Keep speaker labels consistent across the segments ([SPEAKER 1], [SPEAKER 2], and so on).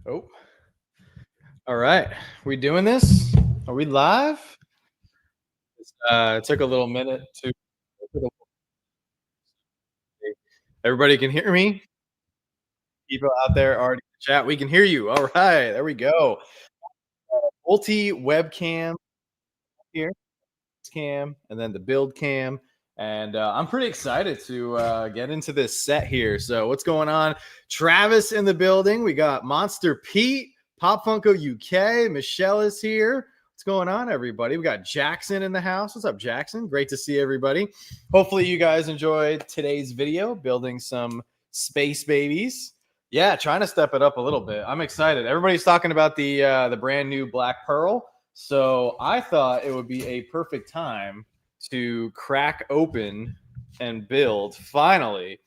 [SPEAKER 1] Oh, all right. We doing this? Are we live? It took a little minute to. Everybody can hear me. People out there already in the chat. We can hear you. All right, there we go. Multi webcam here, cam, and then the build cam. And I'm pretty excited to get into this set here. So, what's going on? Travis in the building. We got Monster Pete, Pop Funko UK. Michelle is here. What's going on, everybody? We got Jackson in the house. What's up, Jackson? Great to see everybody. Hopefully, you guys enjoyed today's video, building some space babies. Yeah, trying to step it up a little bit. I'm excited. Everybody's talking about the brand new Black Pearl. So I thought it would be a perfect time to crack open and build finally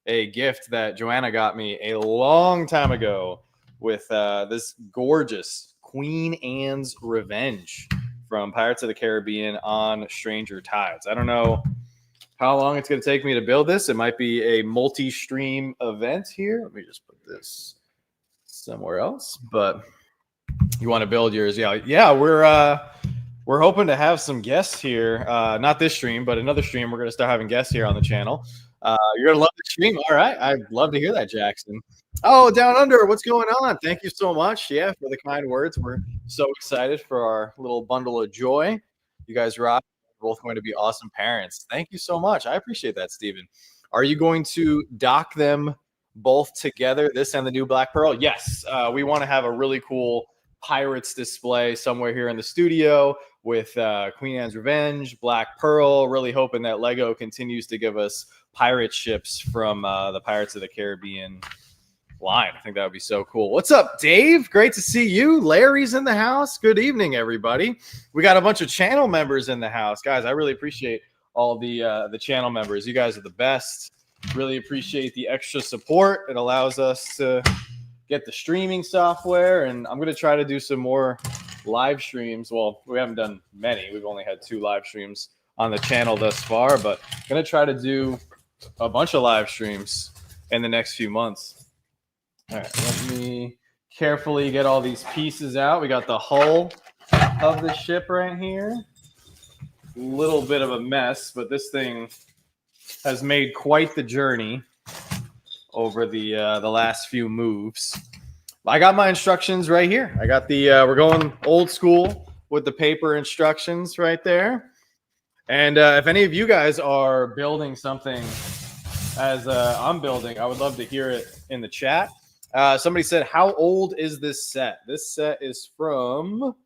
[SPEAKER 1] a gift that Joanna got me a long time ago with this gorgeous Queen Anne's Revenge from Pirates of the Caribbean on Stranger Tides. I don't know how long it's going to take me to build this. It might be a multi-stream event here. Let me just put this somewhere else, but you want to build yours. Yeah, we're hoping to have some guests here. Not this stream, but another stream. We're going to start having guests here on the channel. You're going to love the stream. All right, I'd love to hear that, Jackson. Oh, Down Under, what's going on? Thank you so much. Yeah, for the kind words. We're so excited for our little bundle of joy. You guys rock. You're both going to be awesome parents. Thank you so much. I appreciate that, Steven. Are you going to dock them both together, this and the new Black Pearl? Yes. We want to have a really cool Pirates display somewhere here in the studio with Queen Anne's Revenge, Black Pearl. Really hoping that Lego continues to give us pirate ships from the Pirates of the Caribbean line. I think that would be so cool. What's up, Dave? Great to see you. Larry's in the house. Good evening, everybody. We got a bunch of channel members in the house, guys. I really appreciate all the channel members. You guys are the best. Really appreciate the extra support. It allows us to get the streaming software, and I'm going to try to do some more live streams. Well, we haven't done many. We've only had 2 live streams on the channel thus far, but I'm going to try to do a bunch of live streams in the next few months. All right, let me carefully get all these pieces out. We got the hull of the ship right here. A little bit of a mess, but this thing has made quite the journey over the last few moves. I got my instructions right here. I got the we're going old school with the paper instructions right there. And if any of you guys are building something as I'm building, I would love to hear it in the chat. Somebody said, how old is this set? This set is from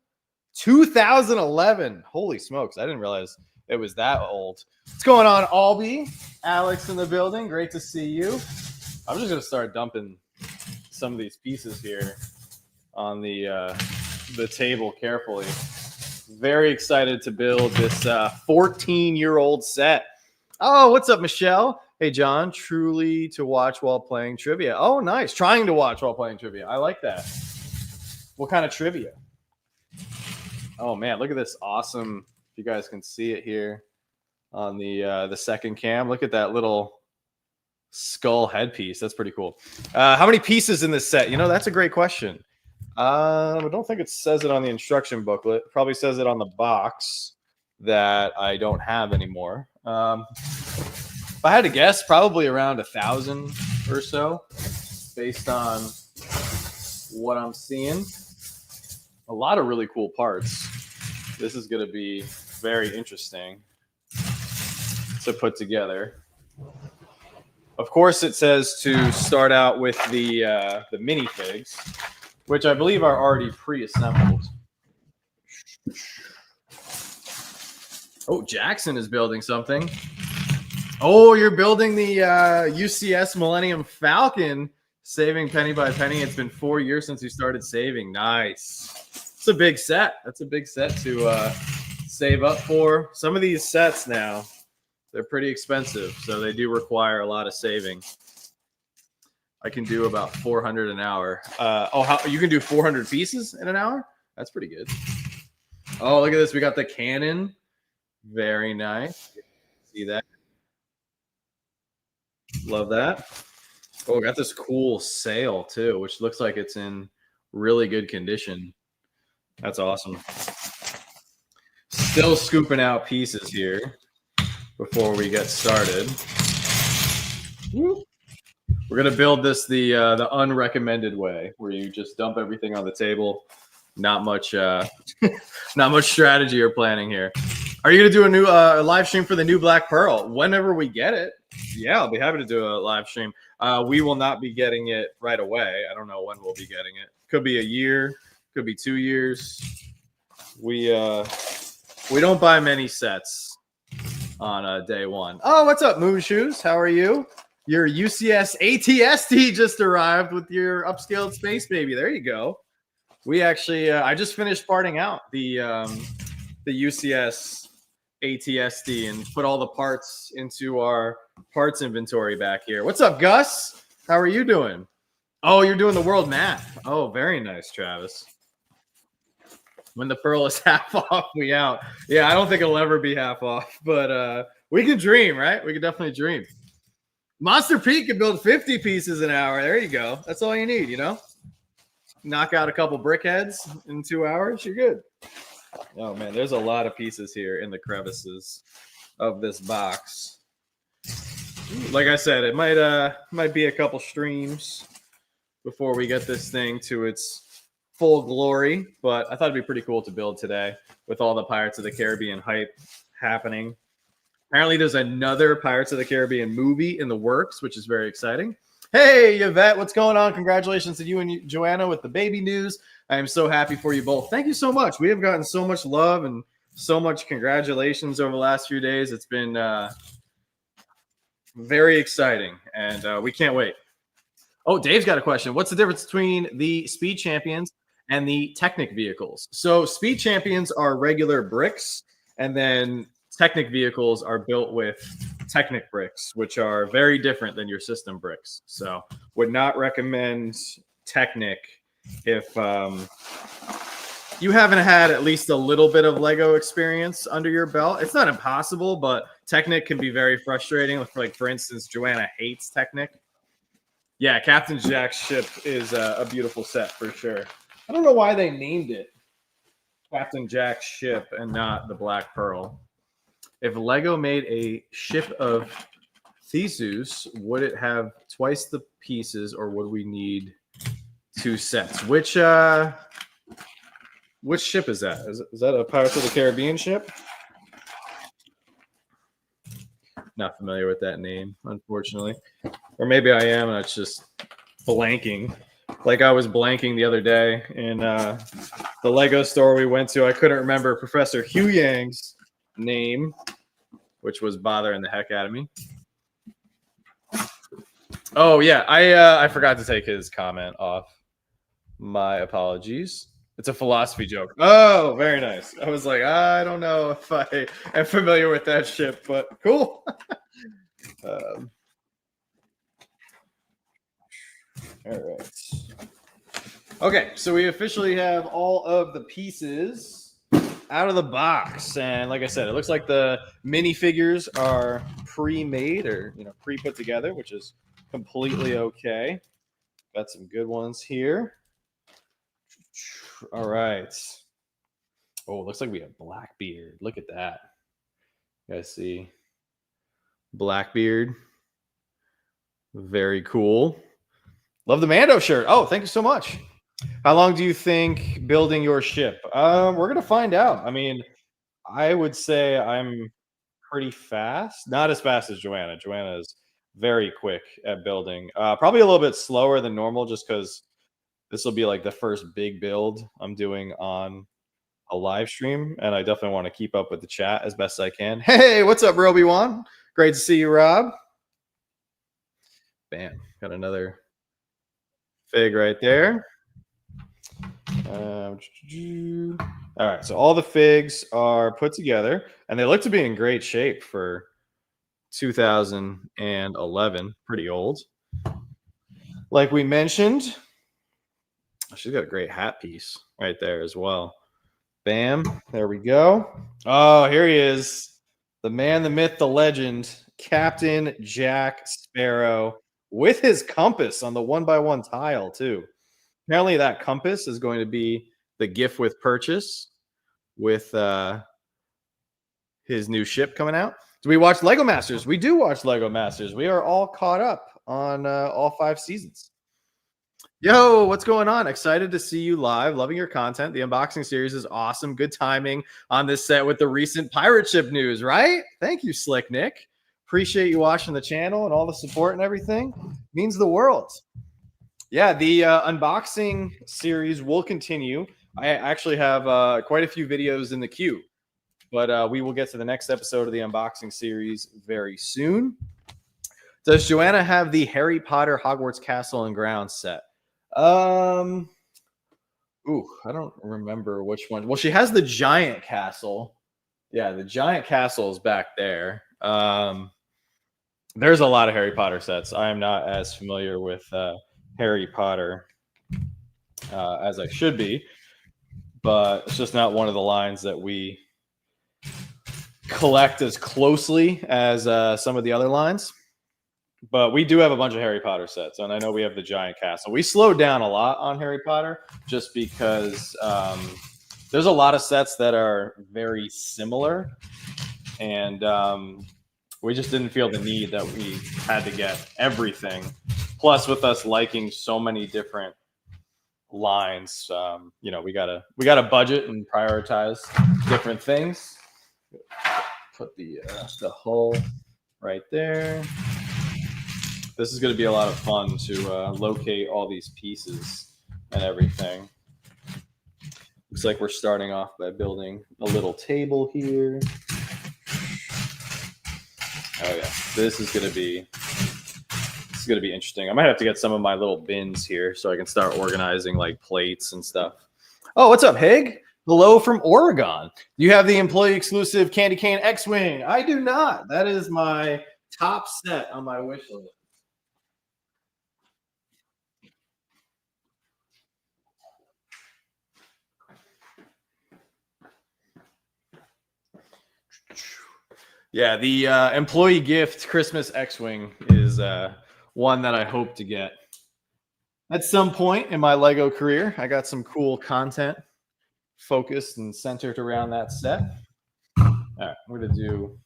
[SPEAKER 1] 2011. Holy smokes, I didn't realize it was that old. What's going on, Albie? Alex in the building. Great to see you. I'm just going to start dumping some of these pieces here on the table carefully. Very excited to build this 14-year-old set. Oh, what's up, Michelle? Hey, John, truly to watch while playing trivia. Oh, nice. Trying to watch while playing trivia. I like that. What kind of trivia? Oh, man, look at this awesome. If you guys can see it here on the second cam. Look at that little skull headpiece. That's pretty cool. How many pieces in this set? You know, that's a great question. I don't think it says it on the instruction booklet. It probably says it on the box that I don't have anymore. If I had to guess, probably around 1,000 or so, based on what I'm seeing. A lot of really cool parts. This is going to be very interesting to put together. Of course, it says to start out with the minifigs, which I believe are already pre-assembled. Oh, Jackson is building something. Oh, you're building the UCS Millennium Falcon, saving penny by penny. It's been 4 years since you started saving. Nice. It's a big set. That's a big set to save up for. Some of these sets now, they're pretty expensive, so they do require a lot of saving. I can do about 400 an hour. You can do 400 pieces in an hour? That's pretty good. Oh, look at this. We got the cannon. Very nice. See that? Love that. Oh, we got this cool sail too, which looks like it's in really good condition. That's awesome. Still scooping out pieces here before we get started. We're gonna build this the unrecommended way, where you just dump everything on the table. Not much, not much strategy or planning here. Are you gonna do a new live stream for the new Black Pearl whenever we get it? Yeah, I'll be happy to do a live stream. We will not be getting it right away. I don't know when we'll be getting it. Could be a year, could be 2 years. We don't buy many sets on day one. Oh, what's up, Moon Shoes? How are you? Your UCS ATST just arrived with your upscaled Space Baby. There you go. We actually, I just finished parting out the UCS ATSD and put all the parts into our parts inventory back here. What's up, Gus? How are you doing? Oh, you're doing the world map. Oh, very nice, Travis. When the Pearl is half off, we out. Yeah, I don't think it'll ever be half off, but we can dream, right? We can definitely dream. Monster Pete can build 50 pieces an hour. There you go. That's all you need, you know? Knock out a couple brickheads in 2 hours, you're good. Oh, man, there's a lot of pieces here in the crevices of this box. Like I said, it might be a couple streams before we get this thing to its full glory, but I thought it'd be pretty cool to build today with all the Pirates of the Caribbean hype happening. Apparently, there's another Pirates of the Caribbean movie in the works, which is very exciting. Hey, Yvette, what's going on? Congratulations to you and Joanna with the baby news. I am so happy for you both. Thank you so much. We have gotten so much love and so much congratulations over the last few days. It's been very exciting, and we can't wait. Oh, Dave's got a question. What's the difference between the Speed Champions and the Technic vehicles? So Speed Champions are regular bricks, and then Technic vehicles are built with Technic bricks, which are very different than your system bricks. So would not recommend Technic if you haven't had at least a little bit of Lego experience under your belt. It's not impossible, but Technic can be very frustrating. Like, for instance, Joanna hates Technic. Yeah, Captain Jack's ship is a beautiful set for sure. I don't know why they named it Captain Jack's ship and not the Black Pearl. If Lego made a ship of Theseus, would it have twice the pieces, or would we need 2 sets? Which ship is that? Is that a Pirates of the Caribbean ship? Not familiar with that name, unfortunately. Or maybe I am, and it's just blanking. Like I was blanking the other day in the Lego store we went to. I couldn't remember Professor Hugh Yang's name, which was bothering the heck out of me. Oh yeah, I forgot to take his comment off. My apologies. It's a philosophy joke. Oh, very nice. I was like, I don't know if I am familiar with that ship, but cool. All right. Okay, so we officially have all of the pieces out of the box, and like I said, it looks like the minifigures are pre-made or pre-put together, which is completely okay. Got some good ones here. All right. Oh, looks like we have Blackbeard. Look at that. You guys see Blackbeard? Very cool. Love the Mando shirt. Oh, thank you so much. How long do you think building your ship? We're gonna find out. I mean, I would say I'm pretty fast. Not as fast as Joanna. Joanna is very quick at building. Probably a little bit slower than normal, just because this will be like the first big build I'm doing on a live stream, and I definitely want to keep up with the chat as best I can. Hey, what's up, Roby1? Great to see you, Rob. Bam, got another fig right there. All right, so all the figs are put together, and they look to be in great shape for 2011. Pretty old. Like we mentioned, she's got a great hat piece right there as well. Bam, there we go. Oh, here he is. The man, the myth, the legend, Captain Jack Sparrow, with his compass on the 1x1 tile, too. Apparently, that compass is going to be the gift with purchase with his new ship coming out. Do we watch Lego Masters? We do watch Lego Masters. We are all caught up on all 5 seasons. Yo, what's going on? Excited to see you live. Loving your content. The unboxing series is awesome. Good timing on this set with the recent pirate ship news, right? Thank you, Slick Nick. Appreciate you watching the channel and all the support and everything. Means the world. Yeah, the unboxing series will continue. I actually have quite a few videos in the queue, but we will get to the next episode of the unboxing series very soon. Does Joanna have the Harry Potter Hogwarts Castle and Grounds set? Ooh, I don't remember which one. Well, she has the giant castle. Yeah, the giant castle is back there. There's a lot of Harry Potter sets. I am not as familiar with Harry Potter as I should be, but it's just not one of the lines that we collect as closely as some of the other lines. But we do have a bunch of Harry Potter sets, and I know we have the giant castle. We slowed down a lot on Harry Potter just because there's a lot of sets that are very similar, and we just didn't feel the need that we had to get everything. Plus, with us liking so many different lines, you know, we gotta budget and prioritize different things. Put the hull right there. This is going to be a lot of fun to locate all these pieces and everything. Looks like we're starting off by building a little table here. Oh yeah, this is going to be interesting. I might have to get some of my little bins here so I can start organizing like plates and stuff. Oh, what's up, Hig? Hello from Oregon. You have the employee exclusive Candy Cane X-Wing. I do not. That is my top set on my wish list. Yeah, the employee gift Christmas X-Wing is one that I hope to get at some point in my Lego career. I got some cool content focused and centered around that set. All right, I'm going to do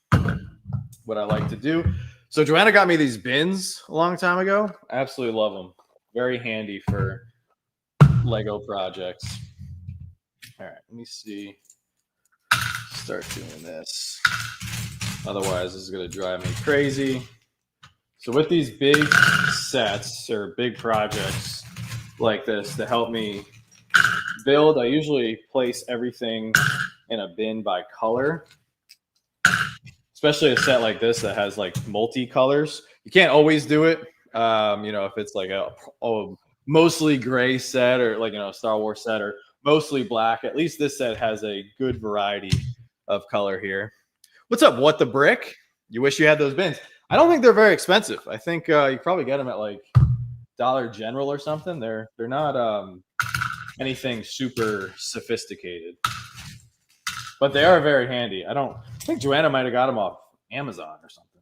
[SPEAKER 1] what I like to do. So Joanna got me these bins a long time ago. Absolutely love them. Very handy for Lego projects. All right, let me see. Start doing this. Otherwise, this is going to drive me crazy. So with these big sets or big projects like this to help me build, I usually place everything in a bin by color, especially a set like this that has like multi-colors. You can't always do it. You know, if it's like a mostly gray set or like, you know, a Star Wars set or mostly black, at least this set has a good variety of color here. What's up, What the Brick? You wish you had those bins. I don't think they're very expensive. I think you probably get them at like Dollar General or something. They're not anything super sophisticated, but they are very handy. I think Joanna might have got them off Amazon or something.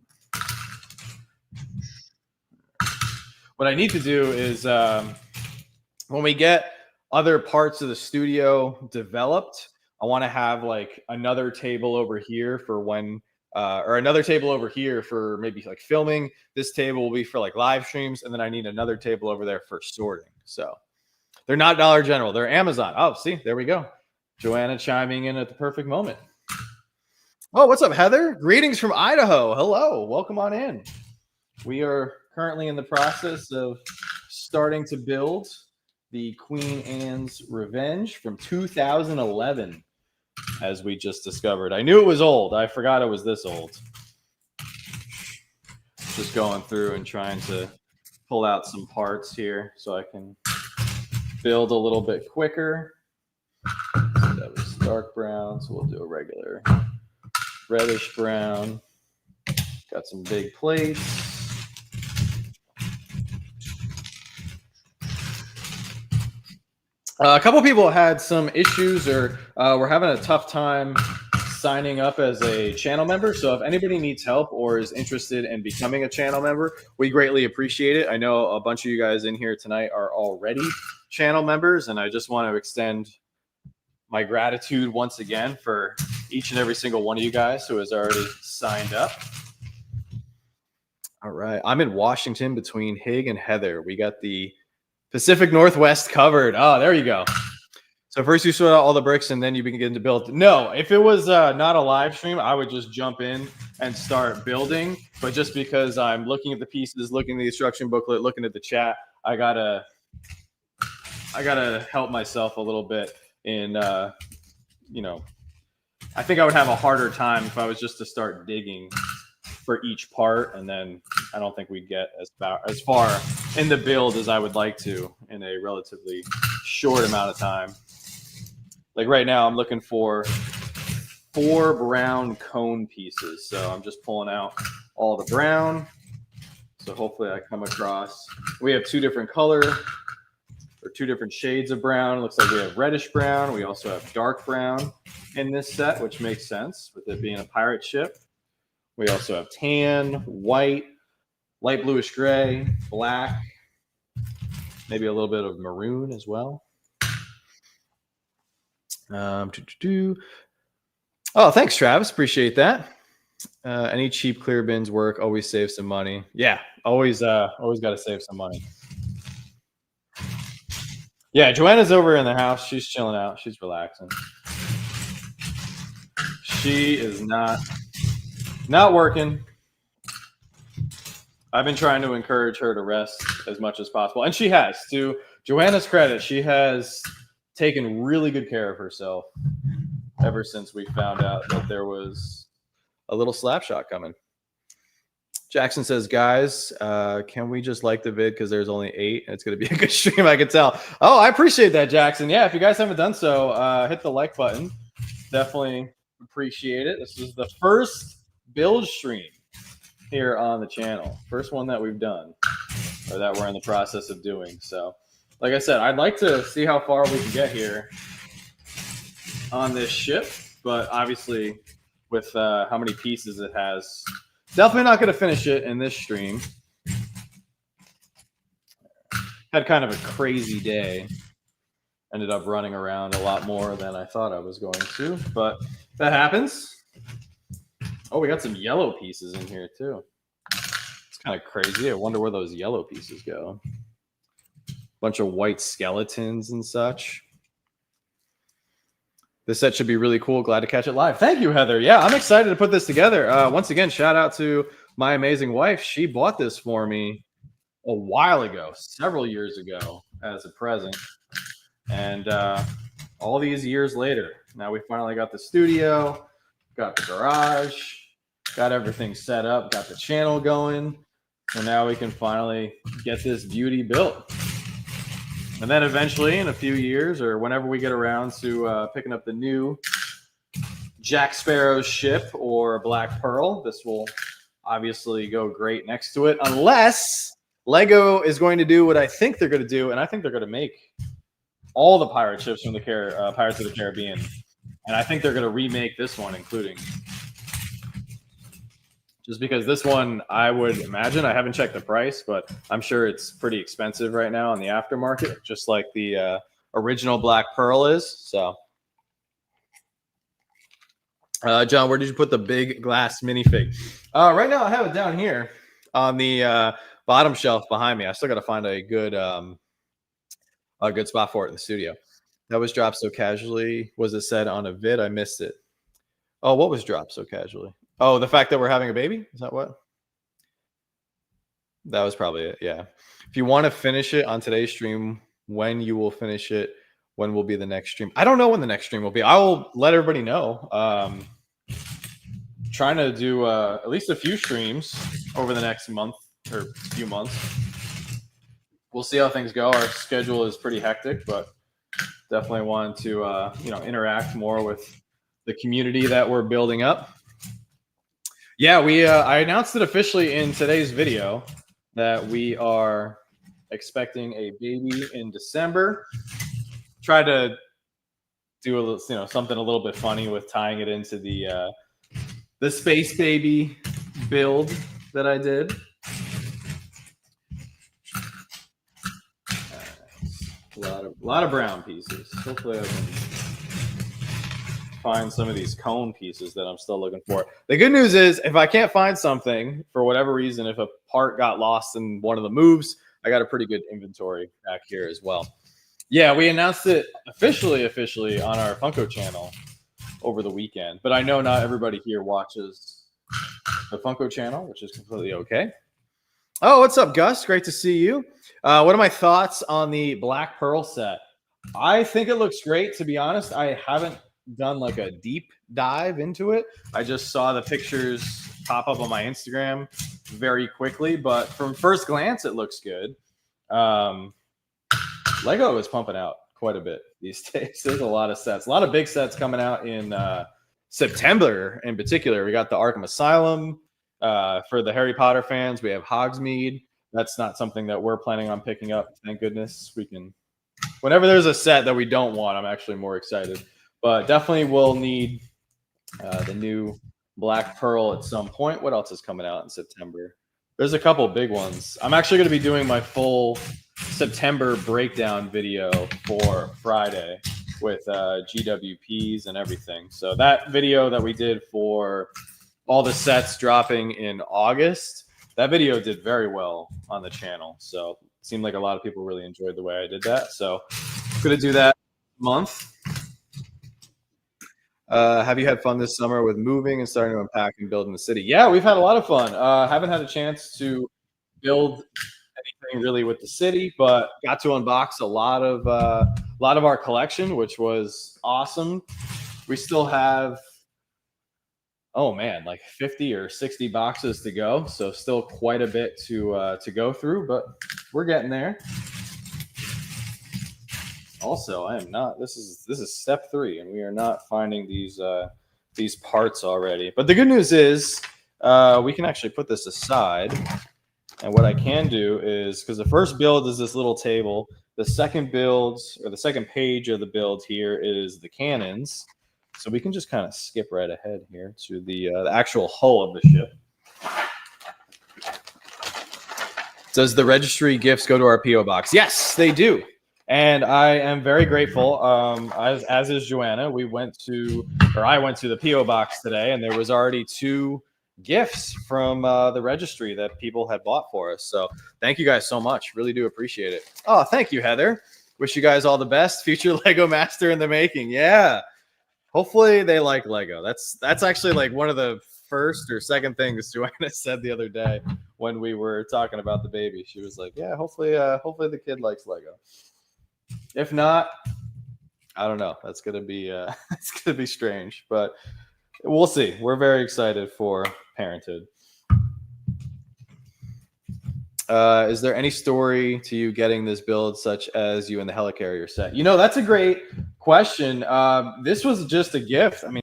[SPEAKER 1] What I need to do is when we get other parts of the studio developed, I want to have like another table over here for when, or another table over here for maybe like filming. This table will be for like live streams. And then I need another table over there for sorting. So they're not Dollar General, they're Amazon. Oh, see, there we go. Joanna chiming in at the perfect moment. Oh, what's up, Heather? Greetings from Idaho. Hello, welcome on in. We are currently in the process of starting to build the Queen Anne's Revenge from 2011. As we just discovered. I knew it was old. I forgot it was this old. Just going through and trying to pull out some parts here so I can build a little bit quicker. That was dark brown, so we'll do a regular reddish brown. Got some big plates. A couple people had some issues or were having a tough time signing up as a channel member. So if anybody needs help or is interested in becoming a channel member, we greatly appreciate it. I know a bunch of you guys in here tonight are already channel members, and I just want to extend my gratitude once again for each and every single one of you guys who has already signed up. All right. I'm in Washington between Hig and Heather. We got the Pacific Northwest covered. Oh, there you go. So first you sort out all the bricks and then you begin to build. No, if it was not a live stream, I would just jump in and start building. But just because I'm looking at the pieces, looking at the instruction booklet, looking at the chat, I gotta help myself a little bit in you know, I think I would have a harder time if I was just to start digging for each part, and then I don't think we'd get as far in the build as I would like to in a relatively short amount of time. Like right now, I'm looking for 4 brown cone pieces. So I'm just pulling out all the brown. So hopefully I come across, we have 2 different color or 2 different shades of brown. It looks like we have reddish brown. We also have dark brown in this set, which makes sense with it being a pirate ship. We also have tan, white, light bluish gray, black, maybe a little bit of maroon as well. Oh, thanks, Travis. Appreciate that. Any cheap clear bins work? Always save some money. Yeah, always got to save some money. Yeah, Joanna's over in the house. She's chilling out. She's relaxing. She is not working. I've been trying to encourage her to rest as much as possible, and she has. To Joanna's credit, she has taken really good care of herself ever since we found out that there was a little slap shot coming. Jackson says, guys, can we just like the vid because there's only 8 and it's going to be a good stream, I can tell. Oh, I appreciate that, Jackson. Yeah, if you guys haven't done so, hit the like button. Definitely appreciate it. This is the first build stream here on the channel. First one that we've done, or that we're in the process of doing. So, like I said, I'd like to see how far we can get here on this ship, but obviously with how many pieces it has, definitely not going to finish it in this stream. Had kind of a crazy day. Ended up running around a lot more than I thought I was going to, but that happens. Oh, we got some yellow pieces in here too. It's kind of crazy. I wonder where those yellow pieces go. Bunch of white skeletons and such. This set should be really cool. Glad to catch it live. Thank you, Heather. Yeah, I'm excited to put this together. Once again, shout out to my amazing wife. She bought this for me a while ago, several years ago, as a present. And all these years later, now we finally got the studio, got the garage, got everything set up, got the channel going. So now we can finally get this beauty built. And then eventually, in a few years, or whenever we get around to picking up the new Jack Sparrow's ship or Black Pearl, this will obviously go great next to it, unless Lego is going to do what I think they're going to do, and I think they're going to make all the pirate ships from the Pirates of the Caribbean, and I think they're going to remake this one, including. Just because this one, I would imagine, I haven't checked the price, but I'm sure it's pretty expensive right now on the aftermarket, just like the original Black Pearl is. So, John, where did you put the big glass minifig? Right now, I have it down here on the bottom shelf behind me. I still got to find a good spot for it in the studio. That was dropped so casually. Was it said on a vid? I missed it. Oh, what was dropped so casually? Oh, the fact that we're having a baby? Is that what? That was probably it, yeah. If you want to finish it on today's stream, when you will finish it, when will be the next stream? I don't know when the next stream will be. I will let everybody know. Trying to do at least a few streams over the next month or few months. We'll see how things go. Our schedule is pretty hectic, but definitely want to interact more with the community that we're building up. Yeah, I announced it officially in today's video that we are expecting a baby in December. Try to do a little, something a little bit funny with tying it into the space baby build that I did. A lot lot of brown pieces. Hopefully I can find some of these cone pieces that I'm still looking for. The good news is if I can't find something for whatever reason, if a part got lost in one of the moves, I got a pretty good inventory back here as well. Yeah, we announced it officially on our Funko channel over the weekend, but I know not everybody here watches the Funko channel, which is completely okay. Oh, what's up, Gus? Great to see you. What are my thoughts on the Black Pearl set? I think it looks great. To be honest, I haven't done like a deep dive into it. I just saw the pictures pop up on my Instagram very quickly, but from first glance, it looks good. Lego is pumping out quite a bit these days. There's a lot of sets, a lot of big sets coming out in September in particular. We got the Arkham Asylum. For the Harry Potter fans, we have Hogsmeade. That's not something that we're planning on picking up. Thank goodness. We can, whenever there's a set that we don't want, I'm actually more excited. But definitely we'll need the new Black Pearl at some point. What else is coming out in September? There's a couple big ones. I'm actually going to be doing my full September breakdown video for Friday with GWPs and everything. So that video that we did for all the sets dropping in August, that video did very well on the channel. So it seemed like a lot of people really enjoyed the way I did that. So I'm going to do that month. Have you had fun this summer with moving and starting to unpack and build in the city? Yeah, we've had a lot of fun. Haven't had a chance to build anything really with the city, but got to unbox a lot of our collection, which was awesome. We still have, oh man, like 50 or 60 boxes to go, so still quite a bit to go through, but we're getting there. Also, I am not. This is step 3, and we are not finding these parts already. But the good news is we can actually put this aside. And what I can do is, because the first build is this little table, the second build, or the second page of the build here is the cannons. So we can just kind of skip right ahead here to the actual hull of the ship. Does the registry gifts go to our P.O. box? Yes, they do. And I am very grateful. As is Joanna, I went to the P.O. box today, and there was already 2 gifts from the registry that people had bought for us. So thank you guys so much. Really do appreciate it. Oh, thank you, Heather. Wish you guys all the best. Future Lego master in the making. Yeah. Hopefully they like Lego. That's actually like one of the first or second things Joanna said the other day when we were talking about the baby. She was like, yeah, hopefully the kid likes Lego. If not, I don't know. That's gonna be it's gonna be strange, but we'll see. We're very excited for parenthood. Is there any story to you getting this build, such as you and the helicarrier set? You know, that's a great question. This was just a gift. I mean,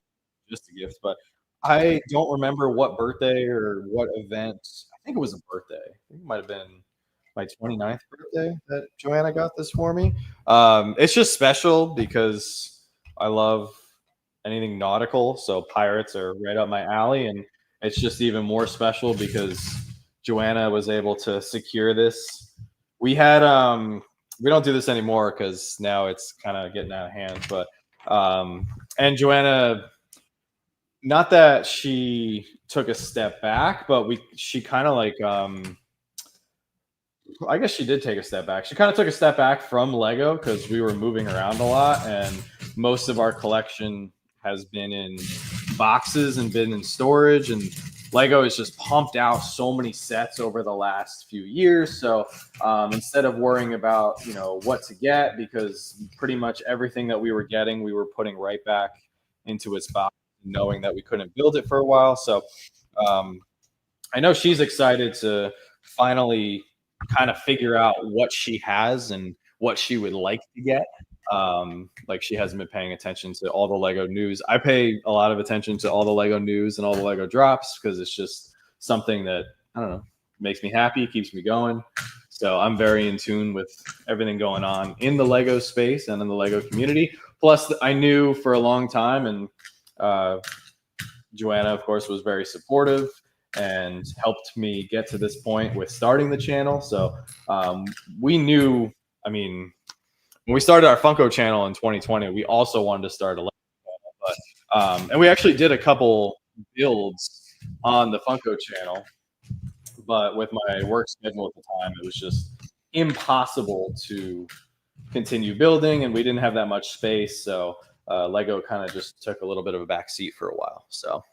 [SPEAKER 1] just a gift, but I don't remember what birthday or what event. I think it was a birthday. I think it might have been my 29th birthday that Joanna got this for me. It's just special because I love anything nautical, so pirates are right up my alley, and it's just even more special because Joanna was able to secure this. We had we don't do this anymore because now it's kind of getting out of hand, but and Joanna, not that she took a step back, but she kind of like I guess she did take a step back. She kind of took a step back from Lego because we were moving around a lot, and most of our collection has been in boxes and been in storage, and Lego has just pumped out so many sets over the last few years. So instead of worrying about what to get, because pretty much everything that we were getting we were putting right back into its box, knowing that we couldn't build it for a while. So I know she's excited to finally kind of figure out what she has and what she would like to get. Like she hasn't been paying attention to all the Lego news. I pay a lot of attention to all the Lego news and all the Lego drops because it's just something that, I don't know, makes me happy, keeps me going. So I'm very in tune with everything going on in the Lego space and in the Lego community. Plus, I knew for a long time, and Joanna, of course, was very supportive and helped me get to this point with starting the channel. So we knew, I mean, when we started our Funko channel in 2020, we also wanted to start a Lego channel, but and we actually did a couple builds on the Funko channel, but with my work schedule at the time, it was just impossible to continue building, and we didn't have that much space, so Lego kind of just took a little bit of a back seat for a while. So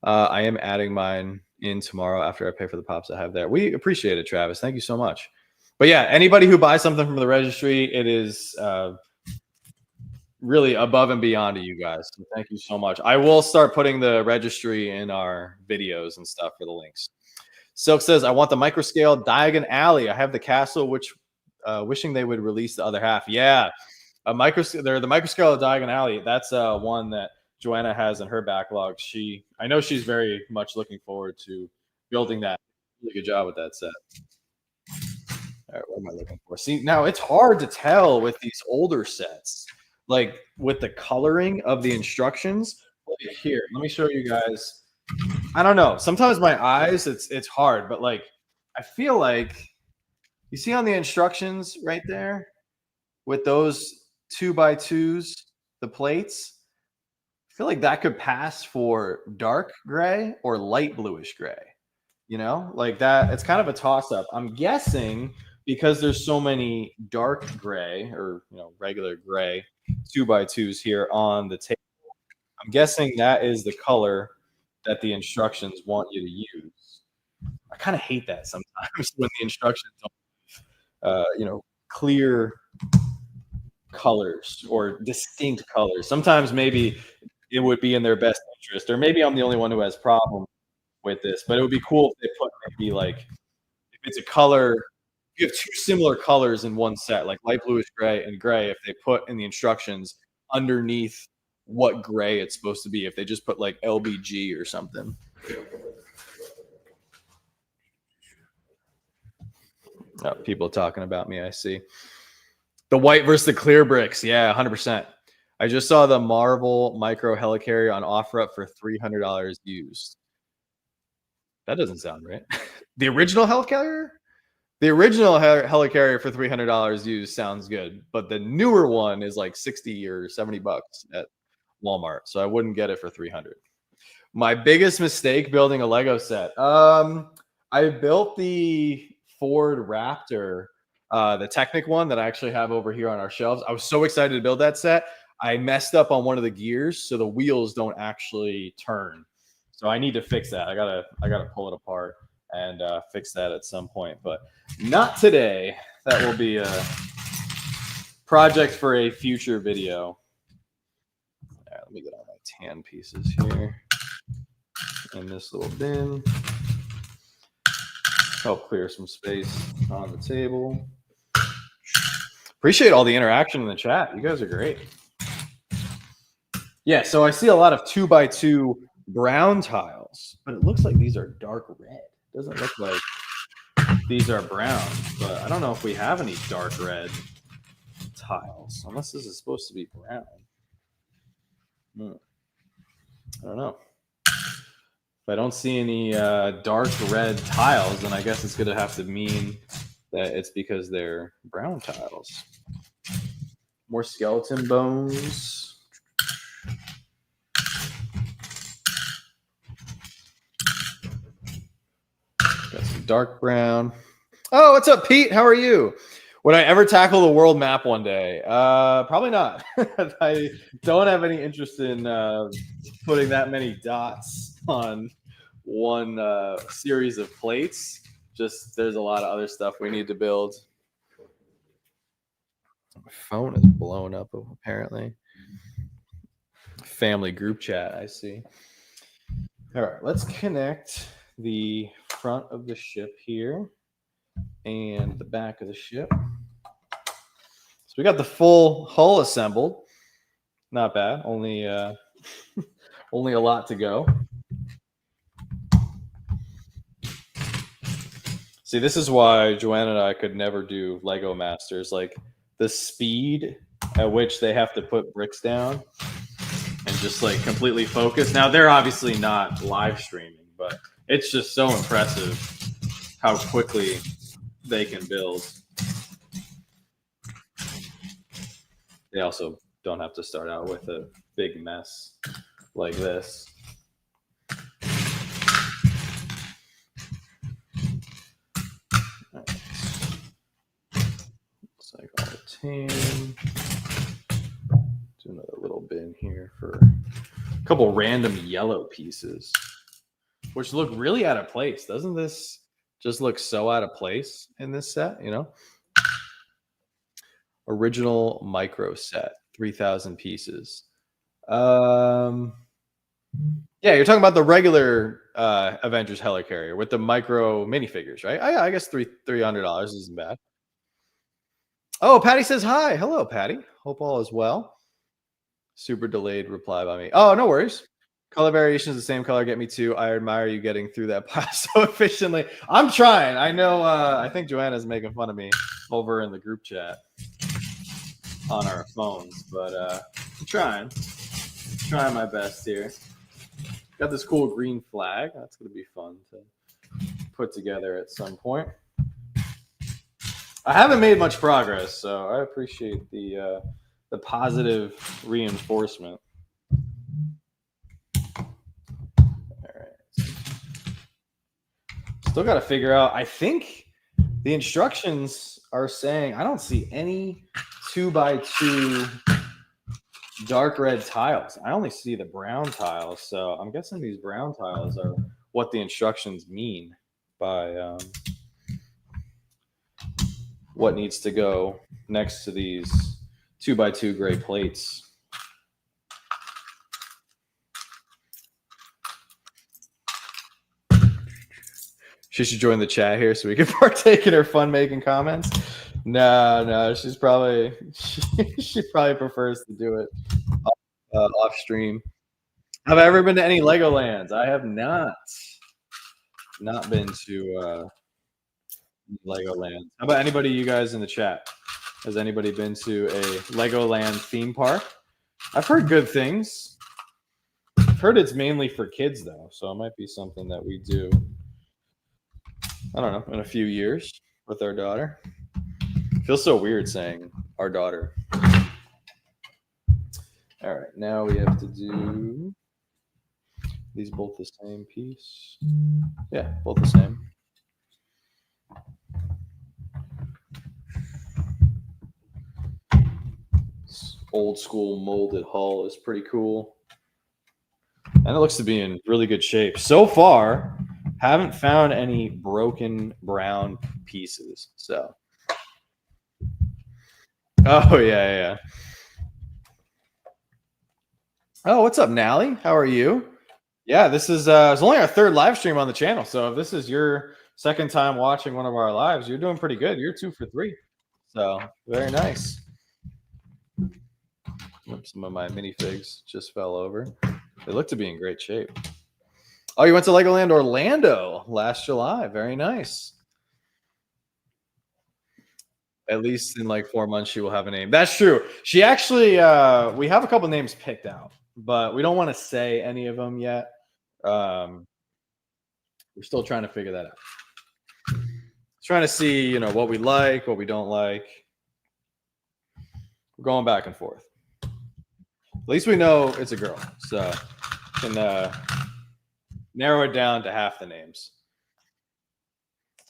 [SPEAKER 1] I am adding mine in tomorrow after I pay for the pops I have there. We appreciate it, Travis. Thank you so much. But yeah, anybody who buys something from the registry, it is really above and beyond to you guys. So thank you so much. I will start putting the registry in our videos and stuff for the links. Silk says, I want the microscale Diagon Alley. I have the castle, which wishing they would release the other half. Yeah, the microscale Diagon Alley. That's one that Joanna has in her backlog. I know she's very much looking forward to building that. Really good job with that set. All right, what am I looking for? See, now it's hard to tell with these older sets, like with the coloring of the instructions. Here, let me show you guys. I don't know. Sometimes my eyes, it's hard, but like I feel like you see on the instructions right there with those 2x2s, the plates. I feel like that could pass for dark gray or light bluish gray. You know, like that. It's kind of a toss up. I'm guessing because there's so many dark gray or regular gray 2x2s here on the table. I'm guessing that is the color that the instructions want you to use. I kind of hate that sometimes when the instructions don't, clear colors or distinct colors. Sometimes maybe it would be in their best interest, or maybe I'm the only one who has problem with this, but it would be cool if they put maybe like, if it's a color, you have two similar colors in one set, like light bluish gray and gray, if they put in the instructions underneath what gray it's supposed to be, if they just put like LBG or something. Oh, people talking about me, I see. The white versus the clear bricks. Yeah, 100%. I just saw the Marvel Micro Helicarrier on OfferUp for $300 used. That doesn't sound right. The original Helicarrier? The original Helicarrier for $300 used sounds good, but the newer one is like 60 or 70 bucks at Walmart, so I wouldn't get it for 300. My biggest mistake building a Lego set. I built the Ford Raptor, the Technic one that I actually have over here on our shelves. I was so excited to build that set. I messed up on one of the gears, so the wheels don't actually turn. So I need to fix that. I gotta pull it apart and fix that at some point, but not today. That will be a project for a future video. All right, let me get all my tan pieces here in this little bin. Help clear some space on the table. Appreciate all the interaction in the chat. You guys are great. Yeah, so I see a lot of 2x2 brown tiles, but it looks like these are dark red. Doesn't look like these are brown, but I don't know if we have any dark red tiles, unless this is supposed to be brown. I don't know. If I don't see any dark red tiles, then I guess it's going to have to mean that it's because they're brown tiles. More skeleton bones. Got some dark brown. Oh, what's up, Pete? How are you? Would I ever tackle the world map one day? Probably not. I don't have any interest in putting that many dots on one series of plates. Just there's a lot of other stuff we need to build. My phone is blown up, apparently. Family group chat, I see. All right, let's connect the front of the ship here and the back of the ship. So we got the full hull assembled. Not bad. Only only a lot to go. See, this is why Joanna and I could never do Lego Masters. Like the speed at which they have to put bricks down and just like completely focus. Now they're obviously not live streaming, but it's just so impressive how quickly they can build. They also don't have to start out with a big mess like this. All right. Looks like all the tin. Do another little bin here for a couple random yellow pieces, which look really out of place. Doesn't this just look so out of place in this set? Original micro set, 3,000 pieces. Yeah, you're talking about the regular Avengers Helicarrier with the micro minifigures, right? I guess $300 isn't bad. Oh, Patty says hi. Hello, Patty. Hope all is well. Super delayed reply by me. Oh, no worries. Color variation is the same color. Get me too. I admire you getting through that pile so efficiently. I'm trying. I know. I think Joanna's making fun of me over in the group chat on our phones, but I'm trying my best here. Got this cool green flag. That's going to be fun to put together at some point. I haven't made much progress, so I appreciate the positive reinforcement. All right. Still got to figure out. I think the instructions are saying I don't see any 2x2 dark red tiles. I only see the brown tiles, so I'm guessing these brown tiles are what the instructions mean by what needs to go next to these 2x2 gray plates. She should join the chat here so we can partake in her fun making comments. No, she probably prefers to do it off stream. Have I ever been to any Legolands? I have not been to Legoland. How about anybody, you guys in the chat? Has anybody been to a Legoland theme park? I've heard good things. I've heard it's mainly for kids though, so it might be something that we do. I don't know, in a few years with our daughter. Feels so weird saying our daughter. All right, now we have to do these both the same piece. Yeah, both the same. This old school molded hull is pretty cool. And it looks to be in really good shape. So far, haven't found any broken brown pieces. So. Oh, yeah. Oh, what's up, Nally? How are you? Yeah, this is it's only our third live stream on the channel. So if this is your second time watching one of our lives, you're doing pretty good. You're 2 for 3. So very nice. Some of my minifigs just fell over. They look to be in great shape. Oh, you went to Legoland Orlando last July. Very nice. At least in like 4 months, she will have a name. That's true. She actually, we have a couple names picked out, but we don't want to say any of them yet. We're still trying to figure that out. Trying to see, what we like, what we don't like. We're going back and forth. At least we know it's a girl, so can narrow it down to half the names.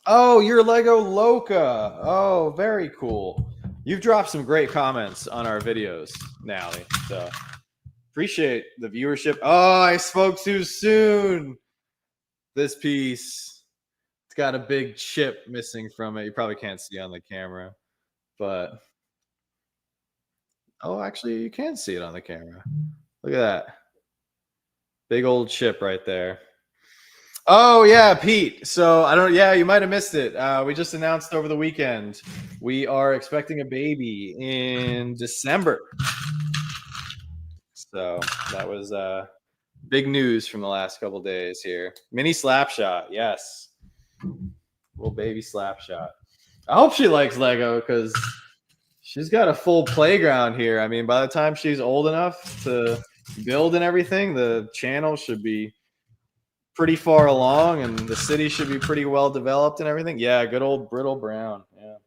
[SPEAKER 1] Oh, you're Lego Loca. Oh, very cool. You've dropped some great comments on our videos, Nally. So appreciate the viewership. Oh, I spoke too soon. This piece, it's got a big chip missing from it. You probably can't see on the camera, but oh, actually, you can see it on the camera. Look at that. Big old chip right there. Oh yeah, Pete. So you might have missed it. We just announced over the weekend we are expecting a baby in December. So that was big news from the last couple days here. Mini Slapshot, yes. Little baby Slapshot. I hope she likes Lego because she's got a full playground here. I mean, by the time she's old enough to build and everything, the channel should be pretty far along and the city should be pretty well developed and everything. Yeah, good old Brittle Brown. Yeah.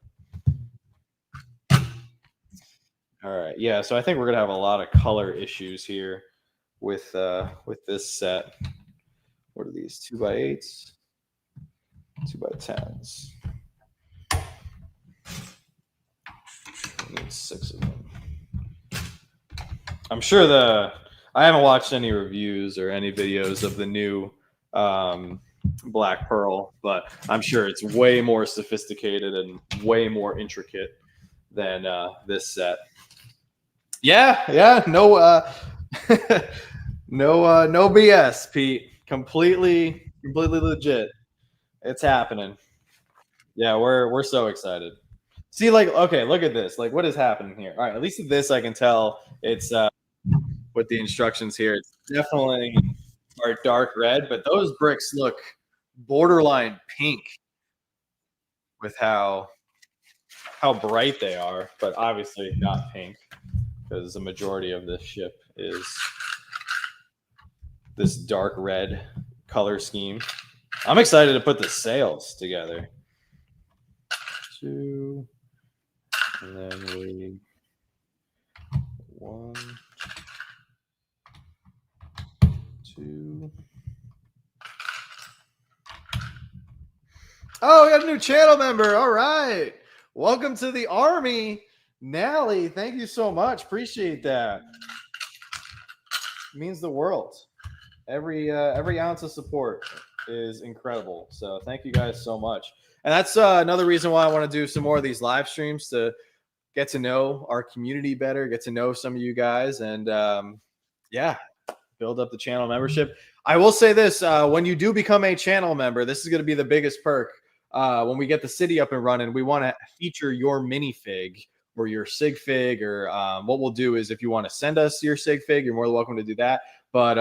[SPEAKER 1] All right. Yeah. So I think we're gonna have a lot of color issues here with this set. What are these? 2x8s, 2x10s. I need 6 of them. I'm sure I haven't watched any reviews or any videos of the new Black Pearl, but I'm sure it's way more sophisticated and way more intricate than this set. Yeah, yeah, no, no BS, Pete. Completely legit. It's happening. Yeah, we're so excited. See, like, okay, look at this. Like, what is happening here? All right, at least with this, I can tell it's with the instructions here. It's definitely our dark red, but those bricks look borderline pink with how bright they are, but obviously not pink because the majority of this ship is this dark red color scheme. I'm excited to put the sails together. 2, and then we 1, 2. Oh, we got a new channel member. All right. Welcome to the army, Nally. Thank you so much. Appreciate that. It means the world. Every ounce of support is incredible. So thank you guys so much. And that's another reason why I want to do some more of these live streams to get to know our community better, get to know some of you guys, and yeah, build up the channel membership. I will say this: when you do become a channel member, this is going to be the biggest perk. When we get the city up and running, we want to feature your minifig or your sig fig, or what we'll do is if you want to send us your sig fig, you're more than welcome to do that. But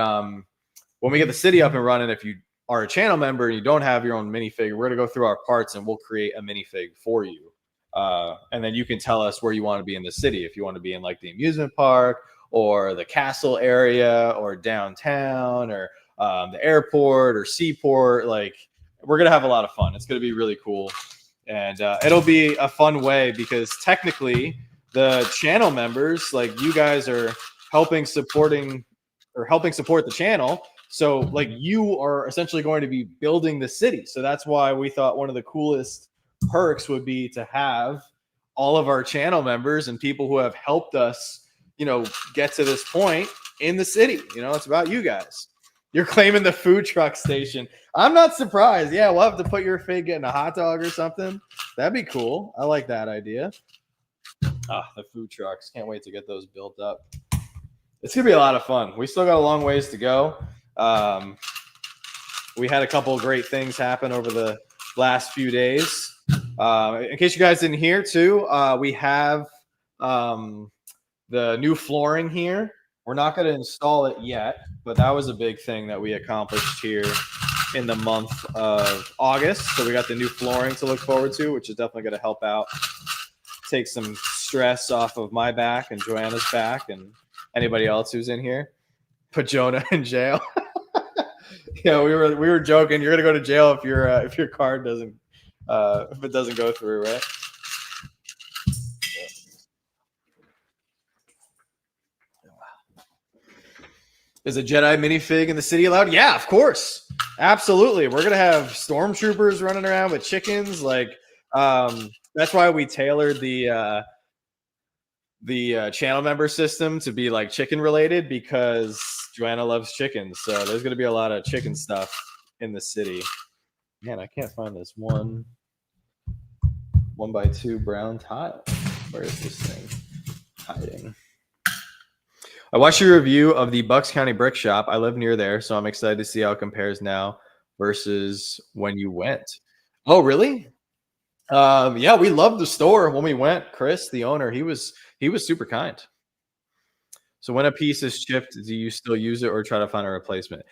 [SPEAKER 1] when we get the city up and running, if you are a channel member and you don't have your own minifig, we're going to go through our parts and we'll create a minifig for you. And then you can tell us where you want to be in the city. If you want to be in like the amusement park or the castle area or downtown or the airport or seaport, like we're going to have a lot of fun. It's going to be really cool. And it'll be a fun way because technically the channel members, like you guys are helping support the channel. So like you are essentially going to be building the city. So that's why we thought one of the coolest perks would be to have all of our channel members and people who have helped us, get to this point in the city. It's about you guys. You're claiming the food truck station. I'm not surprised. Yeah, we'll have to put your fig in a hot dog or something. That'd be cool. I like that idea. The food trucks. Can't wait to get those built up. It's going to be a lot of fun. We still got a long ways to go. We had a couple of great things happen over the last few days. In case you guys didn't hear too, we have the new flooring here. We're not going to install it yet, but that was a big thing that we accomplished here in the month of August. So we got the new flooring to look forward to, which is definitely going to help out, take some stress off of my back and Joanna's back and anybody else who's in here. Put Jonah in jail. Yeah, we were joking. You're gonna go to jail if your card doesn't if it doesn't go through, right? Is a Jedi minifig in the city allowed? Yeah, of course, absolutely. We're gonna have stormtroopers running around with chickens. Like, that's why we tailored the channel member system to be like chicken related because Joanna loves chickens. So there's going to be a lot of chicken stuff in the city. Man, I can't find this 1x2 brown tile. Where is this thing hiding? I watched your review of the Bucks County Brick Shop. I live near there, so I'm excited to see how it compares now versus when you went. Oh, really? Yeah, we loved the store when we went. Chris, the owner, he was super kind. So when a piece is shipped, do you still use it or try to find a replacement?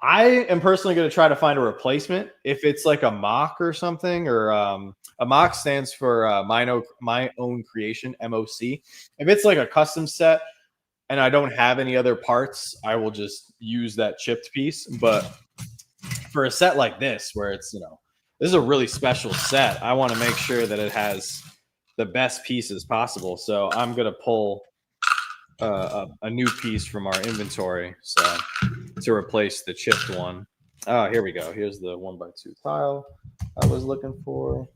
[SPEAKER 1] I am personally going to try to find a replacement. If it's like a mock or something, or a mock stands for my own creation, MOC. If it's like a custom set and I don't have any other parts, I will just use that chipped piece. But for a set like this, where it's, this is a really special set, I want to make sure that it has the best pieces possible. So I'm going to pull a new piece from our inventory, so to replace the chipped one. Oh, here we go. Here's the 1x2 tile I was looking for.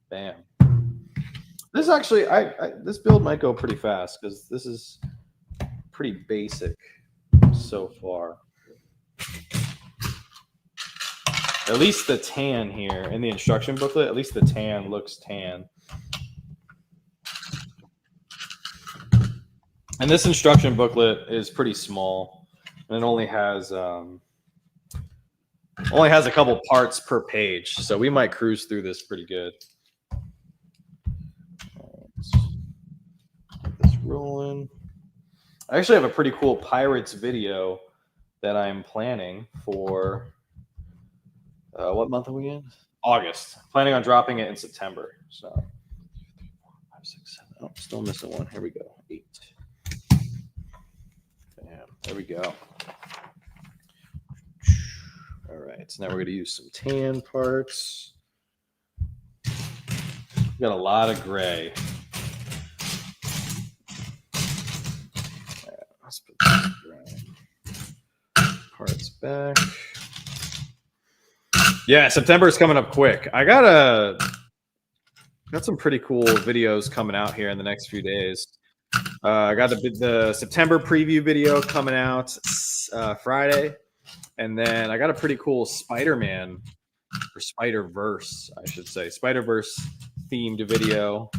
[SPEAKER 1] Bam. This actually, this build might go pretty fast because this is pretty basic so far. At least the tan here in the instruction booklet, at least the tan looks tan. And this instruction booklet is pretty small, and it only has a couple parts per page, so we might cruise through this pretty good. Let's get this rolling. I actually have a pretty cool Pirates video that I'm planning for. What month are we in? August. Planning on dropping it in September. So, 5, 6, 7. Oh, still missing one. Here we go. 8. Bam. There we go. All right. So now we're going to use some tan parts. We've got a lot of gray. Right, let's put this gray parts back. Yeah, September is coming up quick. I got some pretty cool videos coming out here in the next few days. I got the September preview video coming out Friday, and then I got a pretty cool Spider-Man or Spider-Verse, I should say, Spider-Verse themed video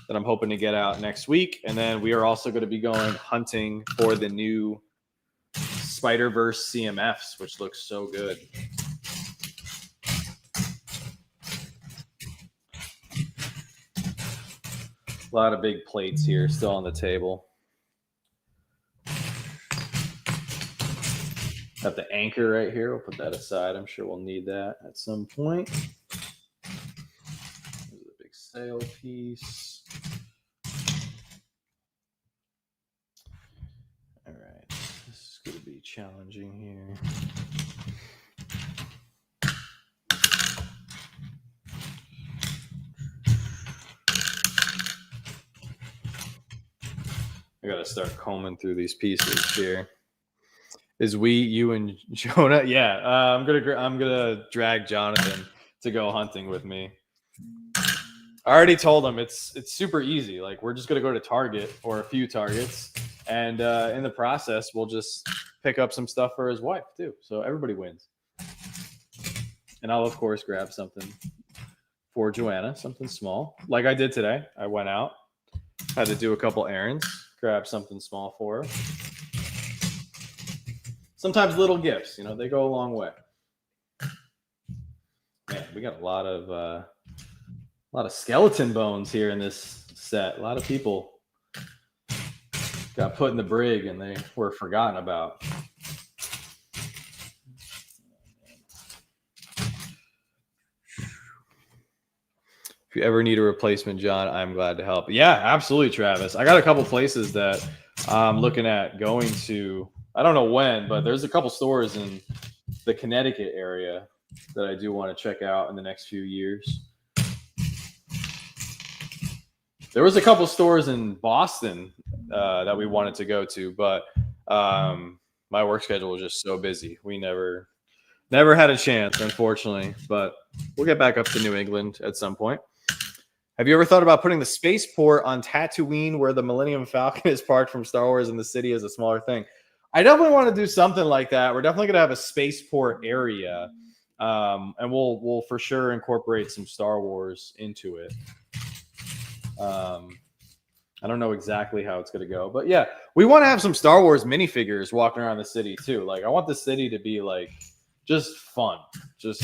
[SPEAKER 1] that I'm hoping to get out next week. And then we are also going to be going hunting for the new Spider-Verse CMFs, which looks so good. A lot of big plates here still on the table. Got the anchor right here. We'll put that aside. I'm sure we'll need that at some point. There's a big sail piece. All right. This is going to be challenging here. I got to start combing through these pieces here. Is you and Jonah? Yeah, I'm gonna drag Jonathan to go hunting with me. I already told him it's super easy. Like, we're just gonna go to Target or a few Targets, and in the process, we'll just pick up some stuff for his wife too. So everybody wins. And I'll of course grab something for Joanna, something small, like I did today. I went out, had to do a couple errands. Grab something small for her. Sometimes little gifts, they go a long way. Man, we got a lot of skeleton bones here in this set. A lot of people got put in the brig and they were forgotten about. If you ever need a replacement, John, I'm glad to help. Yeah, absolutely, Travis. I got a couple places that I'm looking at going to. I don't know when, but there's a couple stores in the Connecticut area that I do want to check out in the next few years. There was a couple stores in Boston that we wanted to go to, but my work schedule was just so busy. We never had a chance, unfortunately, but we'll get back up to New England at some point. Have you ever thought about putting the spaceport on Tatooine where the Millennium Falcon is parked from Star Wars and the city is a smaller thing? I definitely want to do something like that. We're definitely going to have a spaceport area, and we'll for sure incorporate some Star Wars into it. I don't know exactly how it's going to go, but yeah, we want to have some Star Wars minifigures walking around the city too. Like, I want the city to be like just fun, just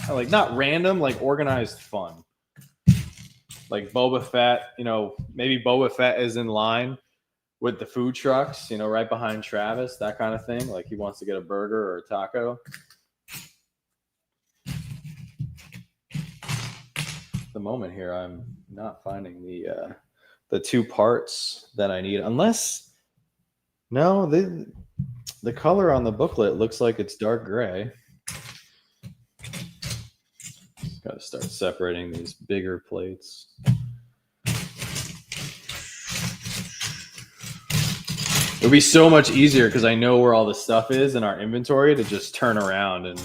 [SPEAKER 1] like not random, like organized fun. Like Boba Fett, maybe Boba Fett is in line with the food trucks, right behind Travis, that kind of thing. Like, he wants to get a burger or a taco. At the moment here, I'm not finding the two parts that I need, unless the color on the booklet looks like it's dark gray. Got to start separating these bigger plates. would be so much easier because I know where all the stuff is in our inventory to just turn around and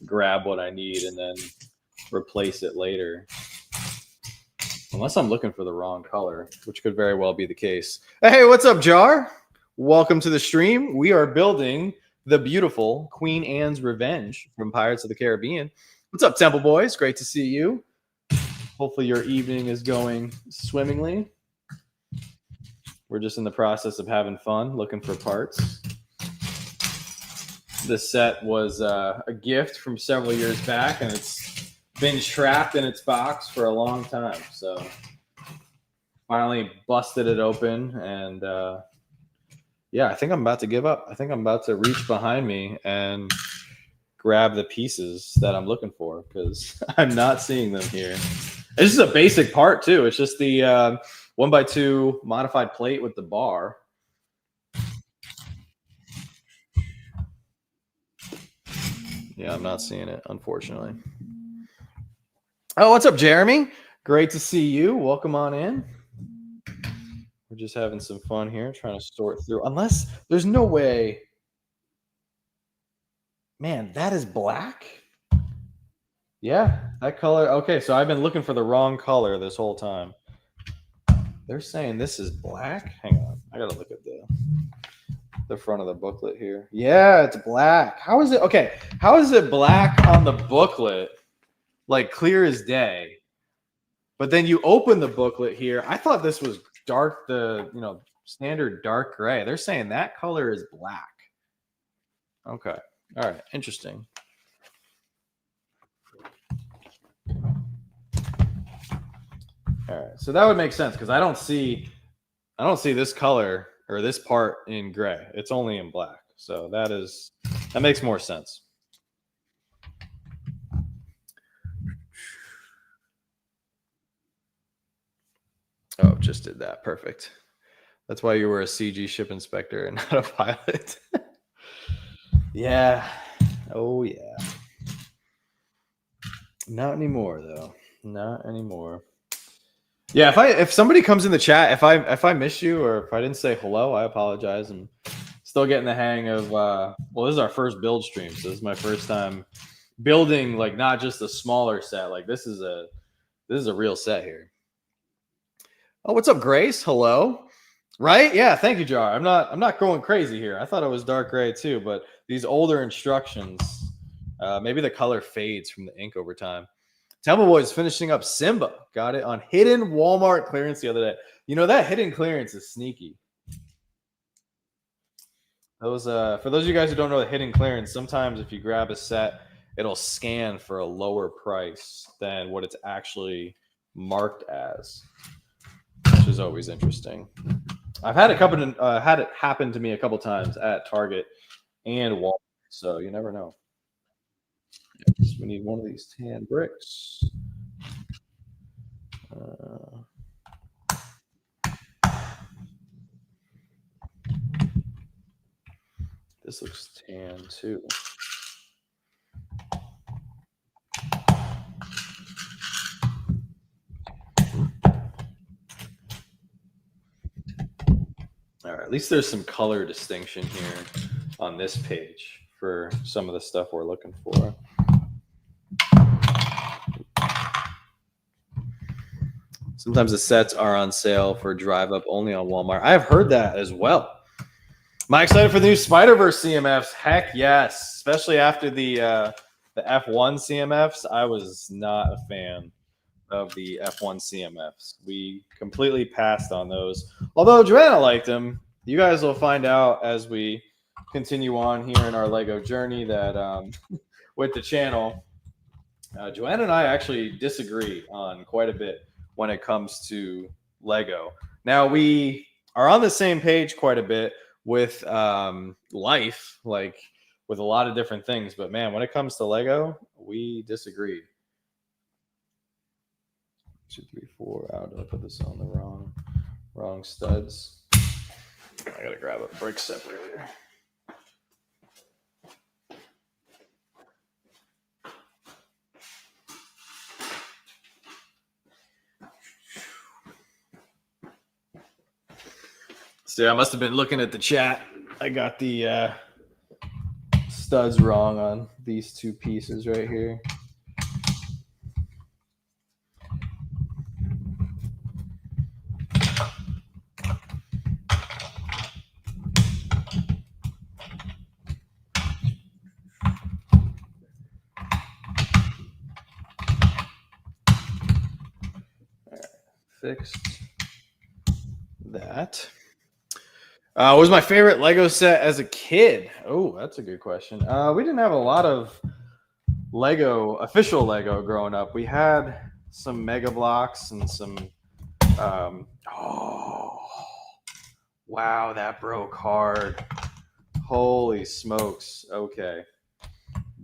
[SPEAKER 1] grab what I need and then replace it later. Unless I'm looking for the wrong color, which could very well be the case. Hey, what's up, Jar? Welcome to the stream. We are building the beautiful Queen Anne's Revenge from Pirates of the Caribbean. What's up, Temple Boys? Great to see you. Hopefully your evening is going swimmingly. We're just in the process of having fun, looking for parts. This set was a gift from several years back, and it's been trapped in its box for a long time. So finally busted it open, and yeah, I think I'm about to give up. I think I'm about to reach behind me and grab the pieces that I'm looking for because I'm not seeing them here. This is a basic part too. It's just the 1x2 modified plate with the bar. Yeah, I'm not seeing it, unfortunately. Oh, what's up, Jeremy? Great to see you. Welcome on in. We're just having some fun here, trying to sort through. Unless there's no way. Man, that is black. Yeah, that color. Okay, so I've been looking for the wrong color this whole time. They're saying this is black. Hang on, I gotta look at the front of the booklet here. Yeah, it's black. How is it? Okay, how is it black on the booklet, like clear as day? But then you open the booklet here. I thought this was dark, the standard dark gray. They're saying that color is black. Okay, all right, interesting. All right, so that would make sense because I don't see this color or this part in gray. It's only in black. So that makes more sense. Oh, just did that. Perfect. That's why you were a CG ship inspector and not a pilot. Yeah. Oh yeah. Not anymore though. Not anymore. Yeah, if somebody comes in the chat, if I miss you or if I didn't say hello, I apologize. I'm still getting the hang of well, this is our first build stream, so this is my first time building like not just a smaller set. Like this is a real set here. Oh, what's up, Grace? Hello. Right? Yeah, thank you, Jar. I'm not going crazy here. I thought it was dark gray too, but these older instructions, maybe the color fades from the ink over time. Temple Boys finishing up Simba. Got it on hidden Walmart clearance the other day. You know, that hidden clearance is sneaky. Those for those of you guys who don't know the hidden clearance, sometimes if you grab a set, it'll scan for a lower price than what it's actually marked as, which is always interesting. I've had had it happen to me a couple times at Target and Walmart, so you never know. Yes, we need one of these tan bricks. This looks tan too. All right, at least there's some color distinction here on this page for some of the stuff we're looking for. Sometimes the sets are on sale for drive up only on Walmart. I've heard that as well. Am I excited for the new Spider-Verse CMFs? Heck yes, especially after the F1 CMFs. I was not a fan of the F1 CMFs. We completely passed on those. Although Joanna liked them. You guys will find out as we continue on here in our Lego journey that with the channel, Joanna and I actually disagree on quite a bit when it comes to Lego. Now, we are on the same page quite a bit with life, like with a lot of different things. But man, when it comes to Lego, we disagree. 2, 3, 4. Oh, did I put this on the wrong studs? I gotta grab a brick separator. See, I must have been looking at the chat. I got the studs wrong on these two pieces right here. Fixed that. What was my favorite Lego set as a kid? Oh, that's a good question. We didn't have a lot of official Lego growing up. We had some Mega Blocks and some. Oh, wow, that broke hard. Holy smokes. Okay.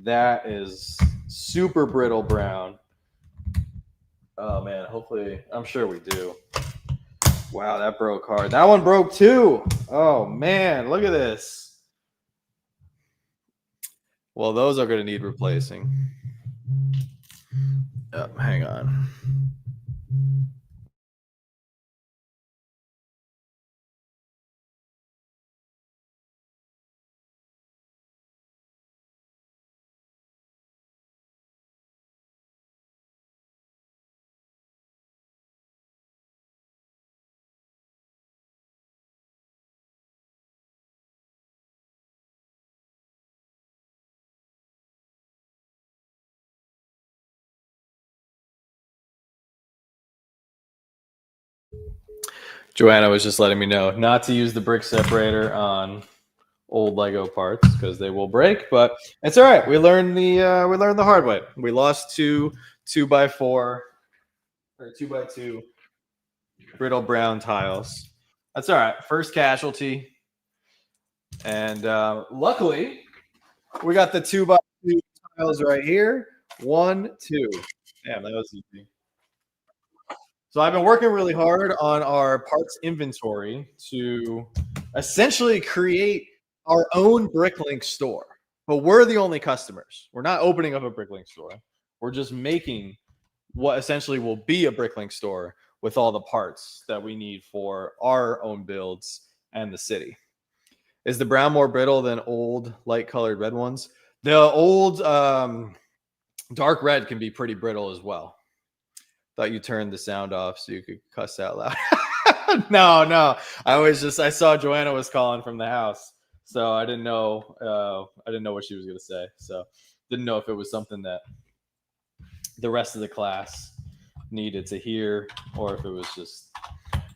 [SPEAKER 1] That is super brittle brown. Oh, man. Hopefully, I'm sure we do. Wow, that broke hard. That one broke too. Oh, man. Look at this. Well, those are going to need replacing. Oh, hang on. Joanna was just letting me know not to use the brick separator on old Lego parts because they will break. But it's all right. We learned the hard way. We lost two 2x4 or 2x2 brittle brown tiles. That's all right. First casualty. And luckily, we got the 2x2 tiles right here. 1, 2. Damn, that was easy. So I've been working really hard on our parts inventory to essentially create our own Bricklink store. But we're the only customers. We're not opening up a Bricklink store. We're just making what essentially will be a Bricklink store with all the parts that we need for our own builds and the city. Is the brown more brittle than old light colored red ones? The old dark red can be pretty brittle as well. Thought you turned the sound off so you could cuss out loud. No. I saw Joanna was calling from the house, so I didn't know. I didn't know what she was gonna say, so didn't know if it was something that the rest of the class needed to hear or if it was just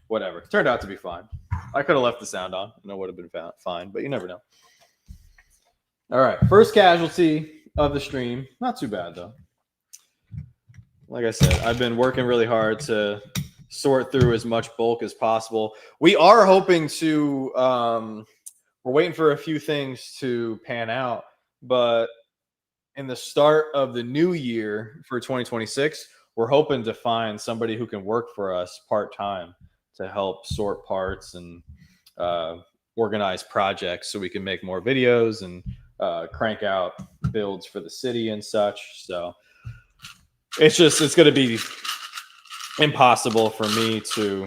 [SPEAKER 1] whatever. Turned out to be fine. I could have left the sound on and it would have been fine, but you never know. All right, first casualty of the stream. Not too bad though. Like I said, I've been working really hard to sort through as much bulk as possible. We are hoping to, we're waiting for a few things to pan out, but in the start of the new year for 2026, we're hoping to find somebody who can work for us part-time to help sort parts and organize projects so we can make more videos and crank out builds for the city and such. So it's going to be impossible for me to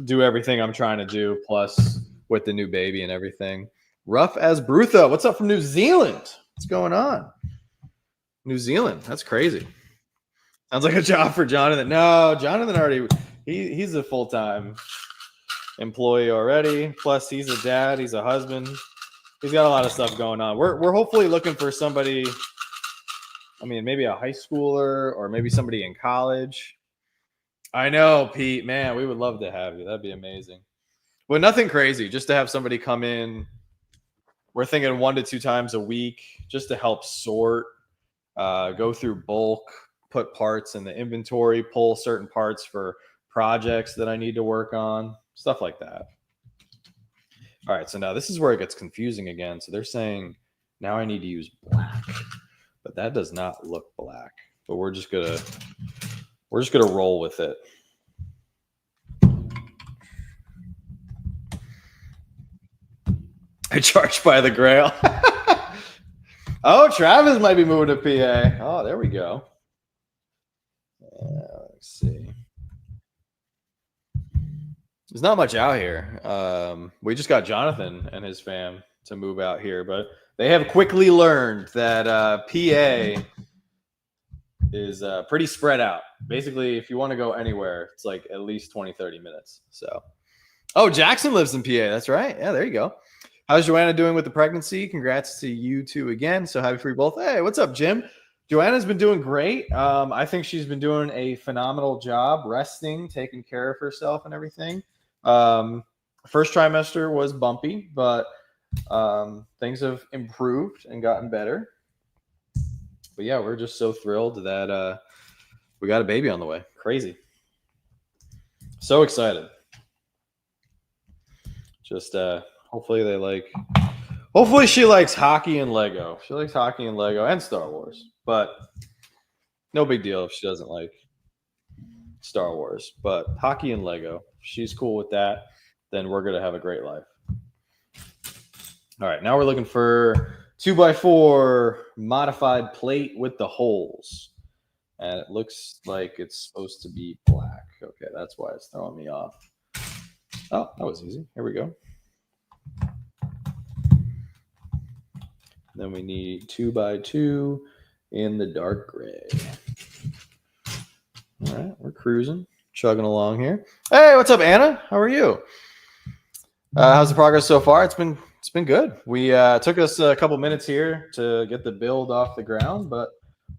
[SPEAKER 1] do everything I'm trying to do, plus with the new baby and everything. Rough as Brutha. What's up from New Zealand? What's going on? New Zealand. That's crazy. Sounds like a job for Jonathan. No, Jonathan already, he's a full-time employee already. Plus, he's a dad. He's a husband. He's got a lot of stuff going on. We're hopefully looking for somebody, I mean, maybe a high schooler or maybe somebody in college. I know, Pete. Man, we would love to have you. That'd be amazing. But nothing crazy. Just to have somebody come in. We're thinking 1 to 2 times a week just to help sort, go through bulk, put parts in the inventory, pull certain parts for projects that I need to work on, stuff like that. All right, so now this is where it gets confusing again. So they're saying now I need to use black, but that does not look black. But we're just gonna roll with it. I charge by the grail. Oh, Travis might be moving to PA. Oh, there we go. Let's see. There's not much out here. We just got Jonathan and his fam to move out here, but they have quickly learned that PA is pretty spread out. Basically, if you want to go anywhere, it's like at least 20, 30 minutes. So, oh, Jackson lives in PA. That's right. Yeah, there you go. How's Joanna doing with the pregnancy? Congrats to you two again. So happy for you both. Hey, what's up, Jim? Joanna's been doing great. I think she's been doing a phenomenal job resting, taking care of herself and everything. First trimester was bumpy, but things have improved and gotten better. But yeah, we're just so thrilled that we got a baby on the way. Crazy. So excited. Just hopefully hopefully she likes hockey and Lego. She likes hockey and Lego and Star Wars. But no big deal if she doesn't like Star Wars. But hockey and Lego, if she's cool with that, then we're going to have a great life. All right, now we're looking for 2x4 modified plate with the holes. And it looks like it's supposed to be black. Okay, that's why it's throwing me off. Oh, that was easy. Here we go. Then we need 2x2 in the dark gray. All right, we're cruising, chugging along here. Hey, what's up, Anna? How are you? How's the progress so far? It's been good. We took us a couple minutes here to get the build off the ground, but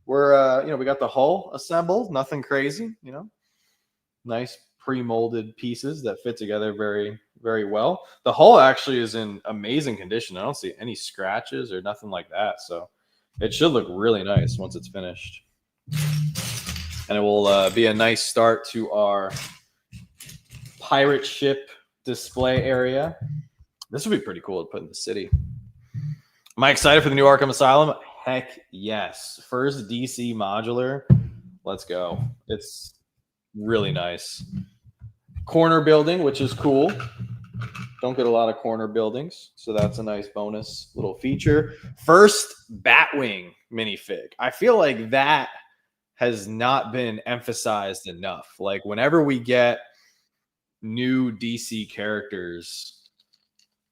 [SPEAKER 1] we're we got the hull assembled. Nothing crazy, Nice pre-molded pieces that fit together very, very well. The hull actually is in amazing condition. I don't see any scratches or nothing like that, so it should look really nice once it's finished. And it will be a nice start to our pirate ship display area. This would be pretty cool to put in the city. Am I excited for the new Arkham Asylum? Heck yes. First DC modular. Let's go. It's really nice. Corner building, which is cool. Don't get a lot of corner buildings, so that's a nice bonus little feature. First Batwing minifig. I feel like that has not been emphasized enough. Like whenever we get new DC characters,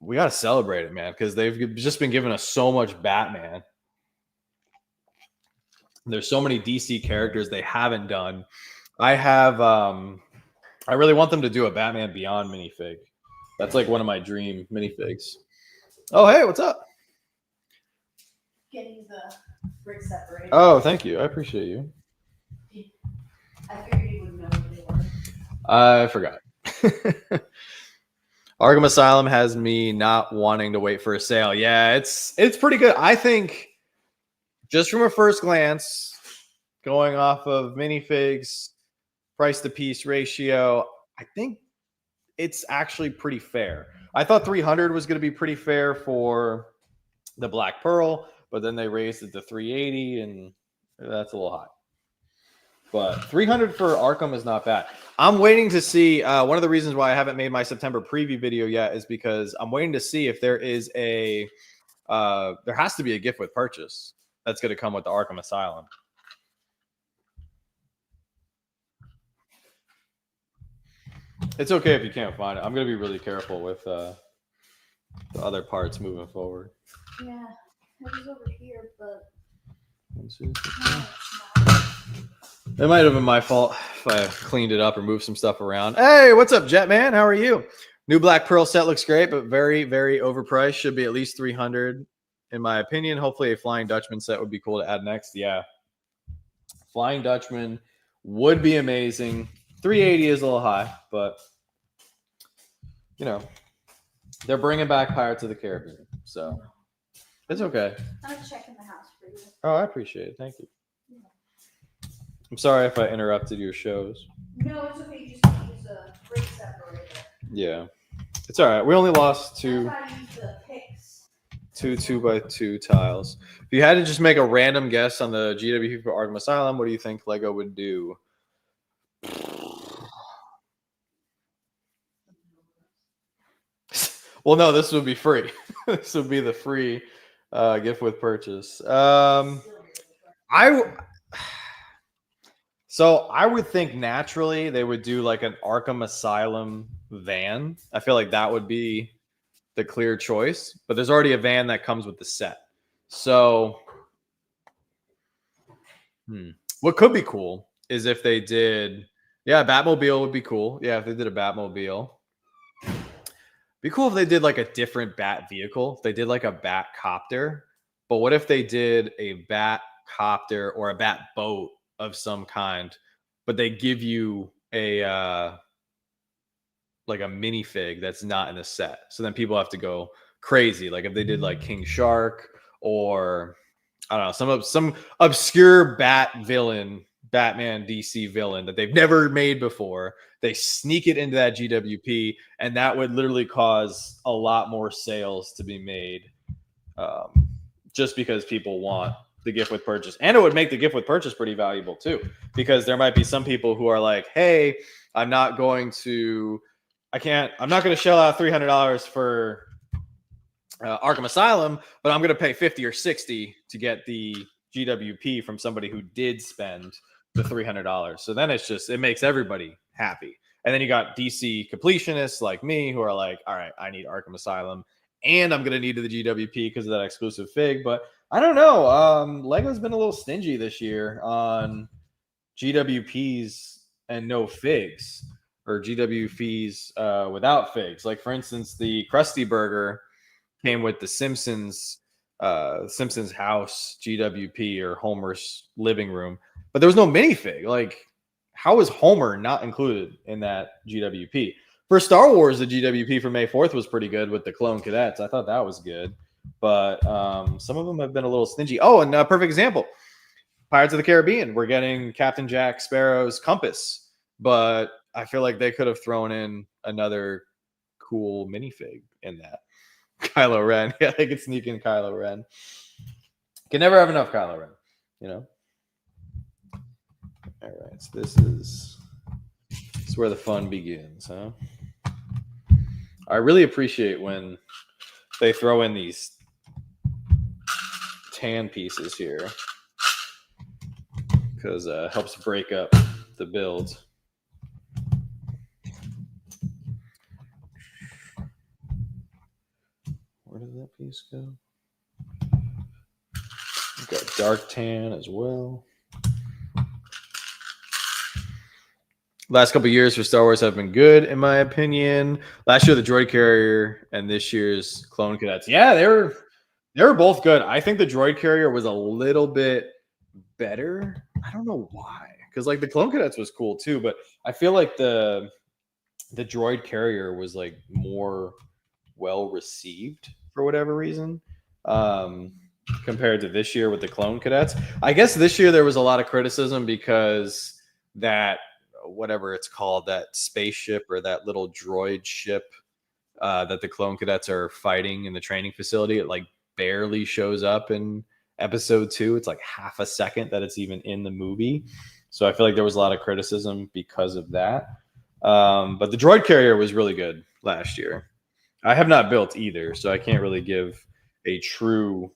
[SPEAKER 1] we got to celebrate it, man, because they've just been giving us so much Batman. There's so many DC characters they haven't done. I really want them to do a Batman Beyond minifig. That's like one of my dream minifigs. Oh, hey, what's up?
[SPEAKER 2] Getting the brick separated.
[SPEAKER 1] Oh, thank you. I appreciate you.
[SPEAKER 2] I figured you would know what they were.
[SPEAKER 1] I forgot. Arkham Asylum has me not wanting to wait for a sale. Yeah, it's pretty good. I think just from a first glance, going off of minifigs, price to piece ratio, I think it's actually pretty fair. I thought 300 was going to be pretty fair for the Black Pearl, but then they raised it to 380, and that's a little high. But 300 for Arkham is not bad. I'm waiting to see. One of the reasons why I haven't made my September preview video yet is because I'm waiting to see if there is there has to be a gift with purchase that's going to come with the Arkham Asylum. It's okay if you can't find it. I'm going to be really careful with the other parts moving forward.
[SPEAKER 2] Yeah, it was over here, but
[SPEAKER 1] it might have been my fault if I cleaned it up or moved some stuff around. Hey, what's up, Jetman? How are you? New Black Pearl set looks great, but very, very overpriced. Should be at least 300, in my opinion. Hopefully, a Flying Dutchman set would be cool to add next. Yeah, Flying Dutchman would be amazing. 380 is a little high, but they're bringing back Pirates of the Caribbean, so it's okay.
[SPEAKER 2] I'm checking the house for you.
[SPEAKER 1] Oh, I appreciate it. Thank you. I'm sorry if I interrupted your shows.
[SPEAKER 2] No, it's okay. You just use a brick separator.
[SPEAKER 1] Yeah, it's all right. We only lost two.
[SPEAKER 2] That's why I use the picks.
[SPEAKER 1] Two 2x2 tiles. If you had to just make a random guess on the GWP for Arkham Asylum, what do you think Lego would do? Well, no, this would be free. This would be the free gift with purchase. So I would think naturally they would do like an Arkham Asylum van. I feel like that would be the clear choice, but there's already a van that comes with the set. So, what could be cool is if they did, yeah, Batmobile would be cool. Yeah, if they did a Batmobile. Be cool if they did like a different bat vehicle. If they did like a bat copter. But what if they did a bat copter or a bat boat of some kind, but they give you a like a minifig that's not in the set. So then people have to go crazy. Like if they did like King Shark or I don't know, some obscure bat villain, Batman DC villain that they've never made before. They sneak it into that GWP, and that would literally cause a lot more sales to be made, just because people want the gift with purchase, and it would make the gift with purchase pretty valuable too, because there might be some people who are like, "Hey, I'm not going to shell out $300 for Arkham Asylum, but I'm going to pay 50 or 60 to get the GWP from somebody who did spend the $300. So then it makes everybody happy. And then you got DC completionists like me who are like, all right, I need Arkham Asylum and I'm going to need the GWP because of that exclusive fig. But I don't know. Lego's been a little stingy this year on GWPs and no figs, or GWPs without figs. Like, for instance, the Krusty Burger came with the Simpsons house GWP, or Homer's living room, but there was no minifig. Like, how is Homer not included in that GWP? For Star Wars, the GWP for May 4th was pretty good with the clone cadets. I thought that was good, but some of them have been a little stingy. Oh, and a perfect example, Pirates of the Caribbean. We're getting Captain Jack Sparrow's compass, but I feel like they could have thrown in another cool minifig in that. Kylo Ren. Yeah, they could sneak in Kylo Ren. Can never have enough Kylo Ren, you know? All right, so this is where the fun begins, huh? I really appreciate when they throw in these tan pieces here, because it helps break up the build. Where did that piece go? We've got dark tan as well. Last couple of years for Star Wars have been good, in my opinion. Last year, the Droid Carrier, and this year's Clone Cadets. Yeah, they were both good. I think the Droid Carrier was a little bit better. I don't know why, because like the Clone Cadets was cool too, but I feel like the Droid Carrier was like more well received for whatever reason, compared to this year with the Clone Cadets. I guess this year there was a lot of criticism because that, whatever it's called, that spaceship or that little droid ship that the Clone Cadets are fighting in the training facility, it like barely shows up in episode 2. It's like half a second that it's even in the movie. So I feel like there was a lot of criticism because of that. But the Droid Carrier was really good last year. I have not built either, so I can't really give a true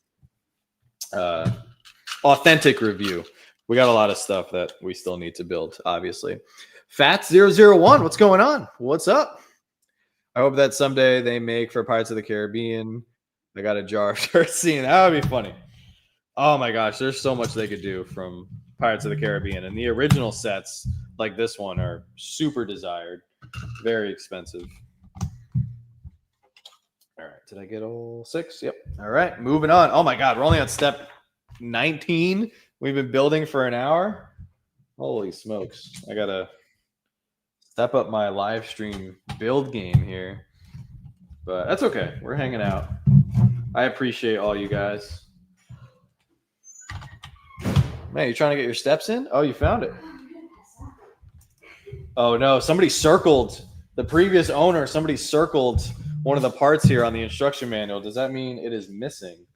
[SPEAKER 1] authentic review. We got a lot of stuff that we still need to build, obviously. Fats001, what's going on? What's up? I hope that someday they make for Pirates of the Caribbean. They got a Jar of Jar scene. That would be funny. Oh my gosh, there's so much they could do from Pirates of the Caribbean. And the original sets, like this one, are super desired. Very expensive. All right, did I get all 6? Yep. All right, moving on. Oh my God, we're only on step 19. We've been building for an hour. Holy smokes. I got to step up my live stream build game here. But that's okay. We're hanging out. I appreciate all you guys. Man, you trying to get your steps in? Oh, you found it. Oh, no. Somebody circled, the previous owner, somebody circled one of the parts here on the instruction manual. Does that mean it is missing?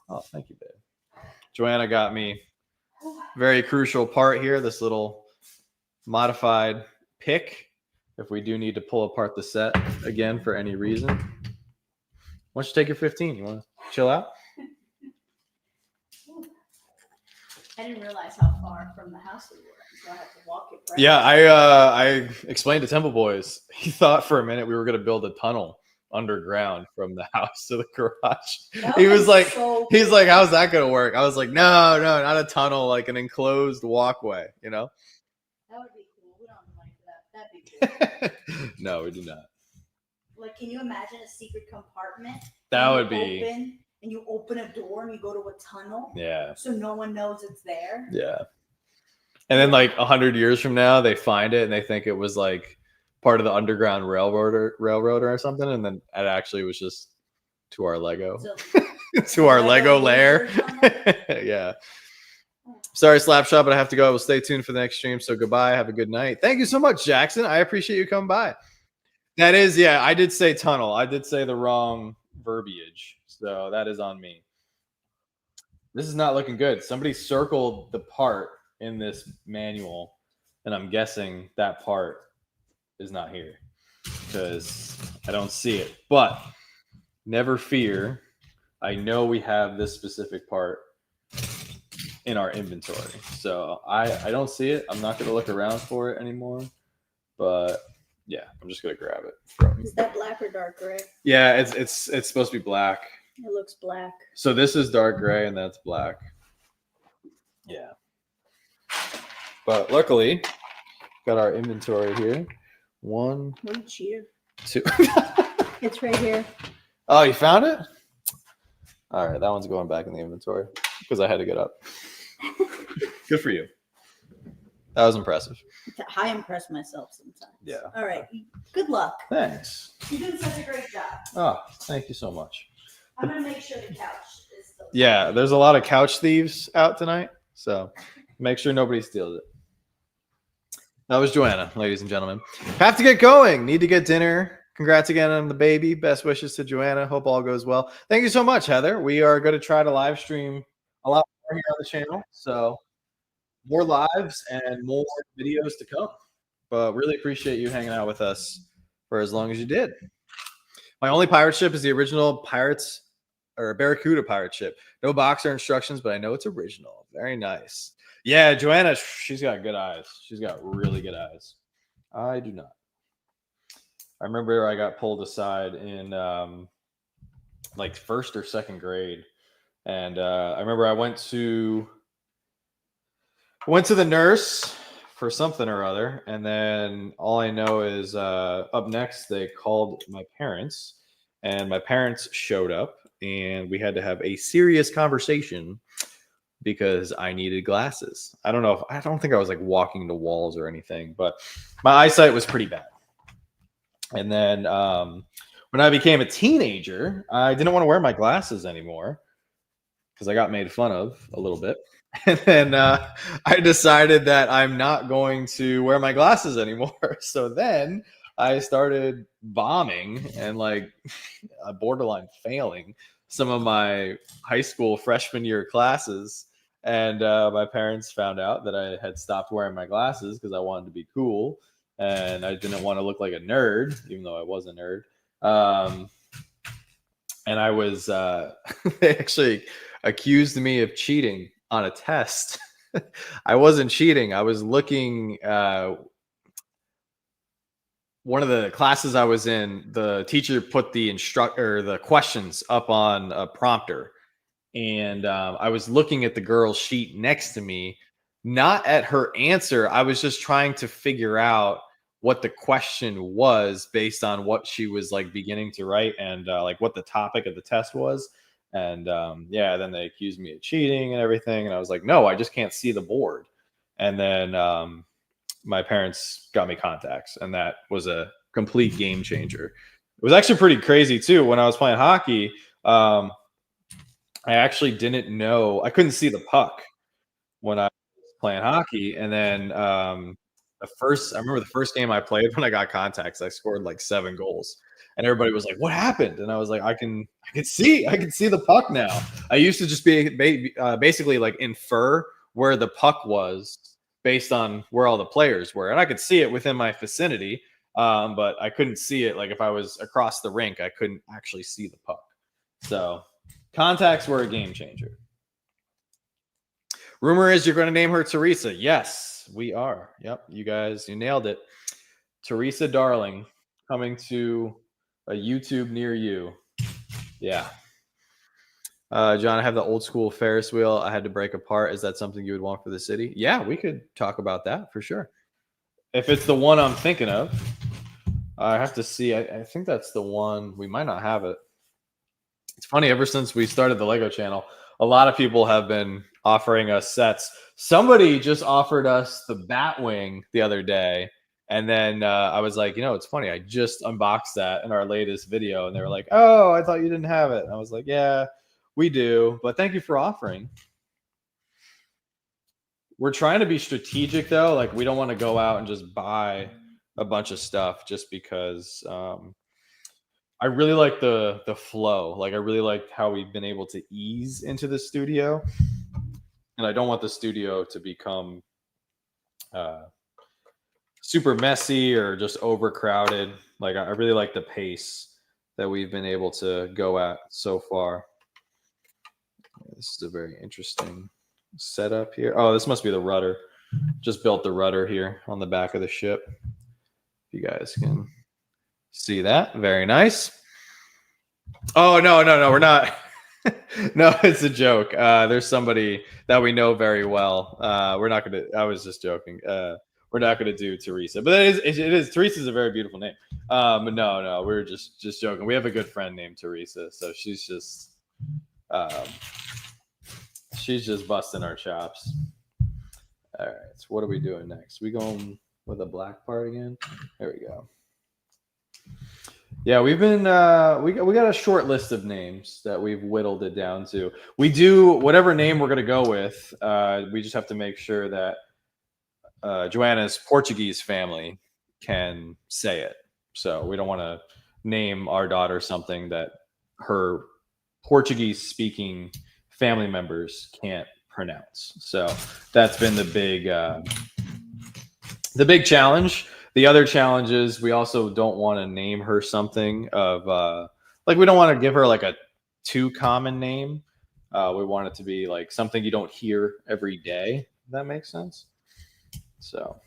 [SPEAKER 1] Oh, thank you, babe. Joanna got me very crucial part here, this little modified pick, if we do need to pull apart the set again for any reason. Why don't you take your 15? You want to chill out?
[SPEAKER 2] I didn't realize how far from the house we were, so I had to walk it. Right.
[SPEAKER 1] Yeah, I explained to Temple Boys. He thought for a minute we were going to build a tunnel underground from the house to the garage. He was like, he's like, how's that going to work? I was like, no, not a tunnel, like an enclosed walkway. You know?
[SPEAKER 2] That would be cool. We don't have money for that. That'd be cool.
[SPEAKER 1] No, we do not.
[SPEAKER 2] Like, can you imagine a secret compartment?
[SPEAKER 1] That would be.
[SPEAKER 2] And you open a door and you go to a tunnel.
[SPEAKER 1] Yeah.
[SPEAKER 2] So no one knows it's there.
[SPEAKER 1] Yeah. And then like 100 years from now, they find it and they think it was like part of the Underground Railroad or something, and then it actually was just to our Lego, to our Lego lair. Yeah. Sorry, Slapshot, but I have to go. I will stay tuned for the next stream. So goodbye. Have a good night. Thank you so much, Jackson. I appreciate you coming by. That is, yeah, I did say tunnel. I did say the wrong verbiage. So that is on me. This is not looking good. Somebody circled the part in this manual, and I'm guessing that part is not here because I don't see it. But never fear. I know we have this specific part in our inventory. So I don't see it. I'm not going to look around for it anymore. But yeah, I'm just going to grab it from.
[SPEAKER 2] Is that black or dark gray?
[SPEAKER 1] Yeah, it's supposed to be black.
[SPEAKER 2] It looks black.
[SPEAKER 1] So this is dark gray and that's black. Yeah. But luckily, got our inventory here. 1,
[SPEAKER 2] What a cheater.
[SPEAKER 1] 2.
[SPEAKER 2] It's right here.
[SPEAKER 1] Oh, you found it? All right, that one's going back in the inventory because I had to get up. Good for you. That was impressive.
[SPEAKER 2] I impress myself sometimes.
[SPEAKER 1] Yeah.
[SPEAKER 2] All right. Good luck.
[SPEAKER 1] Thanks.
[SPEAKER 2] You're doing such a great job.
[SPEAKER 1] Oh, thank you so much.
[SPEAKER 2] I'm going to make sure the couch is still.
[SPEAKER 1] Yeah, there's a lot of couch thieves out tonight, so make sure nobody steals it. That was Joanna, ladies and gentlemen. Have to get going. Need to get dinner. Congrats again on the baby. Best wishes to Joanna. Hope all goes well. Thank you so much, Heather. We are going to try to live stream a lot more here on the channel. So more lives and more videos to come. But really appreciate you hanging out with us for as long as you did. My only pirate ship is the original Pirates or Barracuda pirate ship. No boxer instructions, but I know it's original. Very nice. Yeah, Joanna, she's got good eyes. She's got really good eyes. I do not. I remember I got pulled aside in like 1st or 2nd grade. And I remember I went to the nurse for something or other. And then all I know is up next, they called my parents. And my parents showed up. And we had to have a serious conversation because I needed glasses. I don't think I was like walking to walls or anything, but my eyesight was pretty bad. And then when I became a teenager, I didn't want to wear my glasses anymore because I got made fun of a little bit. And then I decided that I'm not going to wear my glasses anymore. So then I started bombing and like borderline failing some of my high school freshman year classes. And my parents found out that I had stopped wearing my glasses because I wanted to be cool. And I didn't want to look like a nerd, even though I was a nerd. And I was, they actually accused me of cheating on a test. I wasn't cheating. I was looking, one of the classes I was in, the teacher put the questions up on a prompter. And I was looking at the girl's sheet next to me, not at her answer. I was just trying to figure out what the question was based on what she was like beginning to write and like what the topic of the test was. And yeah, then they accused me of cheating and everything. And I was like, no, I just can't see the board. And then my parents got me contacts, and that was a complete game changer. It was actually pretty crazy too. When I was playing hockey, I actually didn't know, I couldn't see the puck when I was playing hockey. And then I remember the first game I played when I got contacts, I scored like 7 goals. And everybody was like, what happened? And I was like, I can see the puck now. I used to just basically like infer where the puck was based on where all the players were. And I could see it within my vicinity, but I couldn't see it. Like if I was across the rink, I couldn't actually see the puck. So contacts were a game changer. Rumor is you're going to name her Teresa. Yes, we are. Yep, you guys, you nailed it. Teresa Darling coming to a YouTube near you. Yeah. John, I have the old school Ferris wheel I had to break apart. Is that something you would want for the city? Yeah, we could talk about that for sure. If it's the one I'm thinking of, I have to see. I think that's the one. We might not have it. It's funny, ever since we started the Lego channel, a lot of people have been offering us sets. Somebody just offered us the Batwing the other day. And then I was like, it's funny. I just unboxed that in our latest video. And they were like, oh, I thought you didn't have it. And I was like, yeah, we do. But thank you for offering. We're trying to be strategic, though. Like, we don't want to go out and just buy a bunch of stuff just because I really like the flow. Like, I really like how we've been able to ease into the studio, and I don't want the studio to become super messy or just overcrowded. Like, I really like the pace that we've been able to go at so far. This is a very interesting setup here. Oh, this must be the rudder. Just built the rudder here on the back of the ship. You guys can see that. Very nice. Oh, no, we're not. No, it's a joke. There's somebody that we know very well. We're not going to, I was just joking. We're not going to do Teresa, but it is, Teresa's a very beautiful name. No, we're just joking. We have a good friend named Teresa. So she's just busting our chops. All right. So what are we doing next? We going with a black part again? There we go. Yeah, we've been we got a short list of names that we've whittled it down to. We do whatever name we're gonna go with. We just have to make sure that Joanna's Portuguese family can say it. So we don't want to name our daughter something that her Portuguese speaking family members can't pronounce. So that's been the big challenge. The other challenge is we also don't want to name her something of like, we don't want to give her like a too common name. We want it to be like something you don't hear every day. If that makes sense. So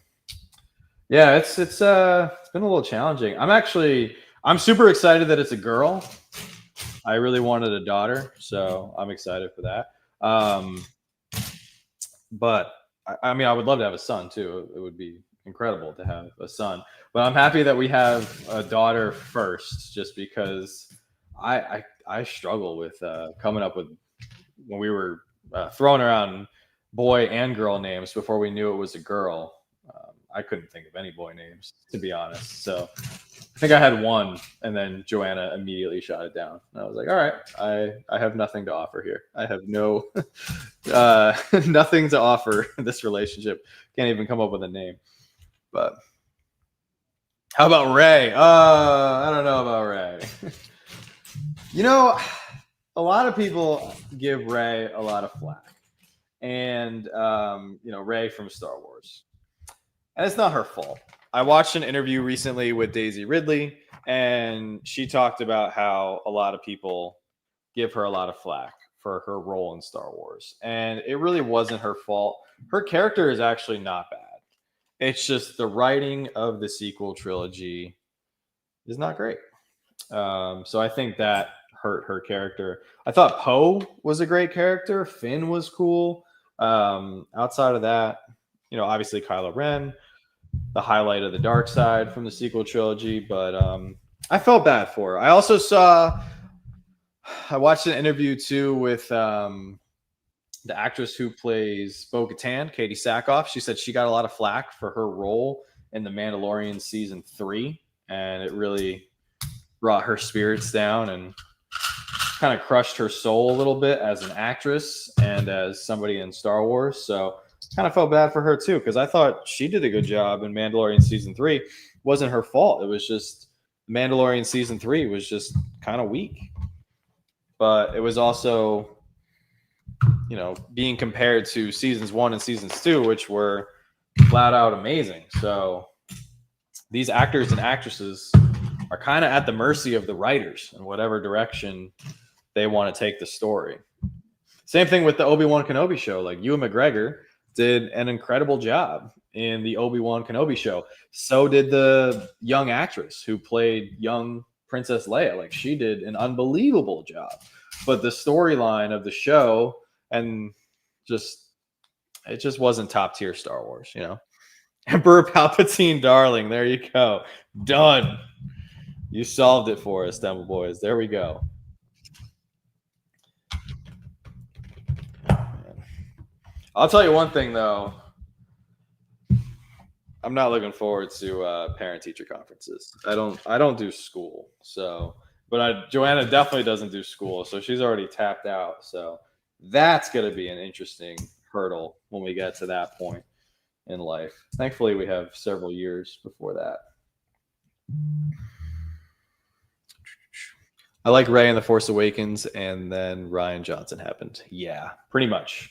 [SPEAKER 1] yeah, it's been a little challenging. I'm super excited that it's a girl. I really wanted a daughter, so I'm excited for that. But I mean, I would love to have a son too. It would be incredible to have a son, but I'm happy that we have a daughter first, just because I struggle with coming up with, when we were throwing around boy and girl names before we knew it was a girl. I couldn't think of any boy names, to be honest. So I think I had one, and then Joanna immediately shot it down. And I was like, all right, I have nothing to offer here. I have no nothing to offer this relationship. Can't even come up with a name. But how about Ray? I don't know about Ray. A lot of people give Ray a lot of flack. And, Ray from Star Wars. And it's not her fault. I watched an interview recently with Daisy Ridley, and she talked about how a lot of people give her a lot of flack for her role in Star Wars. And it really wasn't her fault. Her character is actually not bad. It's just the writing of the sequel trilogy is not great. So I think that hurt her character. I thought Poe was a great character. Finn was cool. Outside of that, obviously Kylo Ren, the highlight of the dark side from the sequel trilogy. But I felt bad for her. I watched an interview too with the actress who plays Bo-Katan, Katie Sackhoff. She said she got a lot of flack for her role in The Mandalorian season 3, and it really brought her spirits down and kind of crushed her soul a little bit as an actress and as somebody in Star Wars. So kind of felt bad for her too, because I thought she did a good job in Mandalorian season 3. It wasn't her fault. It was just Mandalorian season 3 was just kind of weak. But it was also, being compared to seasons 1 and seasons 2, which were flat out amazing. So these actors and actresses are kind of at the mercy of the writers in whatever direction they want to take the story. Same thing with the Obi-Wan Kenobi show. Like Ewan McGregor did an incredible job in the Obi-Wan Kenobi show. So did the young actress who played young Princess Leia. Like she did an unbelievable job. But the storyline of the show and just it just wasn't top tier Star Wars, you know. Emperor Palpatine, darling. There you go. Done. You solved it for us, Temple Boys. There we go. I'll tell you one thing though. I'm not looking forward to parent teacher conferences. I don't do school. So, but Joanna definitely doesn't do school, so she's already tapped out. So that's going to be an interesting hurdle when we get to that point in life. Thankfully, we have several years before that. I like Ray in The Force Awakens, and then Ryan Johnson happened. Yeah, pretty much.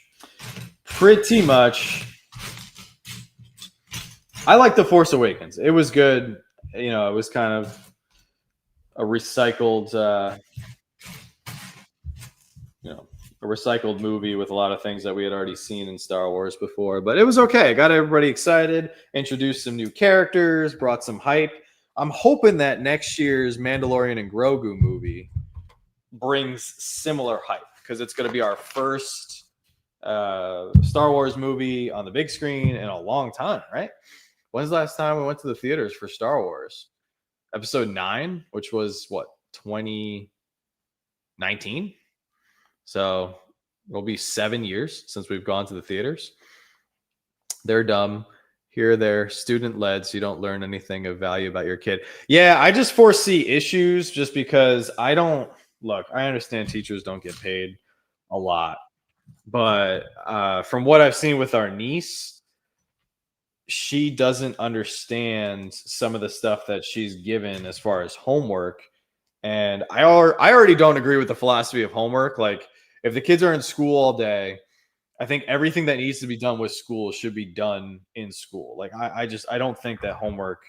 [SPEAKER 1] Pretty much. I like The Force Awakens. It was good. You know, it was kind of a recycled, a recycled movie with a lot of things that we had already seen in Star Wars before. But it was okay. Got everybody excited, introduced some new characters, brought some hype. I'm hoping that next year's Mandalorian and Grogu movie brings similar hype because it's going to be our first Star Wars movie on the big screen in a long time, right? When's the last time we went to the theaters for Star Wars? Episode 9, which was what, 2019? So it'll be 7 years since we've gone to the theaters. They're dumb. Here they're student led, so you don't learn anything of value about your kid. Yeah, I just foresee issues just because I understand teachers don't get paid a lot. But from what I've seen with our niece, she doesn't understand some of the stuff that she's given as far as homework. And I already don't agree with the philosophy of homework. Like, if the kids are in school all day, I think everything that needs to be done with school should be done in school. Like, I don't think that homework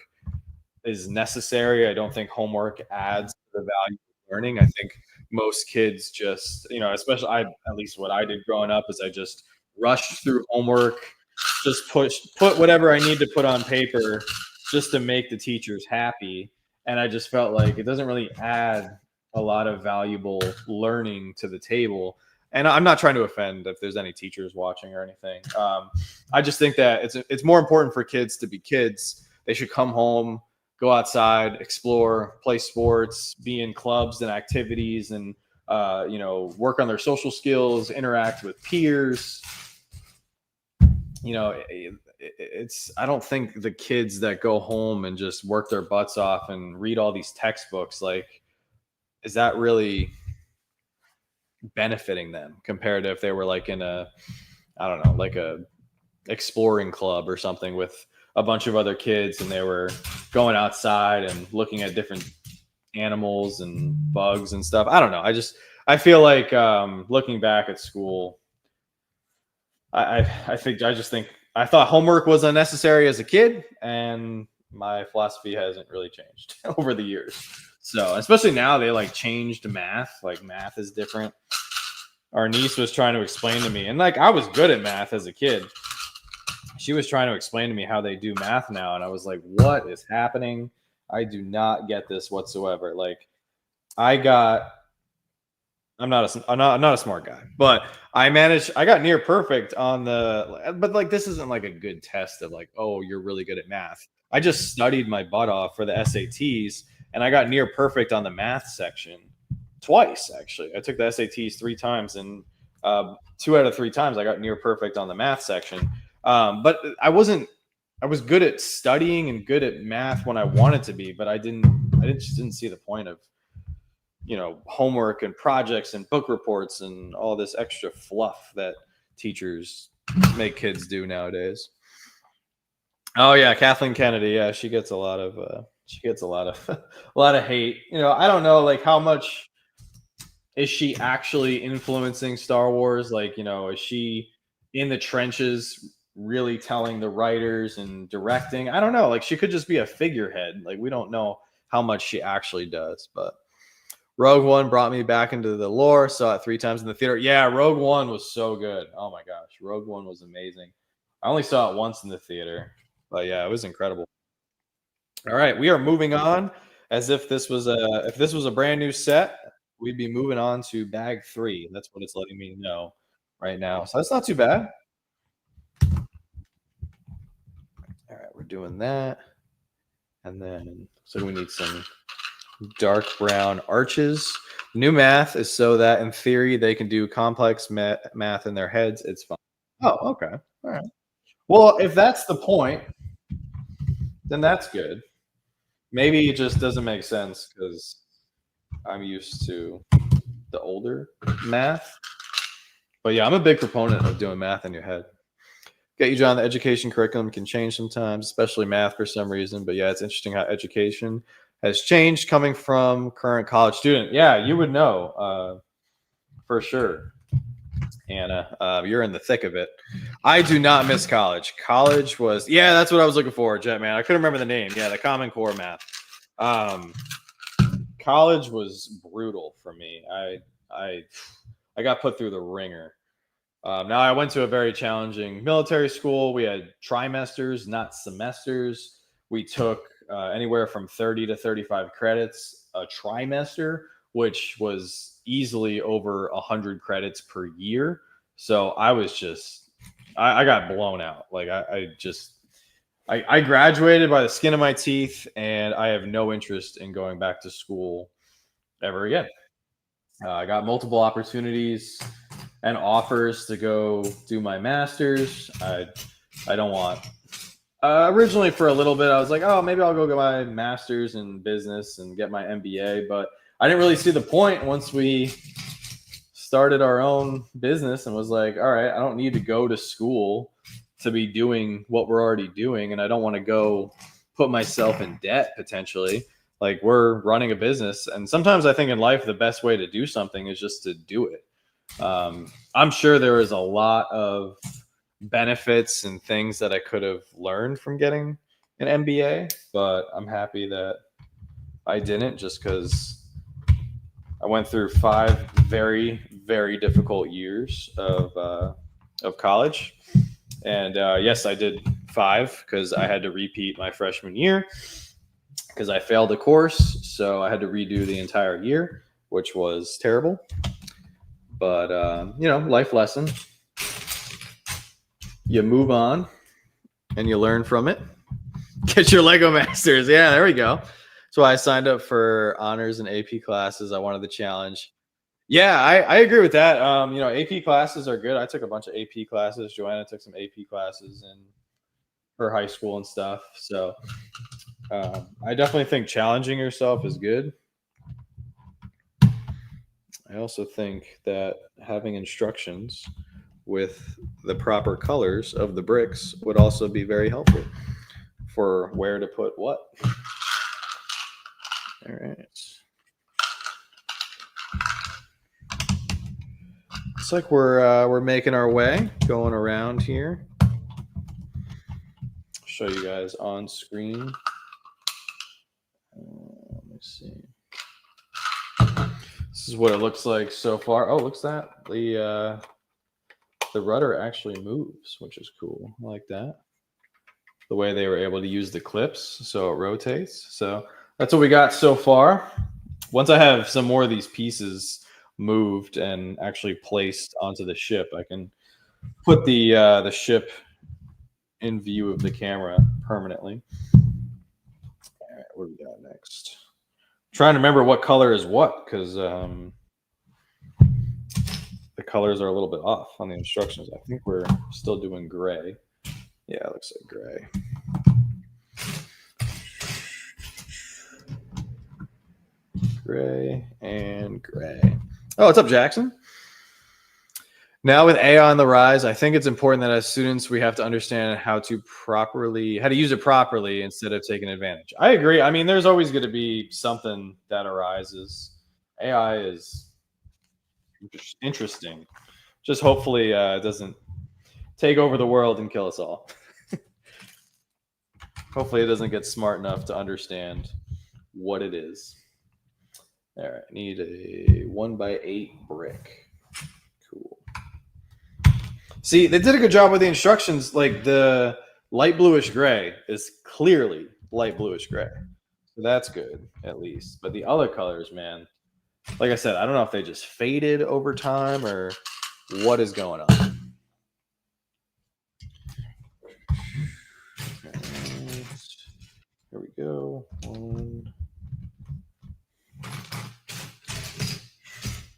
[SPEAKER 1] is necessary. I don't think homework adds to the value of learning. I think most kids just, especially at least what I did growing up is I just rushed through homework, just put whatever I need to put on paper just to make the teachers happy. And I just felt like it doesn't really add a lot of valuable learning to the table. And I'm not trying to offend if there's any teachers watching or anything. I just think that it's more important for kids to be kids. They should come home, go outside, explore, play sports, be in clubs and activities, and work on their social skills, interact with peers. I don't think the kids that go home and just work their butts off and read all these textbooks, like, is that really benefiting them compared to if they were like in a exploring club or something with a bunch of other kids and they were going outside and looking at different animals and bugs and stuff. I don't know. I feel like looking back at school, I thought homework was unnecessary as a kid, and my philosophy hasn't really changed over the years. So especially now they like changed math. Like, math is different. Our niece was trying to explain to me, and like, I was good at math as a kid. She was trying to explain to me how they do math now, and I was like, what is happening? I do not get this whatsoever. Like, I'm not a smart guy, but I got near perfect on but like, this isn't like a good test of like, oh, you're really good at math. I just studied my butt off for the SATs, and I got near perfect on the math section twice, actually. I took the SATs 3 times, and 2 out of 3 times I got near perfect on the math section. But I was good at studying and good at math when I wanted to be, but I just didn't see the point of, homework and projects and book reports and all this extra fluff that teachers make kids do nowadays. Oh yeah, Kathleen Kennedy. Yeah, she gets a lot of a lot of hate. I don't know, like, how much is she actually influencing Star Wars? Like, is she in the trenches really telling the writers and directing? I don't know. Like, she could just be a figurehead. Like, we don't know how much she actually does, but Rogue One brought me back into the lore. Saw it 3 times in the theater. Yeah, Rogue One was so good. Oh my gosh, Rogue One was amazing. I only saw it once in the theater, but yeah, it was incredible. All right, we are moving on as if this was a brand new set, we'd be moving on to bag 3. That's what it's letting me know right now. So that's not too bad. All right, we're doing that. And then so we need some dark brown arches. New math is so that in theory they can do complex math in their heads. It's fine. Oh, okay. All right. Well, if that's the point, then that's good. Maybe it just doesn't make sense because I'm used to the older math. But yeah, I'm a big proponent of doing math in your head. Get you, John. The education curriculum can change sometimes, especially math for some reason. But yeah, it's interesting how education has changed coming from current college student. Yeah, you would know for sure, Anna. You're in the thick of it. I do not miss college. College was yeah, that's what I was looking for, Jetman. I couldn't remember the name. Yeah, the Common Core math. Um, college was brutal for me. I I got put through the ringer. Now I went to a very challenging military school. We had trimesters, not semesters. We took anywhere from 30 to 35 credits a trimester, which was easily over 100 credits per year. So I was just, I got blown out. Like I graduated by the skin of my teeth, and I have no interest in going back to school ever again. I got multiple opportunities and offers to go do my master's. I don't want. Originally, for a little bit, I was like, oh, maybe I'll go get my master's in business and get my MBA. But I didn't really see the point once we started our own business and was like, all right, I don't need to go to school to be doing what we're already doing, and I don't want to go put myself in debt potentially. Like we're running a business, and sometimes I think in life the best way to do something is just to do it. I'm sure there is a lot of benefits and things that I could have learned from getting an MBA, but I'm happy that I didn't just because I went through 5 very difficult years of college. And yes, I did 5 because I had to repeat my freshman year because I failed a course. So I had to redo the entire year, which was terrible. But, life lesson. You move on and you learn from it. Get your Lego Masters. Yeah, there we go. So I signed up for honors and AP classes. I wanted the challenge. Yeah, I agree with that. AP classes are good. I took a bunch of AP classes. Joanna took some AP classes in her high school and stuff. So I definitely think challenging yourself is good. I also think that having instructions with the proper colors of the bricks would also be very helpful for where to put what. All right. Looks like we're making our way, going around here. Show you guys on screen. Let me see. This is what it looks like so far. Oh, looks that the rudder actually moves, which is cool. I like that. The way they were able to use the clips so it rotates. So that's what we got so far. Once I have some more of these pieces moved and actually placed onto the ship, I can put the ship in view of the camera permanently. All right, what do we got next? I'm trying to remember what color is what because the colors are a little bit off on the instructions. I think we're still doing gray. Yeah, it looks like gray. Gray and gray. Oh, what's up, Jackson? Now with AI on the rise, I think it's important that as students we have to understand how to use it properly instead of taking advantage. I agree. I mean, there's always going to be something that arises. AI is interesting. Just hopefully it doesn't take over the world and kill us all. Hopefully it doesn't get smart enough to understand what it is. All right, I need a 1x8 brick. Cool. See, they did a good job with the instructions. Like the light bluish gray is clearly light bluish gray. So that's good, at least. But the other colors, man, like I said, I don't know if they just faded over time or what is going on. Here we go. 1,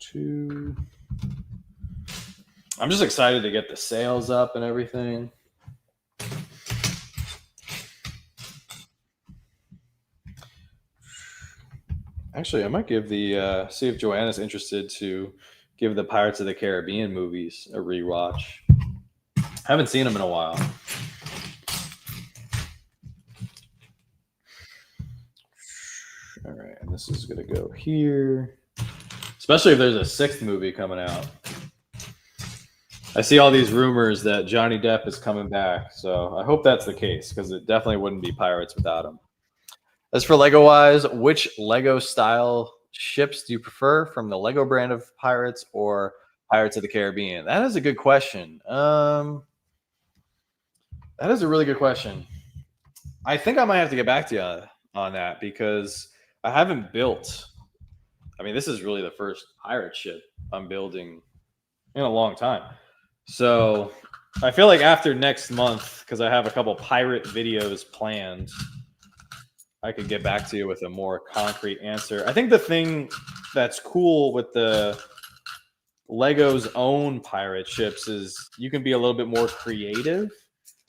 [SPEAKER 1] 2. I'm just excited to get the sales up and everything. Actually, I might give the see if Joanna's interested to give the Pirates of the Caribbean movies a rewatch. Haven't seen them in a while. All right, and this is gonna go here. Especially if there's a 6th movie coming out. I see all these rumors that Johnny Depp is coming back, so I hope that's the case because it definitely wouldn't be Pirates without him. As for Lego wise, which Lego style ships do you prefer from the Lego brand of Pirates or Pirates of the Caribbean? That is a good question. That is a really good question. I think I might have to get back to you on that because I haven't built. I mean, this is really the first pirate ship I'm building in a long time. So I feel like after next month, because I have a couple pirate videos planned, I could get back to you with a more concrete answer. I think the thing that's cool with the Lego's own pirate ships is you can be a little bit more creative,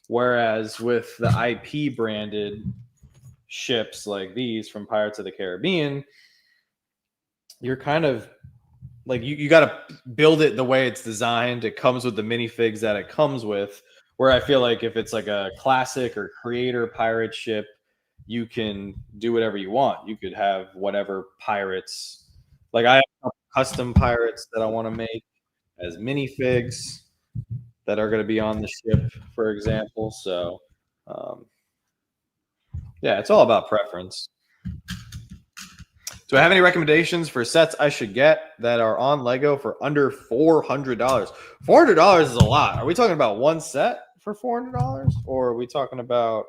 [SPEAKER 1] whereas with the IP branded ships like these from Pirates of the Caribbean, you're kind of like you got to build it the way it's designed. It comes with the minifigs that it comes with. Where I feel like if it's like a classic or creator pirate ship, you can do whatever you want. You could have whatever pirates. Like I have custom pirates that I want to make as minifigs that are going to be on the ship, for example. So, um, yeah, it's all about preference. Do I have any recommendations for sets I should get that are on Lego for under $400? $400 is a lot. Are we talking about one set for $400, or are we talking about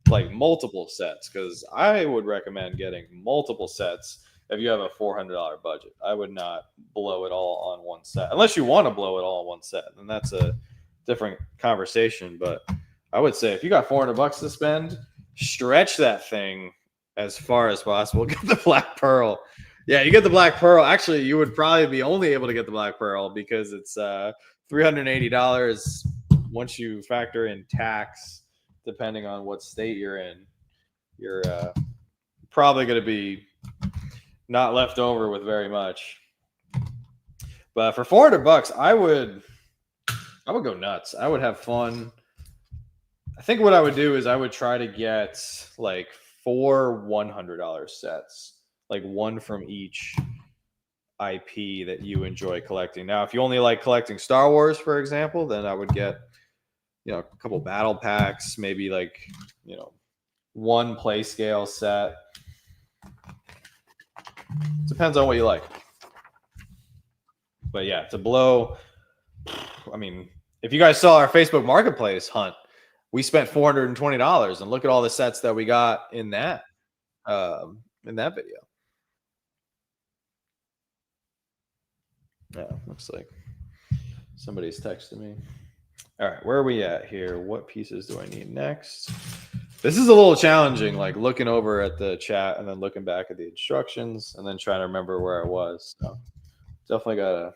[SPEAKER 1] like multiple sets? Because I would recommend getting multiple sets if you have a $400 budget. I would not blow it all on one set, unless you want to blow it all on one set. Then that's a different conversation. But I would say if you got $400 to spend, stretch that thing as far as possible. Get the Black Pearl. Yeah, you get the Black Pearl. Actually, you would probably be only able to get the Black Pearl because it's $380 once you factor in tax, depending on what state you're in. You're probably going to be not left over with very much. But for $400, I would go nuts. I would have fun. I think what I would do is I would try to get like 4 $100 sets, like one from each IP that you enjoy collecting. Now, if you only like collecting Star Wars, for example, then I would get, a couple battle packs, maybe like, one play scale set. Depends on what you like. But yeah, to blow, I mean, if you guys saw our Facebook Marketplace hunt, we spent $420, and look at all the sets that we got in that video. Yeah, looks like somebody's texting me. All right, where are we at here? What pieces do I need next? This is a little challenging, like looking over at the chat and then looking back at the instructions and then trying to remember where I was. So definitely gotta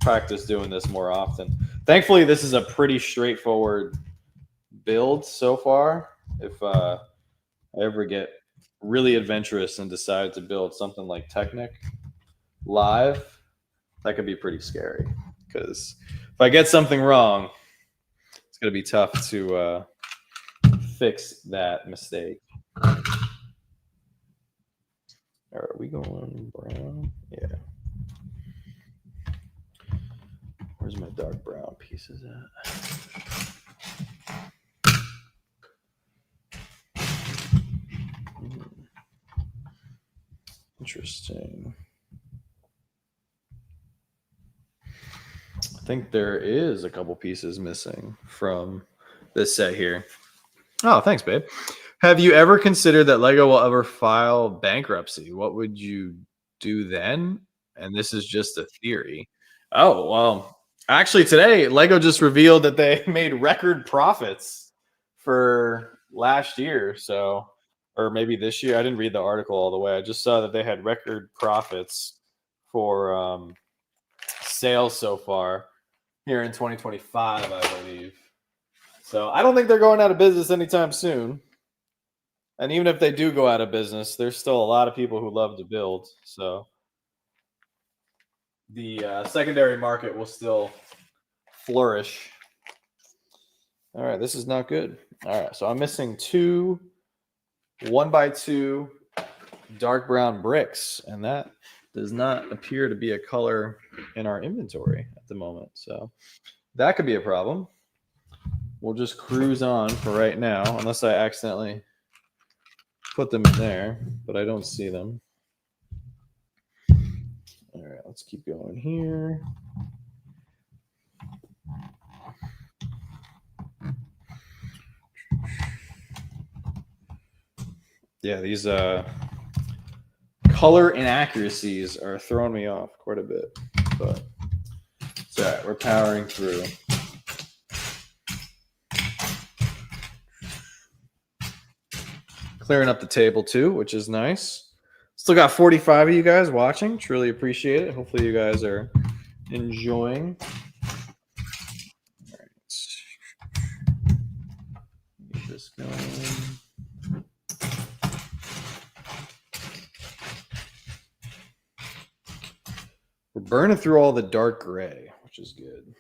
[SPEAKER 1] practice doing this more often. Thankfully, this is a pretty straightforward build so far. If I ever get really adventurous and decide to build something like Technic live, that could be pretty scary because if I get something wrong, it's going to be tough to fix that mistake. Are we going brown? Yeah. Where's my dark brown pieces at? Interesting. think there is a couple pieces missing from this set here. Oh, thanks, babe. Have you ever considered that Lego will ever file bankruptcy? What would you do then? And this is just a theory. Oh, well, actually, today, Lego just revealed that they made record profits for last year. So, or maybe this year. I didn't read the article all the way. I just saw that they had record profits for sales so far here in 2025, I believe. So I don't think they're going out of business anytime soon. And even if they do go out of business, there's still a lot of people who love to build. So the secondary market will still flourish. All right, this is not good. All right, so I'm missing 2 1x2 dark brown bricks, and that does not appear to be a color in our inventory at the moment. So that could be a problem. We'll just cruise on for right now, unless I accidentally put them in there, but I don't see them. All right, let's keep going here. Yeah, these color inaccuracies are throwing me off quite a bit, but it's all right. We're powering through. Clearing up the table too, which is nice. Still got 45 of you guys watching. Truly appreciate it. Hopefully you guys are enjoying. All right. Get this going. We're burning through all the dark gray, which is good.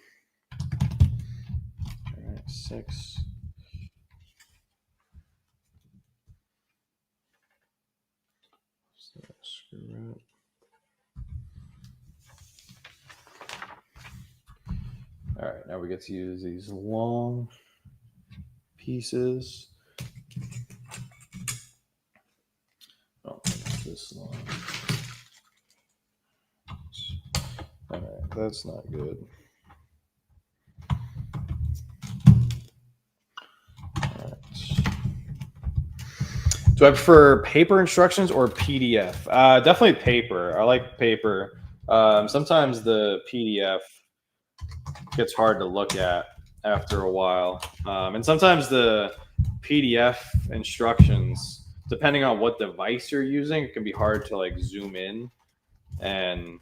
[SPEAKER 1] All right, 6. Screw up. All right, now we get to use these long pieces. Oh, this long. All right, that's not good. All right. Do I prefer paper instructions or PDF? Definitely paper. I like paper. Sometimes the PDF gets hard to look at after a while. And sometimes the PDF instructions, depending on what device you're using, it can be hard to like zoom in and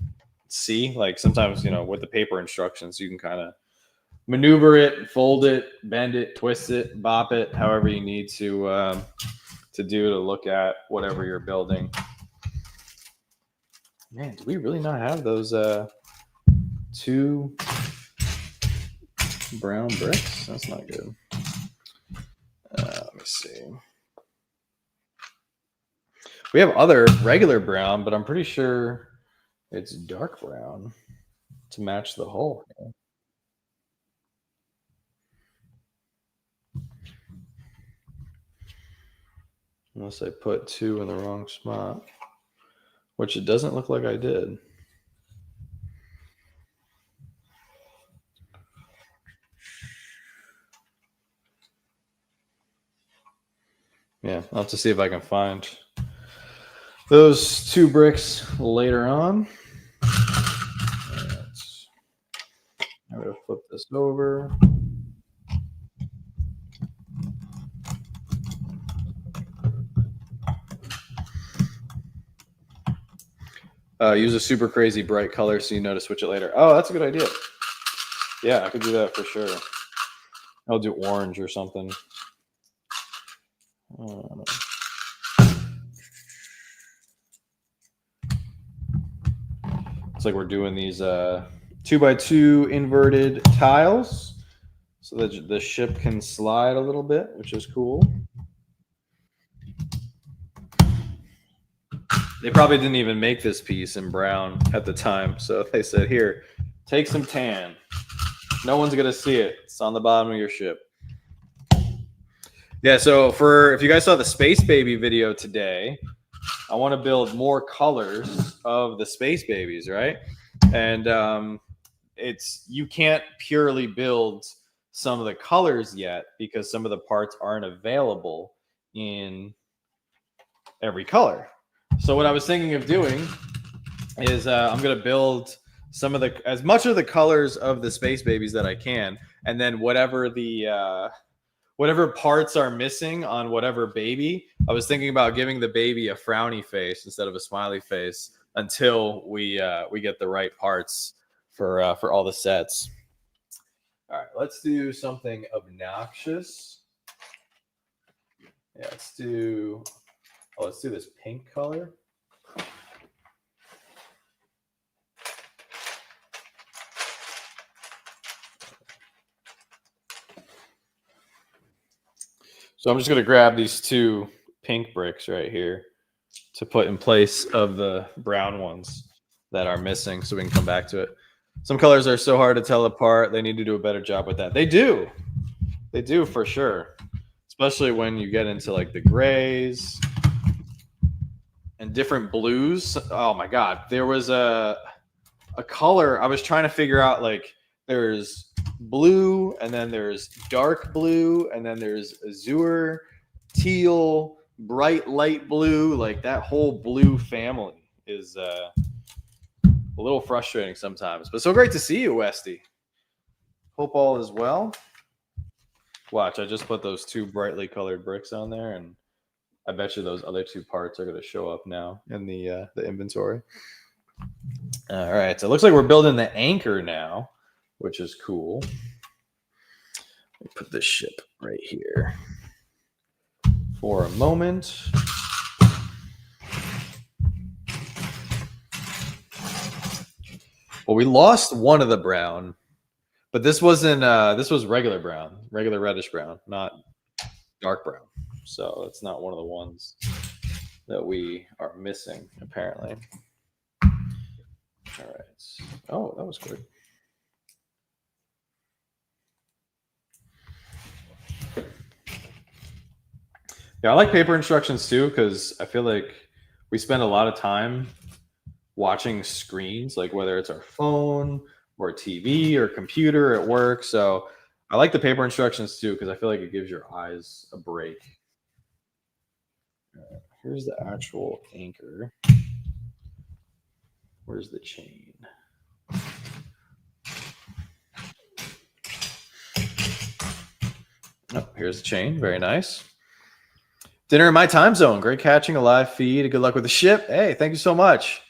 [SPEAKER 1] see. Like sometimes, with the paper instructions, you can kind of maneuver it, fold it, bend it, twist it, bop it, however you need to look at whatever you're building. Man, do we really not have those 2 brown bricks? That's not good. Let me see. We have other regular brown, but I'm pretty sure it's dark brown to match the hull. Unless I put 2 in the wrong spot, which it doesn't look like I did. Yeah, I'll have to see if I can find those 2 bricks later on. I'm going to flip this over. Use a super crazy bright color so you know to switch it later. Oh, that's a good idea. Yeah, I could do that for sure. I'll do orange or something. It's like we're doing these 2x2 inverted tiles so that the ship can slide a little bit, which is cool. They probably didn't even make this piece in brown at the time. So they said, here, take some tan. No one's going to see it. It's on the bottom of your ship. Yeah, so if you guys saw the Space Baby video today, I want to build more colors of the Space Babies, right? And you can't purely build some of the colors yet because some of the parts aren't available in every color. So what I was thinking of doing is I'm going to build some of the as much of the colors of the Space Babies that I can, and then whatever parts are missing on whatever baby. I was thinking about giving the baby a frowny face instead of a smiley face until we get the right parts for all the sets. All right, let's do something obnoxious. Yeah, let's do this pink color. So I'm just going to grab these two pink bricks right here to put in place of the brown ones that are missing so we can come back to it. Some colors are so hard to tell apart. They need to do a better job with that. They do. They do for sure. Especially when you get into like the grays and different blues. Oh my God. There was a color I was trying to figure out, like there's blue and then there's dark blue and then there's azure, teal, bright light blue. Like that whole blue family is a little frustrating sometimes, but so great to see you, Westy. Hope all is well. Watch, I just put those two brightly colored bricks on there, and I bet you those other two parts are going to show up now in the inventory. All right, so it looks like we're building the anchor now, which is cool. Let me put this ship right here for a moment. Well, we lost one of the brown, but this wasn't. This was regular brown, regular reddish brown, not dark brown. So it's not one of the ones that we are missing, apparently. All right. Oh, that was quick. Yeah, I like paper instructions too because I feel like we spend a lot of time watching screens, like whether it's our phone or TV or computer at work. So I like the paper instructions too because I feel like it gives your eyes a break. Here's the actual anchor. Where's the chain? Oh, here's the chain. Very nice. Dinner in my time zone. Great catching a live feed. Good luck with the ship. Hey, thank you so much.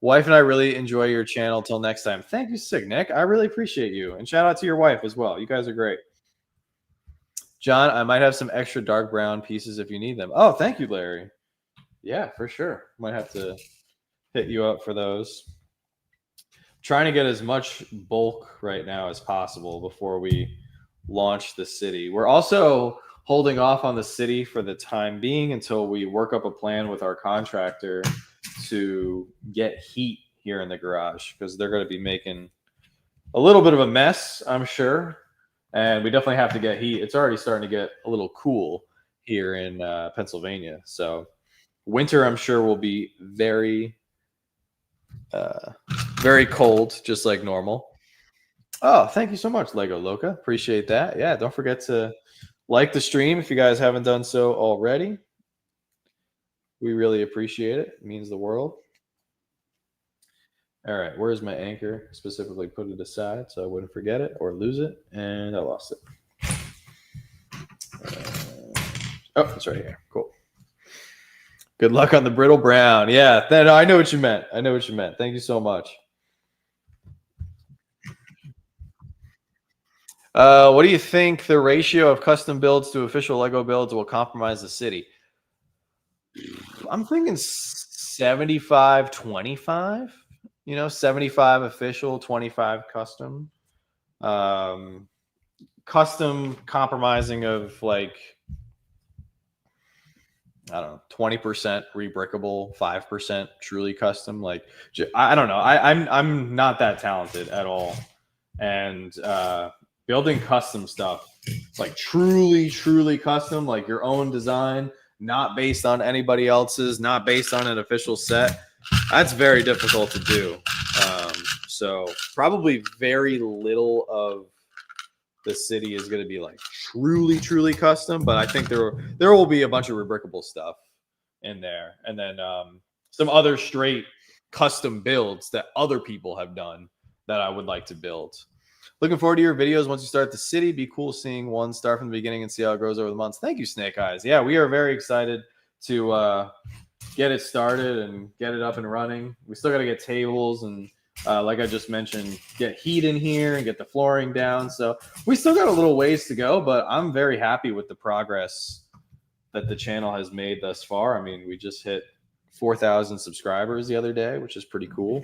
[SPEAKER 1] Wife and I really enjoy your channel. Till next time. Thank you, Sig Nick. I really appreciate you. And shout out to your wife as well. You guys are great. John, I might have some extra dark brown pieces if you need them. Oh, thank you, Larry. Yeah, for sure. Might have to hit you up for those. Trying to get as much bulk right now as possible before we launch the city. We're also holding off on the city for the time being until we work up a plan with our contractor to get heat here in the garage because they're going to be making a little bit of a mess, I'm sure. And we definitely have to get heat. It's already starting to get a little cool here in Pennsylvania. So winter, I'm sure, will be very, very cold, just like normal. Oh, thank you so much, Lego Loca. Appreciate that. Yeah, don't forget to like the stream if you guys haven't done so already. We really appreciate it. It means the world. All right, where's my anchor? Specifically put it aside so I wouldn't forget it or lose it. And I lost it. Oh, it's right here. Cool. Good luck on the brittle brown. Yeah, no, I know what you meant. I know what you meant. Thank you so much. What do you think the ratio of custom builds to official Lego builds will compromise the city? I'm thinking 75-25. 75 official, 25 custom. Custom compromising of like, I don't know, 20% rebrickable, 5% truly custom. Like, I don't know. I'm not that talented at all. And building custom stuff, like truly custom, like your own design, not based on anybody else's, not based on an official set, that's very difficult to do. So probably very little of the city is going to be like truly custom, but I think there will be a bunch of rebrickable stuff in there, and then some other straight custom builds that other people have done that I would like to build. Looking forward to your videos once you start the city. Be cool seeing one start from the beginning and see how it grows over the months. Thank you, Snake Eyes. Yeah, we are very excited to get it started and get it up and running. We still got to get tables and like I just mentioned, get heat in here and get the flooring down. So we still got a little ways to go, but I'm very happy with the progress that the channel has made thus far. I mean, we just hit 4,000 subscribers the other day, which is pretty cool.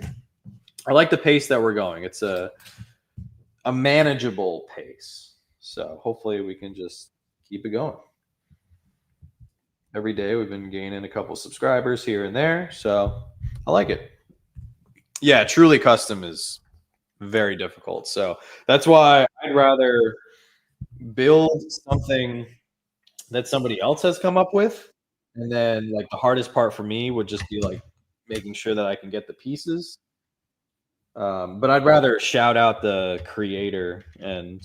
[SPEAKER 1] I like the pace that we're going. It's a manageable pace. So hopefully we can just keep it going. Every day we've been gaining a couple subscribers here and there. So I like it. Yeah, truly custom is very difficult. So that's why I'd rather build something that somebody else has come up with. And then like the hardest part for me would just be like making sure that I can get the pieces. But I'd rather shout out the creator and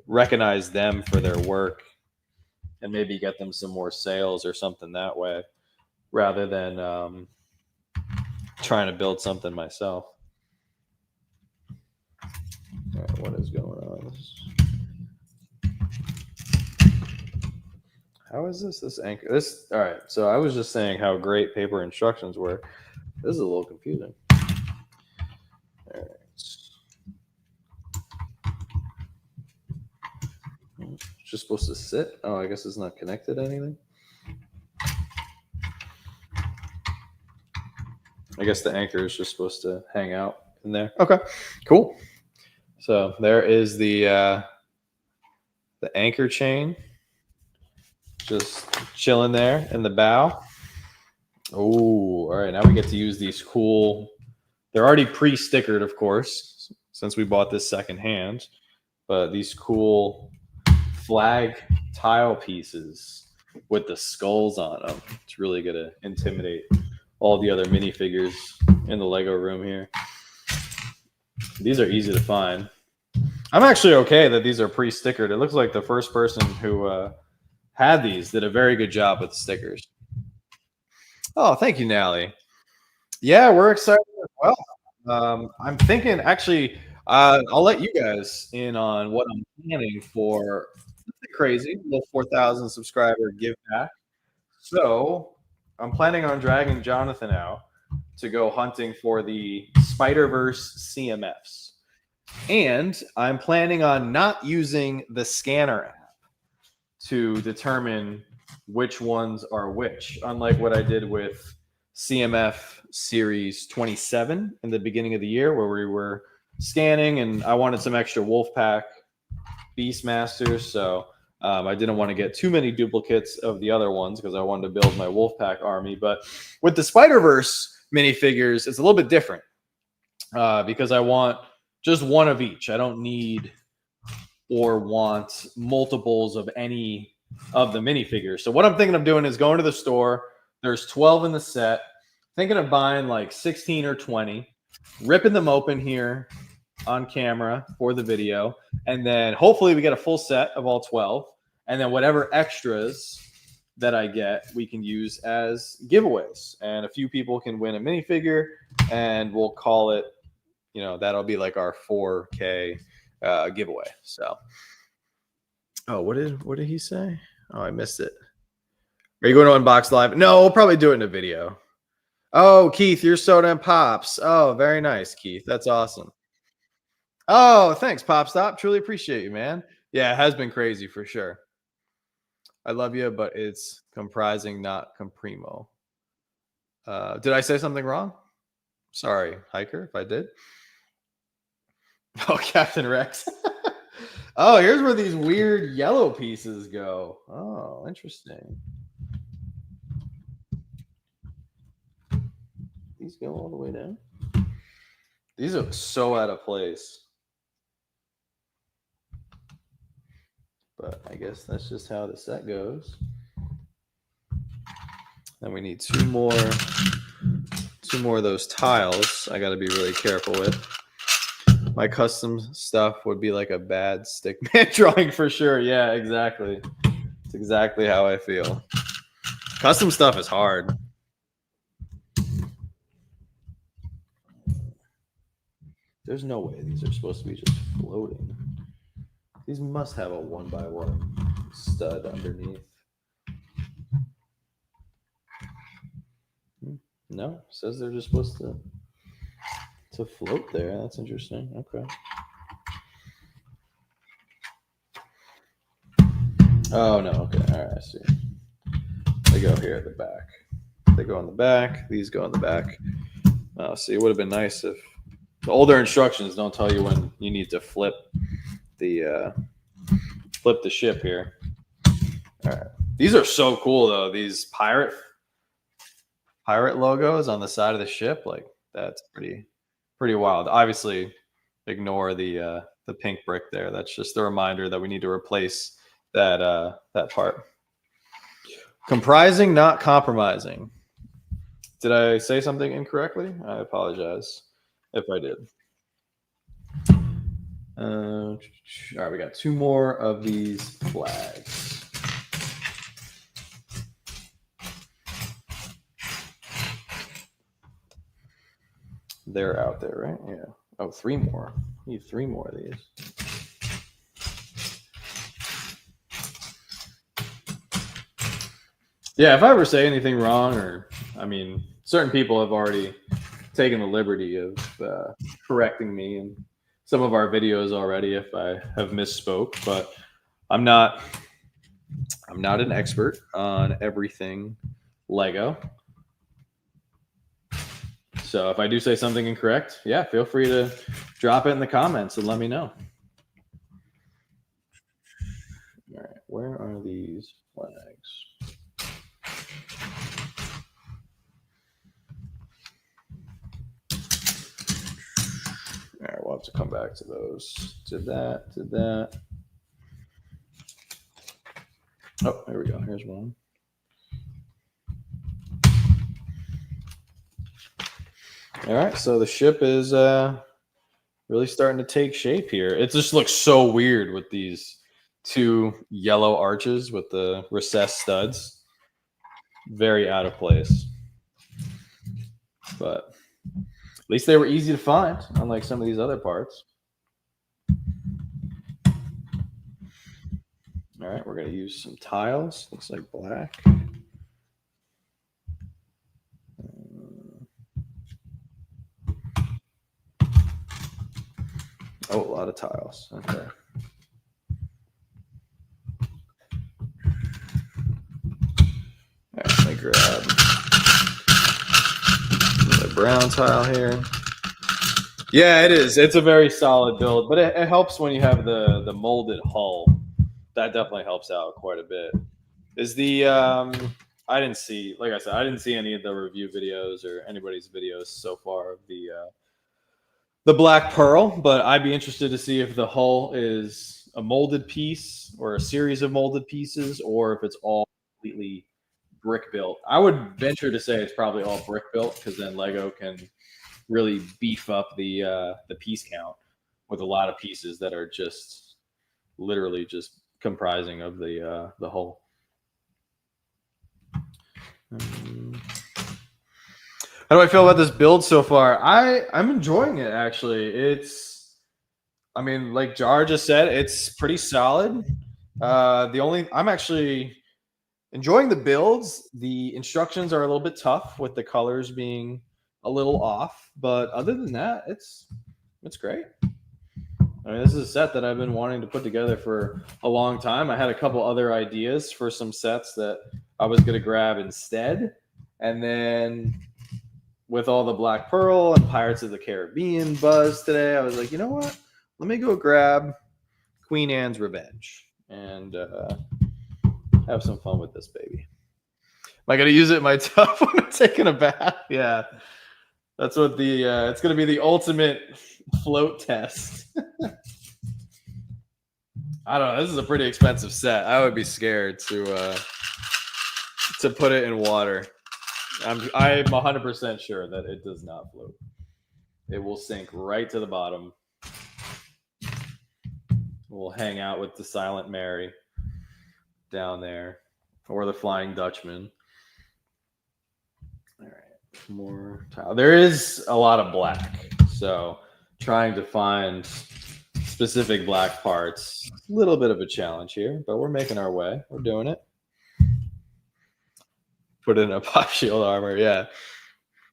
[SPEAKER 1] recognize them for their work and maybe get them some more sales or something that way rather than trying to build something myself. All right, what is going on? How is this anchor? All right. So I was just saying how great paper instructions were. This is a little confusing. All right. It's just supposed to sit. Oh, I guess it's not connected to anything. I guess the anchor is just supposed to hang out in there. Okay, cool. So there is the anchor chain just chilling there in the bow. Oh, all right. Now we get to use these cool. They're already pre-stickered, of course, since we bought this secondhand. But these cool flag tile pieces with the skulls on them. It's really going to intimidate all the other minifigures in the Lego room here. These are easy to find. I'm actually okay that these are pre-stickered. It looks like the first person who had these did a very good job with the stickers. Oh, thank you, Nally. Yeah, we're excited as well. I'm thinking, actually, I'll let you guys in on what I'm planning for. Nothing crazy, a little 4,000 subscriber give back. So I'm planning on dragging Jonathan out to go hunting for the Spider-Verse CMFs. And I'm planning on not using the scanner app to determine which ones are which, unlike what I did with CMF Series 27 in the beginning of the year, where we were scanning and I wanted some extra Wolfpack Beastmasters. So I didn't want to get too many duplicates of the other ones because I wanted to build my Wolfpack army. But with the Spider-Verse minifigures, it's a little bit different because I want just one of each. I don't need or want multiples of any of the minifigures. So what I'm thinking of doing is going to the store. There's 12 in the set. Thinking of buying like 16 or 20, ripping them open here on camera for the video. And then hopefully we get a full set of all 12. And then whatever extras that I get, we can use as giveaways. And a few people can win a minifigure and we'll call it, you know, that'll be like our 4K giveaway. So, oh, what did he say? Oh, I missed it. Are you going to unbox live? No, we'll probably do it in a video. Oh, Keith, you're Soda and Pops. Oh, very nice, Keith. That's awesome. Oh, thanks, Pop Stop. Truly appreciate you, man. Yeah, it has been crazy for sure. I love you, but it's comprising, not comprimo. Did I say something wrong? Sorry, Hiker, if I did. Oh, Captain Rex. Oh, here's where these weird yellow pieces go. Oh, interesting. These go all the way down. These are so out of place. But I guess that's just how the set goes. Then we need two more of those tiles I got to be really careful with. My custom stuff would be like a bad stickman drawing for sure. Yeah, exactly. It's exactly how I feel. Custom stuff is hard. There's no way these are supposed to be just floating. These must have a 1x1 stud underneath. No, says they're just supposed to float there. That's interesting. Okay. Oh no. Okay. All right. I see. They go here at the back. They go on the back. These go on the back. See, it would have been nice if the older instructions don't tell you when you need to flip the ship here. All right. These are so cool though. These pirate logos on the side of the ship, like that's pretty wild. Obviously, ignore the pink brick there. That's just a reminder that we need to replace that part. Comprising, not compromising. Did I say something incorrectly? I apologize if I did. All right, we got 2 more of these flags. They're out there, right? Yeah. Oh, 3 more. Need 3 more of these. Yeah, if I ever say anything wrong, or I mean, certain people have already taken the liberty of correcting me in some of our videos already if I have misspoke, but I'm not an expert on everything Lego. So if I do say something incorrect, yeah, feel free to drop it in the comments and let me know. All right, where are these flags? All right, we'll have to come back to those. Did that. Oh, there we go. Here's one. All right, so the ship is really starting to take shape here. It just looks so weird with these 2 yellow arches with the recessed studs. Very out of place. But at least they were easy to find, unlike some of these other parts. All right, we're going to use some tiles. Looks like black. Oh, a lot of tiles. Okay. All right, let me grab the brown tile here. Yeah, it is. It's a very solid build, but it helps when you have the molded hull. That definitely helps out quite a bit. Is the I didn't see, like I said, I didn't see any of the review videos or anybody's videos so far of the Black Pearl, but I'd be interested to see if the hull is a molded piece or a series of molded pieces, or if it's all completely brick built. I would venture to say it's probably all brick built, because then Lego can really beef up the piece count with a lot of pieces that are just literally just comprising of the hull. How do I feel about this build so far? I'm enjoying it, actually. I mean, like Jar just said, it's pretty solid. I'm actually enjoying the builds. The instructions are a little bit tough with the colors being a little off, but other than that, it's great. I mean, this is a set that I've been wanting to put together for a long time. I had a couple other ideas for some sets that I was going to grab instead. And then with all the Black Pearl and Pirates of the Caribbean buzz today, I was like, you know what? Let me go grab Queen Anne's Revenge and have some fun with this baby. Am I going to use it in my tub when I'm taking a bath? Yeah. That's what it's going to be, the ultimate float test. I don't know. This is a pretty expensive set. I would be scared to put it in water. I'm 100% sure that it does not float. It will sink right to the bottom. We'll hang out with the Silent Mary down there, or the Flying Dutchman. All right, more tile. There is a lot of black, so trying to find specific black parts, a little bit of a challenge here, but we're making our way. We're doing it. Put in a pop shield armor, yeah.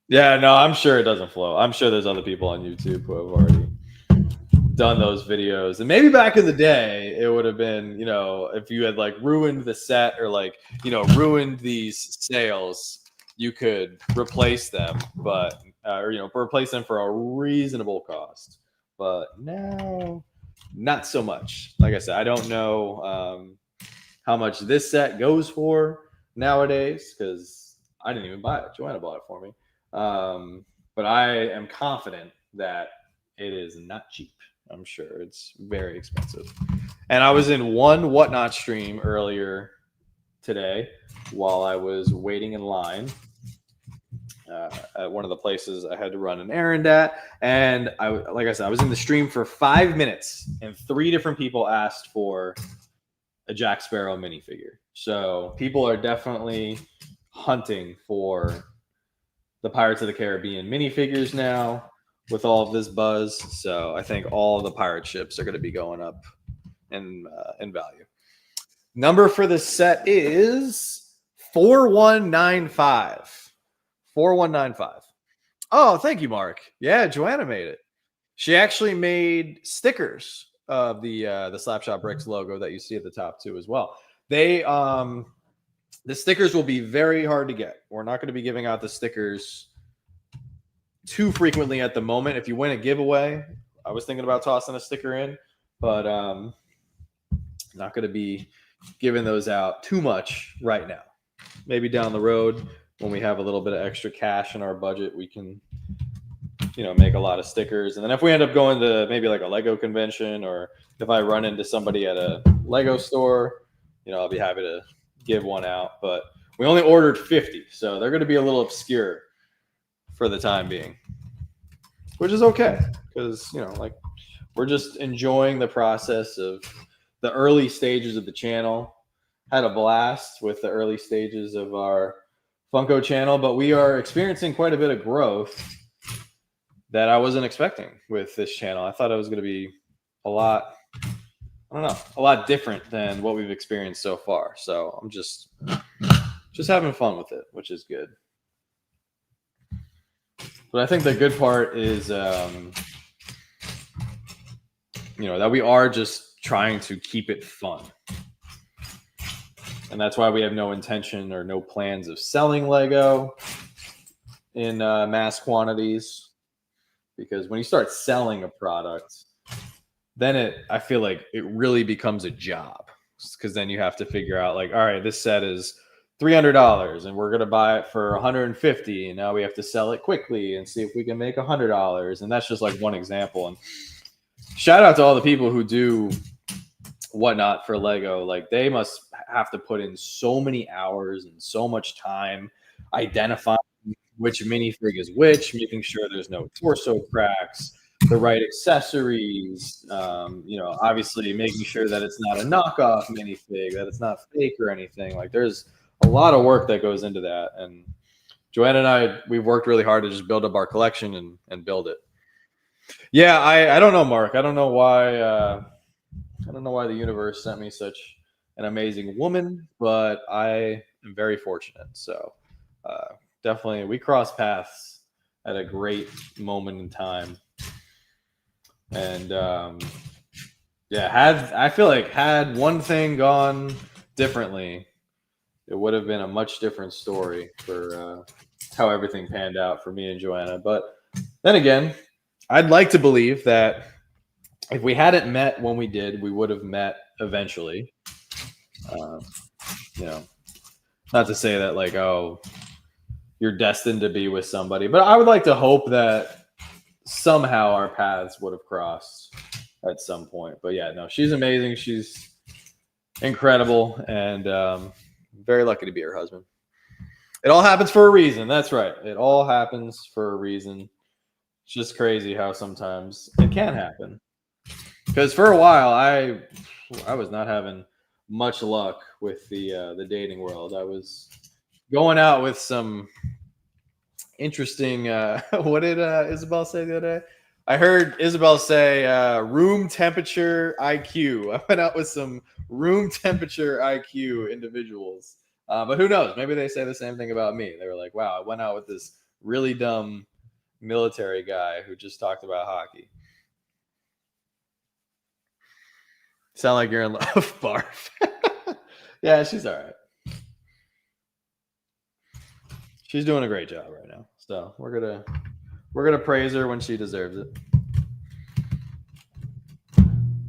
[SPEAKER 1] Yeah, no, I'm sure it doesn't flow. I'm sure there's other people on YouTube who have already done those videos. And maybe back in the day, it would have been, if you had like ruined the set or like, ruined these sails, you could replace them, but, replace them for a reasonable cost. But now, not so much. Like I said, I don't know how much this set goes for nowadays because I didn't even buy it. Joanna bought it for me. But I am confident that it is not cheap. I'm sure it's very expensive. And I was in one Whatnot stream earlier today while I was waiting in line at one of the places I had to run an errand at. And like I said, I was in the stream for 5 minutes and 3 different people asked for a Jack Sparrow minifigure. So people are definitely hunting for the Pirates of the Caribbean minifigures now with all of this buzz. So I think all the pirate ships are going to be going up in value. Number for the set is 4195. 4195. Oh, thank you, Mark. Yeah, Joanna made it. She actually made stickers of the Slapshotbricks logo that you see at the top too as well. They the stickers will be very hard to get. We're not going to be giving out the stickers too frequently at the moment. If you win a giveaway, I was thinking about tossing a sticker in, but not going to be giving those out too much right now. Maybe down the road when we have a little bit of extra cash in our budget, we can make a lot of stickers. And then if we end up going to maybe like a Lego convention, or if I run into somebody at a Lego store, I'll be happy to give one out. But we only ordered 50, so they're going to be a little obscure for the time being, which is okay because we're just enjoying the process of the early stages of the channel. Had a blast with the early stages of our Funko channel, but we are experiencing quite a bit of growth that I wasn't expecting with this channel. I thought it was going to be a lot different than what we've experienced so far. So I'm just having fun with it, which is good. But I think the good part is, that we are just trying to keep it fun. And that's why we have no intention or no plans of selling Lego in mass quantities. Because when you start selling a product, then I feel like it really becomes a job. Because then you have to figure out like, all right, this set is $300 and we're going to buy it for $150. And now we have to sell it quickly and see if we can make $100. And that's just like one example. And shout out to all the people who do Whatnot for Lego. Like they must have to put in so many hours and so much time identifying which minifig is which, making sure there's no torso cracks, the right accessories, obviously making sure that it's not a knockoff minifig, that it's not fake or anything. Like there's a lot of work that goes into that. And Joanna and I, we've worked really hard to just build up our collection and build it. Yeah, I don't know, Mark. I don't know why the universe sent me such an amazing woman, but I am very fortunate. So definitely we crossed paths at a great moment in time. And I feel like had one thing gone differently, it would have been a much different story for how everything panned out for me and Joanna. But then again, I'd like to believe that if we hadn't met when we did, we would have met eventually. Not to say that like, oh, you're destined to be with somebody, but I would like to hope that somehow our paths would have crossed at some point. But yeah, no, she's amazing. She's incredible, and very lucky to be her husband. It all happens for a reason. That's right. It all happens for a reason. It's just crazy how sometimes it can happen. Because for a while I was not having much luck with the dating world. I was going out with some interesting. What did Isabel say the other day? I heard Isabel say room temperature IQ. I went out with some room temperature IQ individuals. But who knows? Maybe they say the same thing about me. They were like, wow, I went out with this really dumb military guy who just talked about hockey. Sound like you're in love, barf. Yeah, she's all right. She's doing a great job right now. So we're gonna praise her when she deserves it.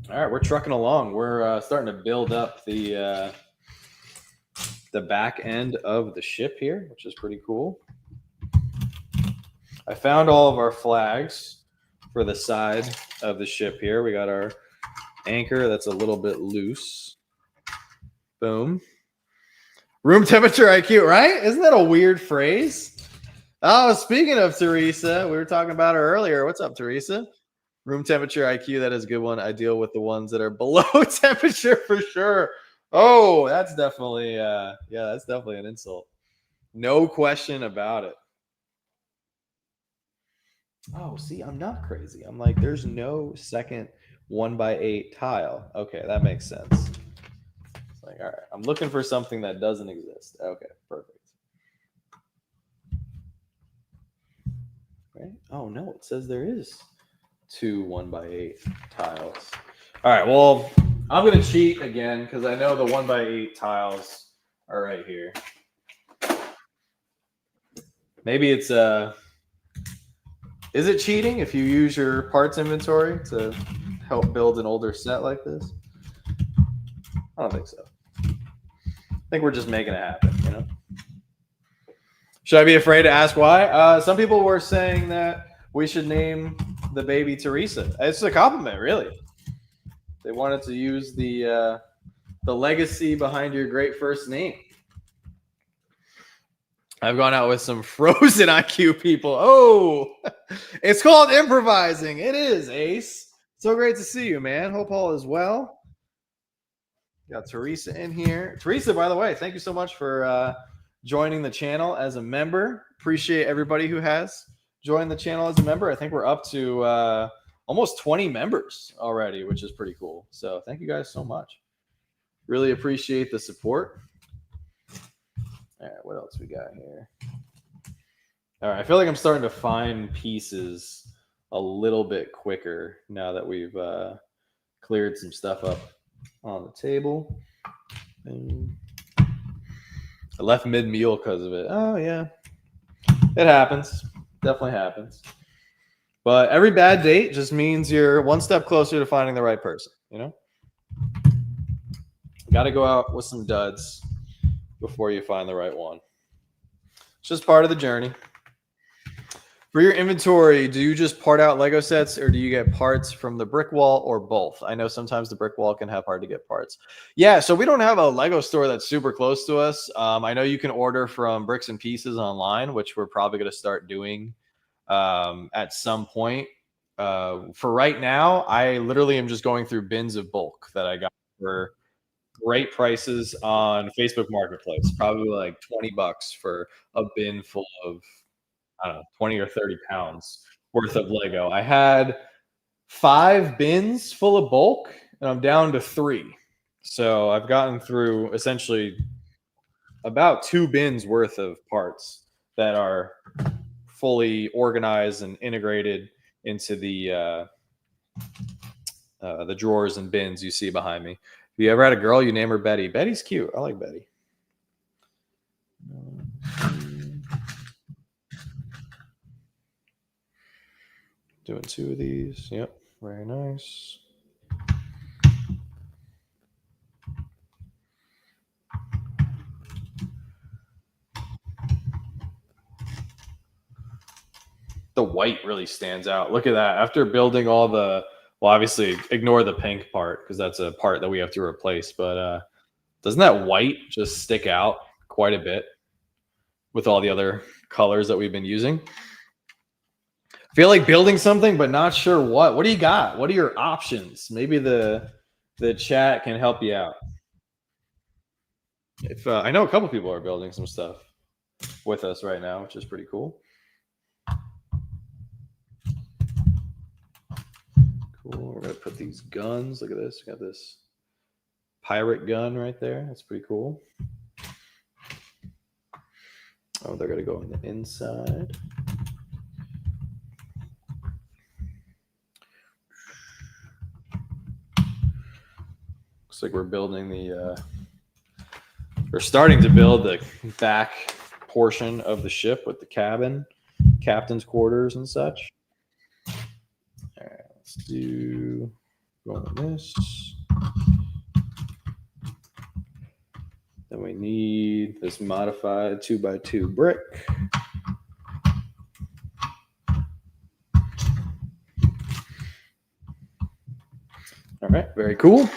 [SPEAKER 1] All right, we're trucking along. We're starting to build up the back end of the ship here, which is pretty cool. I found all of our flags for the side of the ship here. We got our anchor that's a little bit loose. Boom. Room temperature IQ, right? Isn't that a weird phrase? Oh, speaking of Teresa, we were talking about her earlier. What's up, Teresa? Room temperature IQ, that is a good one. I deal with the ones that are below temperature for sure. Oh, that's definitely yeah, that's definitely an insult. No question about it. Oh, see, I'm not crazy. I'm like, there's no second 1x8 tile. Okay, that makes sense. It's like, all right, I'm looking for something that doesn't exist. Okay, perfect. Right? Oh no, it says there is two 1x8 tiles. All right, well, I'm gonna cheat again because I know the 1x8 tiles are right here. Maybe it's is it cheating if you use your parts inventory to help build an older set like this? I don't think so. I think we're just making it happen, you know? Should I be afraid to ask why? Some people were saying that we should name the baby Teresa. It's a compliment, really. They wanted to use the legacy behind your great first name. I've gone out with some frozen IQ people. Oh, it's called improvising. It is, Ace. So great to see you, man. Hope all is well. Got Teresa in here. Teresa, by the way, thank you so much for joining the channel as a member. Appreciate everybody who has joined the channel as a member. I think we're up to almost 20 members already, which is pretty cool. So thank you guys so much. Really appreciate the support. All right, what else we got here? All right, I feel like I'm starting to find pieces a little bit quicker now that we've cleared some stuff up on the table. I left mid-meal because of it. Oh, yeah. It happens. Definitely happens. But every bad date just means you're one step closer to finding the right person, you know? Got to go out with some duds before you find the right one. It's just part of the journey. For your inventory, do you just part out Lego sets or do you get parts from the brick wall or both? I know sometimes the brick wall can have hard to get parts. Yeah, so we don't have a Lego store that's super close to us. I know you can order from Bricks and Pieces online, which we're probably going to start doing at some point. For right now, I literally am just going through bins of bulk that I got for great prices on Facebook Marketplace. Probably like $20 for a bin full of, I don't know, 20 or 30 pounds worth of Lego. I had 5 bins full of bulk and I'm down to 3. So I've gotten through essentially about 2 bins worth of parts that are fully organized and integrated into the drawers and bins you see behind me. If you ever had a girl, you name her Betty. Betty's cute. I like Betty. Doing 2 of these. Yep. Very nice. The white really stands out. Look at that. After building all the, well, obviously ignore the pink part because that's a part that we have to replace. But doesn't that white just stick out quite a bit with all the other colors that we've been using? Feel like building something, but not sure what. What do you got? What are your options? Maybe the chat can help you out. If I know a couple people are building some stuff with us right now, which is pretty cool. Cool. We're gonna put these guns. Look at this. We got this pirate gun right there. That's pretty cool. Oh, they're gonna go on the inside. Looks like we're building the. We're starting to build the back portion of the ship with the cabin, captain's quarters, and such. All right, let's do going on this. Then we need this modified 2x2 brick. All right, very cool.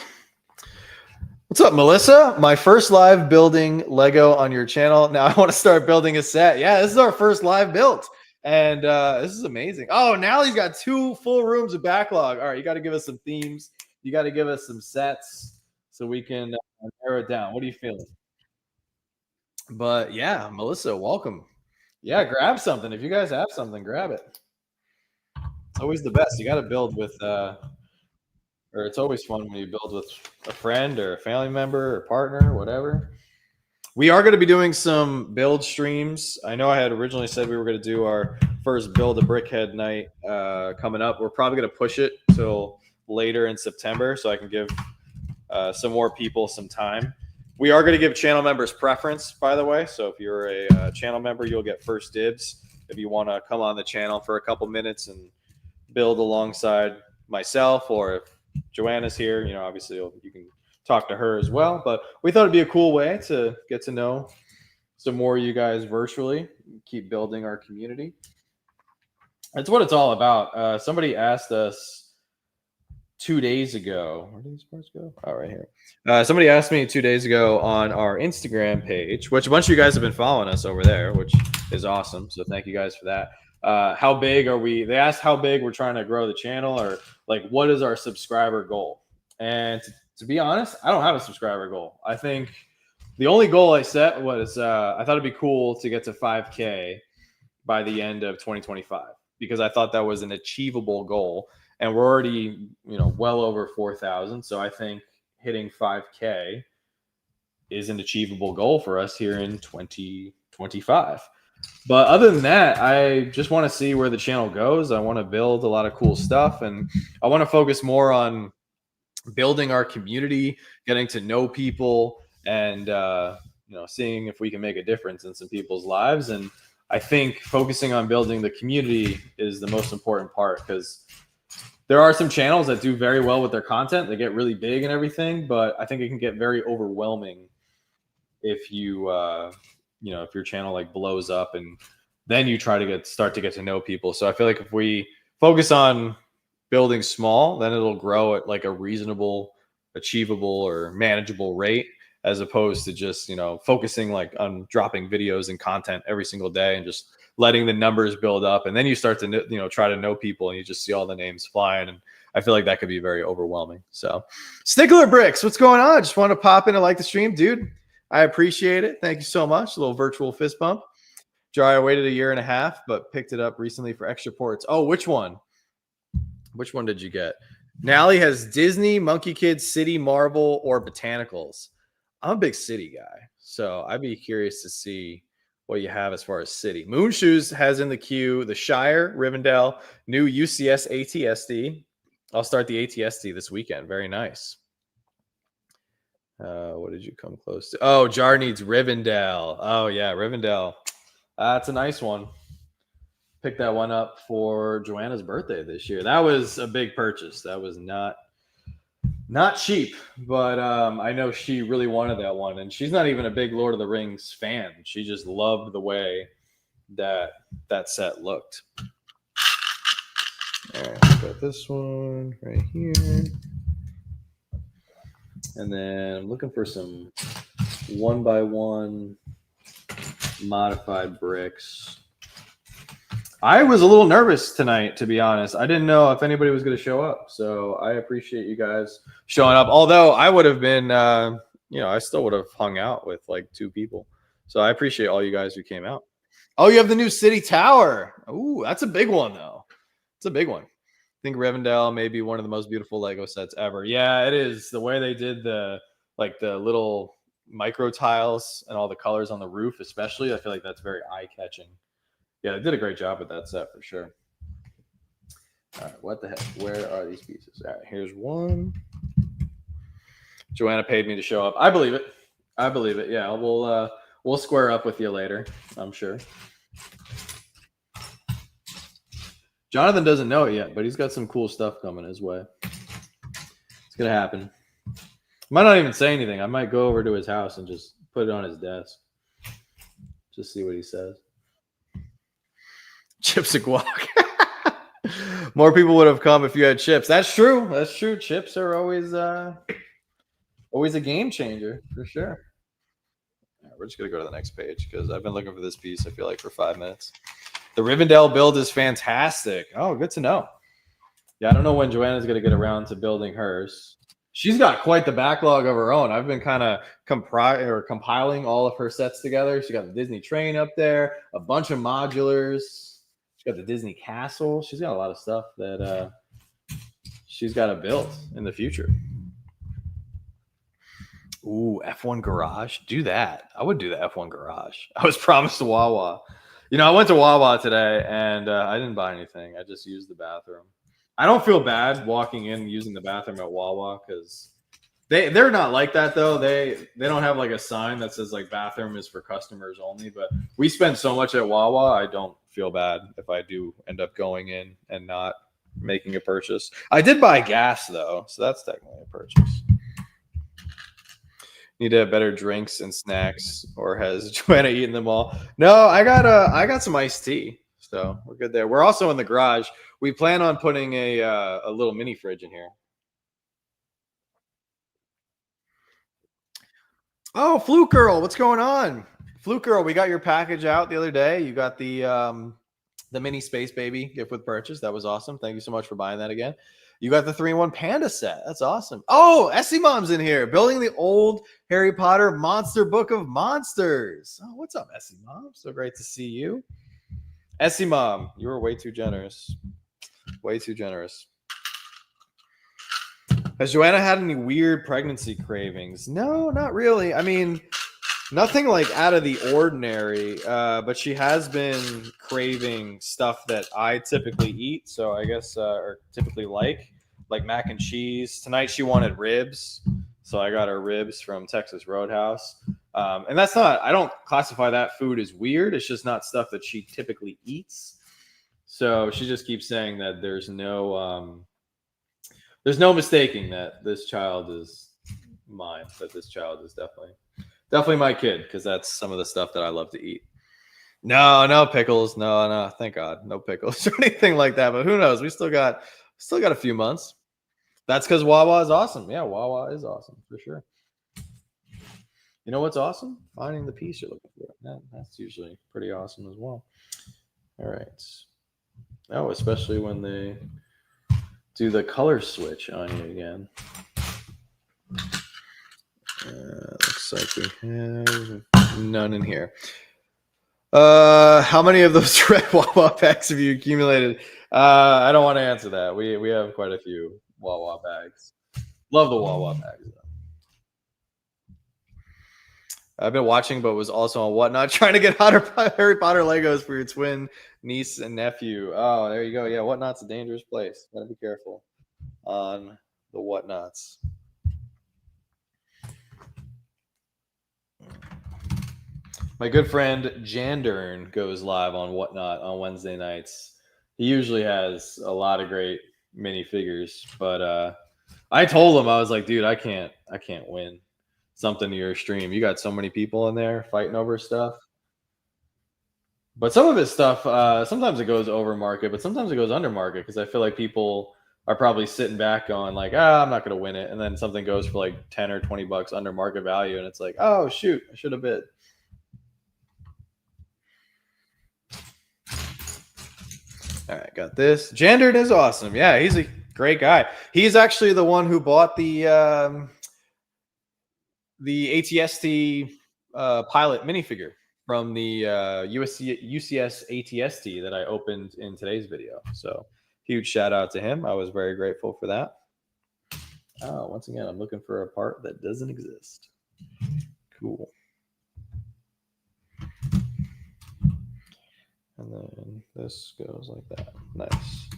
[SPEAKER 1] What's up, Melissa? My first live building Lego on your channel. Now I want to start building a set. Yeah, this is our first live build. And this is amazing. Oh, now he's got 2 full rooms of backlog. All right, you got to give us some themes. You got to give us some sets so we can narrow it down. What are you feeling? But yeah, Melissa, welcome. Yeah, grab something. If you guys have something, grab it. It's always the best. You got to build with or it's always fun when you build with a friend or a family member or partner, whatever. We are going to be doing some build streams. I know I had originally said we were going to do our first build a brickhead night coming up. We're probably going to push it till later in September so I can give some more people some time. We are going to give channel members preference, by the way. So if you're a channel member, you'll get first dibs if you want to come on the channel for a couple minutes and build alongside myself, or if Joanna's here, obviously you can talk to her as well. But we thought it'd be a cool way to get to know some more of you guys virtually, keep building our community. That's what it's all about. Somebody asked us 2 days ago. Where did these parts go? Oh, right here. Somebody asked me 2 days ago on our Instagram page, which a bunch of you guys have been following us over there, which is awesome. So thank you guys for that. How big are we? They asked how big we're trying to grow the channel, or like what is our subscriber goal? And to be honest, I don't have a subscriber goal. I think the only goal I set was I thought it'd be cool to get to 5K by the end of 2025, because I thought that was an achievable goal. And we're already, well over 4,000. So I think hitting 5K is an achievable goal for us here in 2025. But other than that, I just want to see where the channel goes. I want to build a lot of cool stuff, and I want to focus more on building our community, getting to know people, and seeing if we can make a difference in some people's lives. And I think focusing on building the community is the most important part, because there are some channels that do very well with their content. They get really big and everything, but I think it can get very overwhelming if you if your channel like blows up and then you try to start to get to know people. So I feel like if we focus on building small, then it'll grow at like a reasonable, achievable, or manageable rate, as opposed to just focusing like on dropping videos and content every single day and just letting the numbers build up. And then you start to try to know people and you just see all the names flying, and I feel like that could be very overwhelming. So Stickler Bricks, what's going on? Just want to pop in and like the stream, dude. I appreciate it. Thank you so much. A little virtual fist bump. Jari, I waited 1.5 years, but picked it up recently for extra ports. Oh, which one? Which one did you get? Nally has Disney, Monkey Kids, City, Marvel, or Botanicals. I'm a big City guy, so I'd be curious to see what you have as far as City. Moonshoes has in the queue the Shire, Rivendell, new UCS ATSD. I'll start the ATSD this weekend. Very nice. What did you come close to? Oh, Jar needs Rivendell. Oh, yeah, Rivendell. That's a nice one. Picked that one up for Joanna's birthday this year. That was a big purchase. That was not cheap, but I know she really wanted that one. And she's not even a big Lord of the Rings fan. She just loved the way that set looked. All right, got this one right here. And then I'm looking for some 1x1 modified bricks. I was a little nervous tonight, to be honest. I didn't know if anybody was going to show up, so I appreciate you guys showing up. Although I would have been, I still would have hung out with like 2 people. So I appreciate all you guys who came out. Oh, you have the new City Tower. Ooh, that's a big one, though. It's a big one. I think Rivendell may be one of the most beautiful Lego sets ever. Yeah, it is. The way they did the little micro tiles and all the colors on the roof, especially, I feel like that's very eye catching. Yeah, they did a great job with that set for sure. All right, what the heck? Where are these pieces? All right, here's one. Joanna paid me to show up. I believe it. I believe it. Yeah, we'll square up with you later, I'm sure. Jonathan doesn't know it yet, but he's got some cool stuff coming his way. It's gonna happen. I might not even say anything. I might go over to his house and just put it on his desk. Just see what he says. Chips and guac. More people would have come if you had chips. That's true. That's true. Chips are always a game changer for sure. Yeah, we're just gonna go to the next page because I've been looking for this piece. I feel like for 5 minutes. The Rivendell build is fantastic. Oh, good to know. Yeah, I don't know when Joanna's gonna get around to building hers. She's got quite the backlog of her own. I've been kind of compiling all of her sets together. She got the Disney train up there, a bunch of modulars. She's got the Disney castle. She's got a lot of stuff that she's got to build in the future. Ooh, F1 garage. Do that. I would do the F1 garage. I was promised a Wawa. I went to Wawa today and I didn't buy anything. I just used the bathroom. I don't feel bad walking in using the bathroom at Wawa because they're not like that though. They don't have like a sign that says like bathroom is for customers only. But we spend so much at Wawa, I don't feel bad if I do end up going in and not making a purchase. I did buy gas though, so that's technically a purchase. Need to have better drinks and snacks, or has Joanna eaten them all? No, I got some iced tea, so we're good there. We're also in the garage. We plan on putting a little mini fridge in here. Oh, Fluke Girl, what's going on? Fluke Girl, we got your package out the other day. You got the mini Space Baby gift with purchase. That was awesome. Thank you so much for buying that again. You got the 3-in-1 Panda set. That's awesome. Oh, Essie Mom's in here, building the old Harry Potter Monster Book of Monsters. Oh, what's up, Essie Mom? So great to see you. Essie Mom, you were way too generous. Way too generous. Has Joanna had any weird pregnancy cravings? No, not really. I mean, nothing like out of the ordinary, but she has been craving stuff that I typically eat. So I guess, or typically like mac and cheese. Tonight she wanted ribs. So I got her ribs from Texas Roadhouse. And that's not, I don't classify that food as weird. It's just not stuff that she typically eats. So she just keeps saying that there's no mistaking that this child is mine, that this child is definitely my kid, because that's some of the stuff that I love to eat. No pickles. No, thank God. No pickles or anything like that. But who knows? We still got a few months. That's because Wawa is awesome. Yeah, Wawa is awesome for sure. You know what's awesome? Finding the piece you're looking for. That's usually pretty awesome as well. All right. Oh, especially when they do the color switch on you again. Looks like we have none in here. How many of those red Wawa packs have you accumulated? I don't want to answer that. We have quite a few Wawa bags. Love the Wawa bags though. I've been watching, but was also on Whatnot trying to get Harry Potter Legos for your twin niece and nephew. Oh, there you go. Yeah, Whatnot's a dangerous place. Gotta be careful on the Whatnots. My good friend Jandern goes live on Whatnot on Wednesday nights. He usually has a lot of great minifigures, but I told him, I was like, dude, I can't win something to your stream. You got so many people in there fighting over stuff. But some of his stuff, sometimes it goes over market, but sometimes it goes under market, because I feel like people are probably sitting back going like, I'm not going to win it. And then something goes for like 10 or 20 bucks under market value. And it's like, oh, shoot, I should have bid. All right, got this. Jandern is awesome. Yeah, he's a great guy. He's actually the one who bought the ATST pilot minifigure from the UCS ATST that I opened in today's video. So huge shout out to him. I was very grateful for that. Oh, once again, I'm looking for a part that doesn't exist. Cool. And then this goes like that. Nice.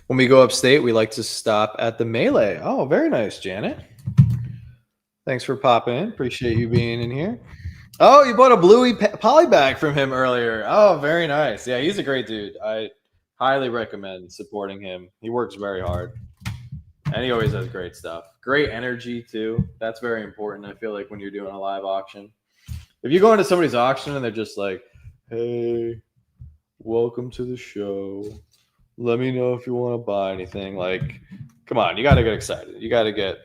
[SPEAKER 1] When we go upstate, we like to stop at the Melee. Oh, very nice, Janet. Thanks for popping in. Appreciate you being in here. Oh, you bought a bluey poly bag from him earlier. Oh, very nice. Yeah, he's a great dude. I highly recommend supporting him. He works very hard. And he always has great stuff. Great energy, too. That's very important, I feel like, when you're doing a live auction. If you go into somebody's auction and they're just like, hey, welcome to the show. Let me know if you want to buy anything. Like, come on, you got to get excited. You got to get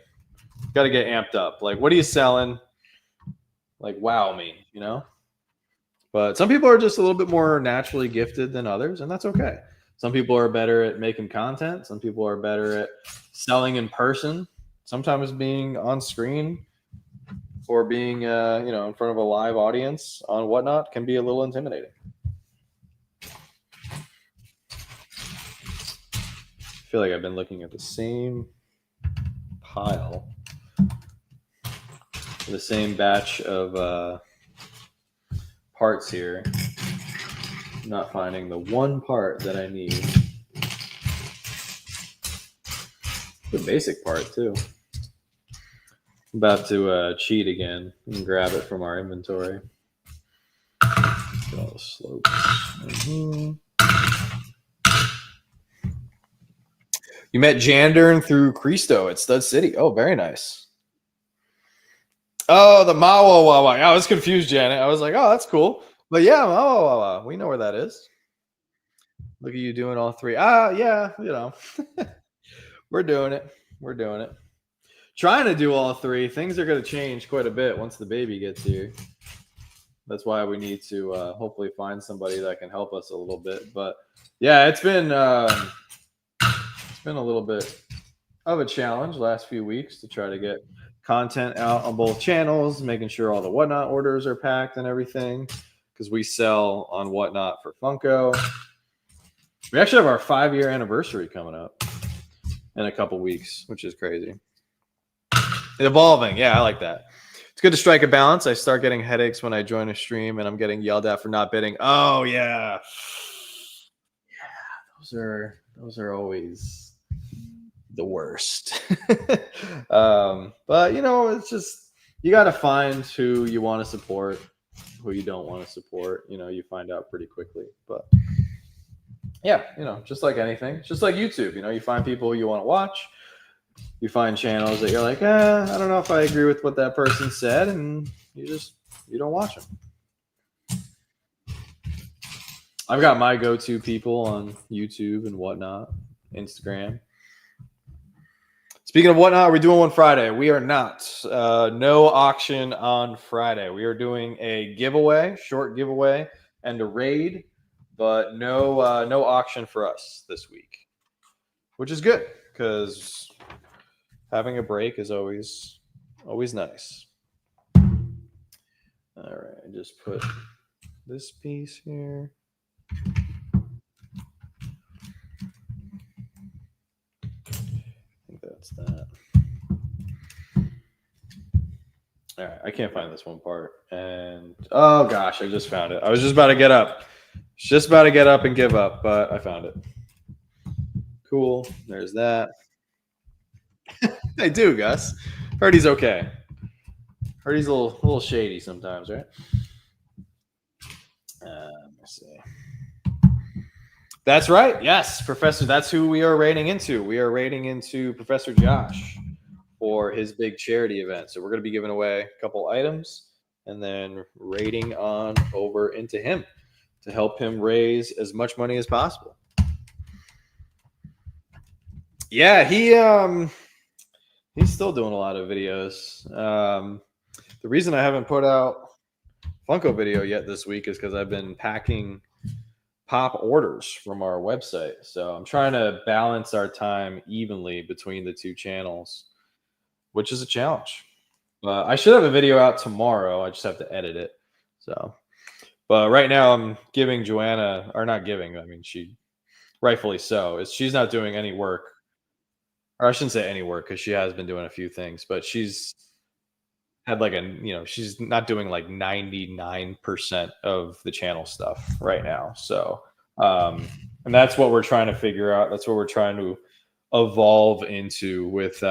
[SPEAKER 1] amped up. Like, what are you selling? Like, wow me, you know? But some people are just a little bit more naturally gifted than others, and that's okay. Some people are better at making content. Some people are better at selling in person. Sometimes being on screen or being, in front of a live audience on Whatnot can be a little intimidating. I feel like I've been looking at the same pile, the same batch of parts here. I'm not finding the one part that I need. The basic part too. I'm about to cheat again and grab it from our inventory. Get all the slopes. Mm-hmm. You met Jandern through Cristo at Stud City. Oh, very nice. Oh, the Mawawawa. I was confused, Janet. I was like, oh, that's cool. But yeah, Mawawawa. We know where that is. Look at you doing all three. Yeah, we're doing it. We're doing it. Trying to do all three. Things are going to change quite a bit once the baby gets here. That's why we need to hopefully find somebody that can help us a little bit. But yeah, it's been a little bit of a challenge last few weeks to try to get content out on both channels, making sure all the Whatnot orders are packed and everything, because we sell on Whatnot for Funko. We actually have our 5-year anniversary coming up in a couple weeks, which is crazy. Evolving. Yeah, I like that. It's good to strike a balance. I start getting headaches when I join a stream and I'm getting yelled at for not bidding. Oh, yeah. Yeah, those are always the worst. But it's just, you got to find who you want to support, who you don't want to support. You find out pretty quickly. But yeah, just like anything, just like YouTube, you find people you want to watch. You find channels that you're like, I don't know if I agree with what that person said, and you don't watch them. I've got my go-to people on YouTube and Whatnot, Instagram. Speaking of Whatnot, we're doing one Friday. We are not. No auction on Friday. We are doing a giveaway, short giveaway, and a raid, but no auction for us this week, which is good because having a break is always nice. All right, I just put this piece here. I think that's that. All right, I can't find this one part. And oh gosh, I just found it. I was just about to get up. Just about to get up and give up, but I found it. Cool. There's that. I do, Gus. Heard he's okay. Heard he's a little shady sometimes, right? Let's see. That's right. Yes, Professor. That's who we are raiding into. We are raiding into Professor Josh for his big charity event. So we're going to be giving away a couple items and then raiding on over into him to help him raise as much money as possible. Yeah, He's still doing a lot of videos. The reason I haven't put out Funko video yet this week is because I've been packing pop orders from our website. So I'm trying to balance our time evenly between the two channels, which is a challenge. I should have a video out tomorrow. I just have to edit it. So, but right now I'm giving Joanna, or not giving, I mean, she rightfully so, is she's not doing any work, or I shouldn't say any work because she has been doing a few things, but she's had like she's not doing like 99% of the channel stuff right now. So, and that's what we're trying to figure out. That's what we're trying to evolve into with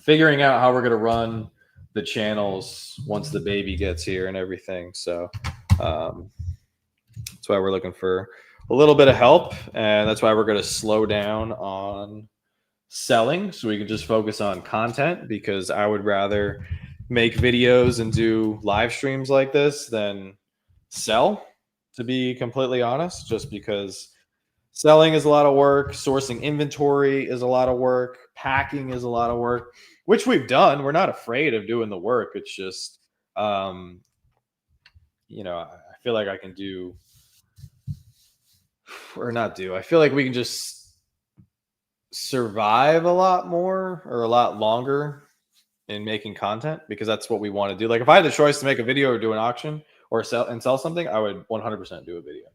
[SPEAKER 1] figuring out how we're going to run the channels once the baby gets here and everything. So, that's why we're looking for a little bit of help. And that's why we're going to slow down on selling so we can just focus on content, because I would rather make videos and do live streams like this than sell, to be completely honest, just because selling is a lot of work, sourcing inventory is a lot of work, packing is a lot of work, which we've done. We're not afraid of doing the work. It's just I feel like I can do, or not do, I feel like we can just survive a lot more or a lot longer in making content, because that's what we want to do. Like if I had the choice to make a video or do an auction or sell something, I would 100% do a video,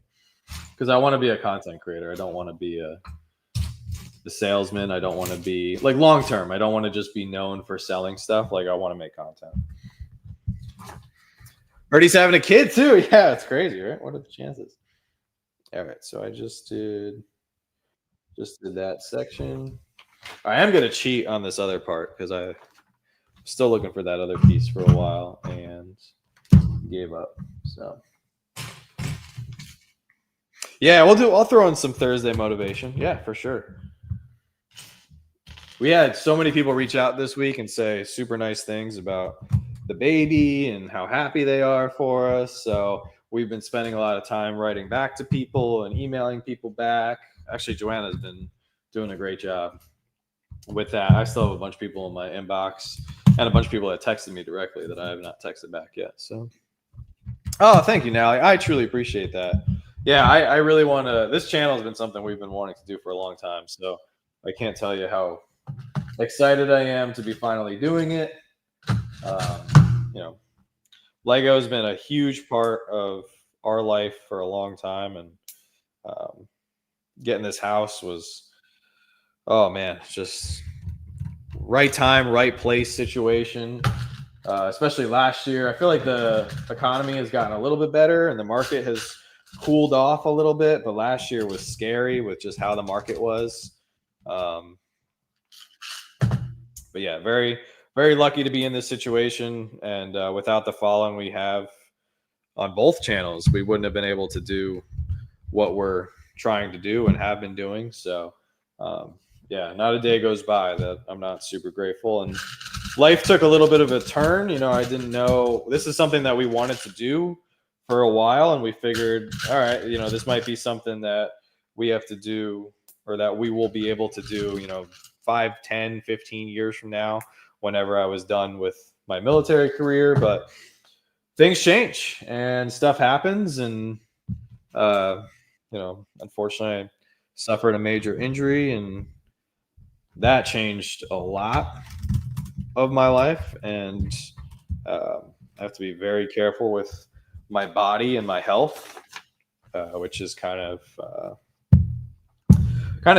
[SPEAKER 1] because I want to be a content creator. I don't want to be the salesman. I don't want to be like long term. I don't want to just be known for selling stuff. Like I want to make content. He's having a kid too. Yeah, it's crazy, right? What are the chances? All right, so I just did that section. I am gonna cheat on this other part because I'm still looking for that other piece for a while and gave up. So yeah, I'll throw in some Thursday motivation. Yeah, for sure. We had so many people reach out this week and say super nice things about the baby and how happy they are for us. So we've been spending a lot of time writing back to people and emailing people back. Actually, Joanna's been doing a great job with that. I still have a bunch of people in my inbox and a bunch of people that texted me directly that I have not texted back yet. So, oh, thank you, Nally. I truly appreciate that. Yeah, I really want to. This channel has been something we've been wanting to do for a long time. So I can't tell you how excited I am to be finally doing it. Lego has been a huge part of our life for a long time, and getting this house was, oh man, just right time, right place situation. Especially last year, I feel like the economy has gotten a little bit better and the market has cooled off a little bit, but last year was scary with just how the market was. But yeah, very, very lucky to be in this situation. And without the following we have on both channels, we wouldn't have been able to do what we're trying to do and have been doing. So yeah, not a day goes by that I'm not super grateful. And life took a little bit of a turn. I didn't know this is something that we wanted to do for a while, and we figured, all right, this might be something that we have to do, or that we will be able to do, 5, 10, 15 years from now, whenever I was done with my military career. But things change and stuff happens. And, unfortunately I suffered a major injury, and that changed a lot of my life. And I have to be very careful with my body and my health, which is kind of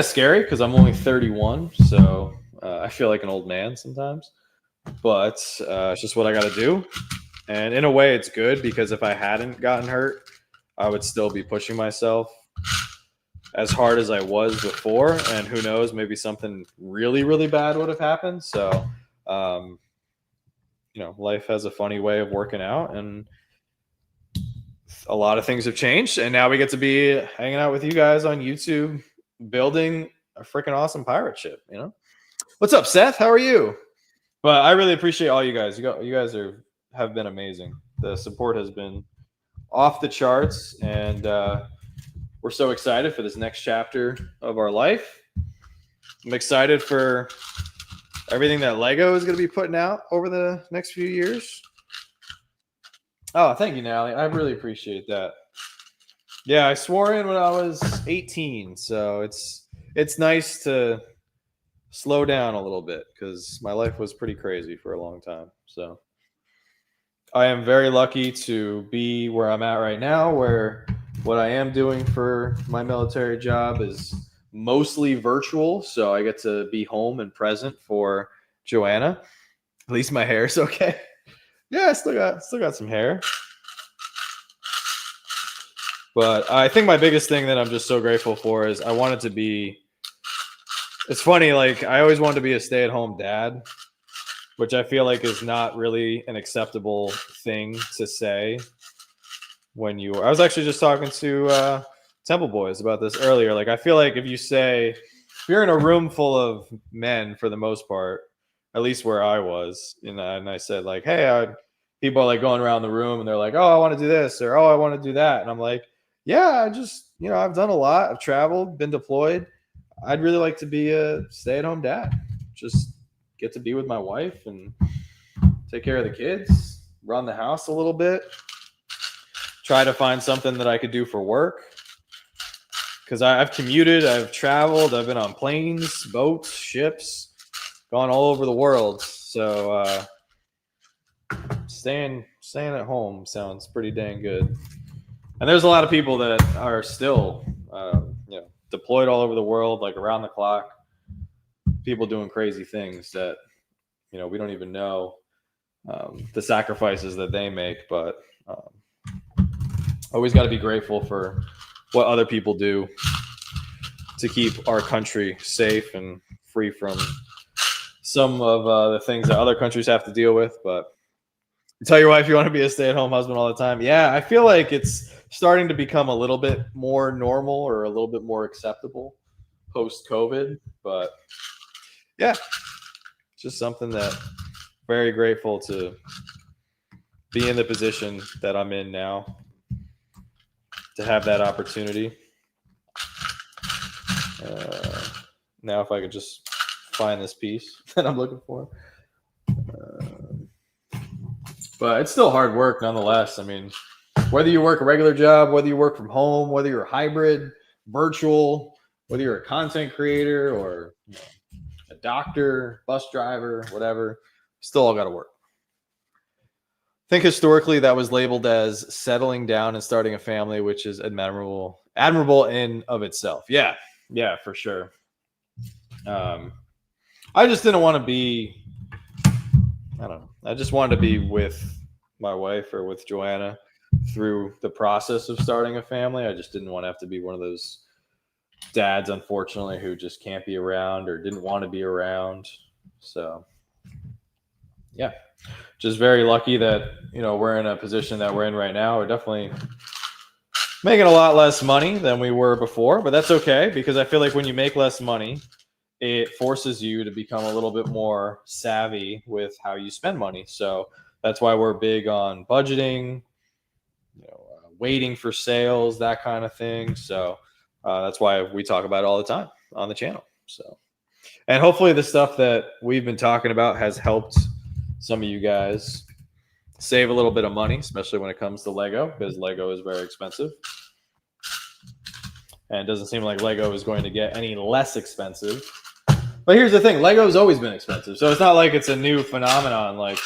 [SPEAKER 1] scary because I'm only 31. So I feel like an old man sometimes, but it's just what I got to do. And in a way it's good, because if I hadn't gotten hurt, I would still be pushing myself as hard as I was before. And who knows, maybe something really, really bad would have happened. So, life has a funny way of working out, and a lot of things have changed. And now we get to be hanging out with you guys on YouTube, building a freaking awesome pirate ship. What's up, Seth? How are you? But I really appreciate all you guys. You guys have been amazing. The support has been off the charts, and we're so excited for this next chapter of our life. I'm excited for everything that Lego is going to be putting out over the next few years. Oh, thank you, Nally. I really appreciate that. Yeah, I swore in when I was 18, so it's nice to slow down a little bit because my life was pretty crazy for a long time. So I am very lucky to be where I'm at right now, where what I am doing for my military job is mostly virtual. So I get to be home and present for Joanna. At least my hair is okay. Yeah, I still got some hair. But I think my biggest thing that I'm just so grateful for is I wanted to be. It's funny, like I always wanted to be a stay-at-home dad, which I feel like is not really an acceptable thing to say when you. I was actually just talking to Temple Boys about this earlier. Like I feel like if you're in a room full of men for the most part, at least where I was, and I said like, hey, people are like going around the room and they're like, oh, I want to do this or oh, I want to do that, and I'm like, yeah, I just I've done a lot, I've traveled, been deployed. I'd really like to be a stay-at-home dad. Just get to be with my wife and take care of the kids, run the house a little bit, try to find something that I could do for work. Because I've commuted, I've traveled, I've been on planes, boats, ships, gone all over the world. So staying at home sounds pretty dang good. And there's a lot of people that are still, deployed all over the world, like around the clock. People doing crazy things that we don't even know the sacrifices that they make. But always got to be grateful for what other people do to keep our country safe and free from some of the things that other countries have to deal with. But you tell your wife you want to be a stay-at-home husband all the time. Yeah, I feel like it's starting to become a little bit more normal or a little bit more acceptable post-COVID. But yeah, it's just something that very grateful to be in the position that I'm in now, to have that opportunity. Now, if I could just find this piece that I'm looking for. But it's still hard work nonetheless. I mean, whether you work a regular job, whether you work from home, whether you're hybrid, virtual, whether you're a content creator or a doctor, bus driver, whatever, still all got to work. I think historically that was labeled as settling down and starting a family, which is admirable in of itself. Yeah, for sure. I just didn't want to be. I don't know. I just wanted to be with my wife or with Joanna through the process of starting a family. I just didn't want to have to be one of those dads, unfortunately, who just can't be around or didn't want to be around. So, yeah, just very lucky that we're in a position that we're in right now. We're definitely making a lot less money than we were before, but that's okay because I feel like when you make less money, it forces you to become a little bit more savvy with how you spend money. So that's why we're big on budgeting, waiting for sales, that kind of thing. So that's why we talk about it all the time on the channel. So, and hopefully the stuff that we've been talking about has helped some of you guys save a little bit of money, especially when it comes to Lego, because Lego is very expensive. And it doesn't seem like Lego is going to get any less expensive. But here's the thing, Lego's always been expensive. So it's not like it's a new phenomenon like,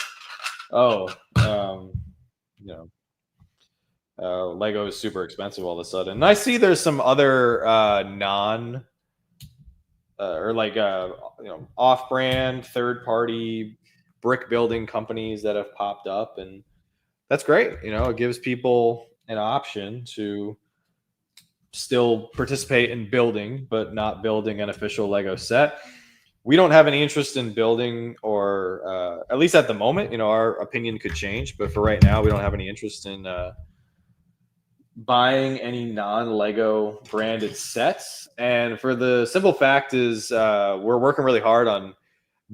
[SPEAKER 1] Lego is super expensive all of a sudden. And I see there's some other off-brand, third-party brick building companies that have popped up, and that's great. It gives people an option to still participate in building, but not building an official Lego set. We don't have any interest in building, or at least at the moment, our opinion could change. But for right now, we don't have any interest in buying any non-Lego branded sets. And for the simple fact is we're working really hard on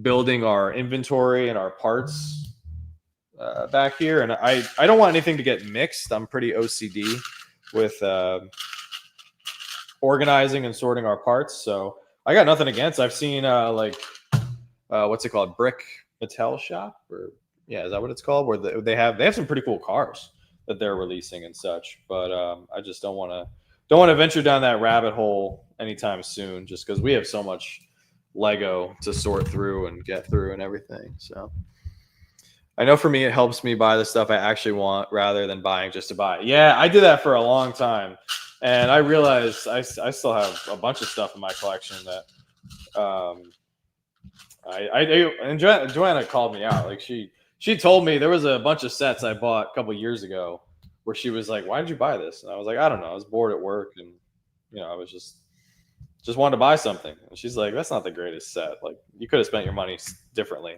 [SPEAKER 1] building our inventory and our parts back here. And I don't want anything to get mixed. I'm pretty OCD with organizing and sorting our parts. So I got nothing against. I've seen what's it called? Brick Mattel Shop, or yeah, is that what it's called? Where they have some pretty cool cars that they're releasing and such. But I just don't want to venture down that rabbit hole anytime soon, just because we have so much Lego to sort through and get through and everything. So I know for me, it helps me buy the stuff I actually want rather than buying just to buy. Yeah, I did that for a long time, and I realized I still have a bunch of stuff in my collection that and Joanna called me out. Like she told me there was a bunch of sets I bought a couple years ago where she was like, "Why did you buy this?" And I was like, "I don't know. I was bored at work, and I was just wanted to buy something." And she's like, "That's not the greatest set. Like you could have spent your money differently."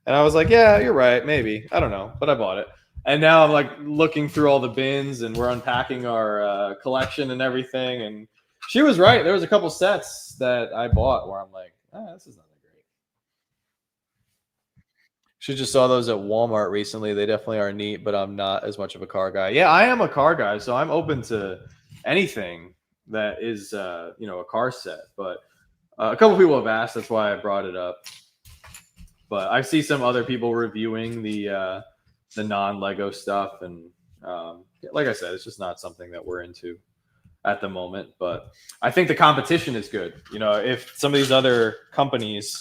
[SPEAKER 1] And I was like, "Yeah, you're right. Maybe. I don't know, but I bought it." And now I'm like looking through all the bins, and we're unpacking our collection and everything. And she was right. There was a couple sets that I bought where I'm like, this is not that great. She just saw those at Walmart recently. They definitely are neat, but I'm not as much of a car guy. Yeah, I am a car guy, so I'm open to anything that is, a car set. But a couple people have asked, that's why I brought it up. But I see some other people reviewing the non Lego stuff, and like I said, it's just not something that we're into at the moment. But I think the competition is good. If some of these other companies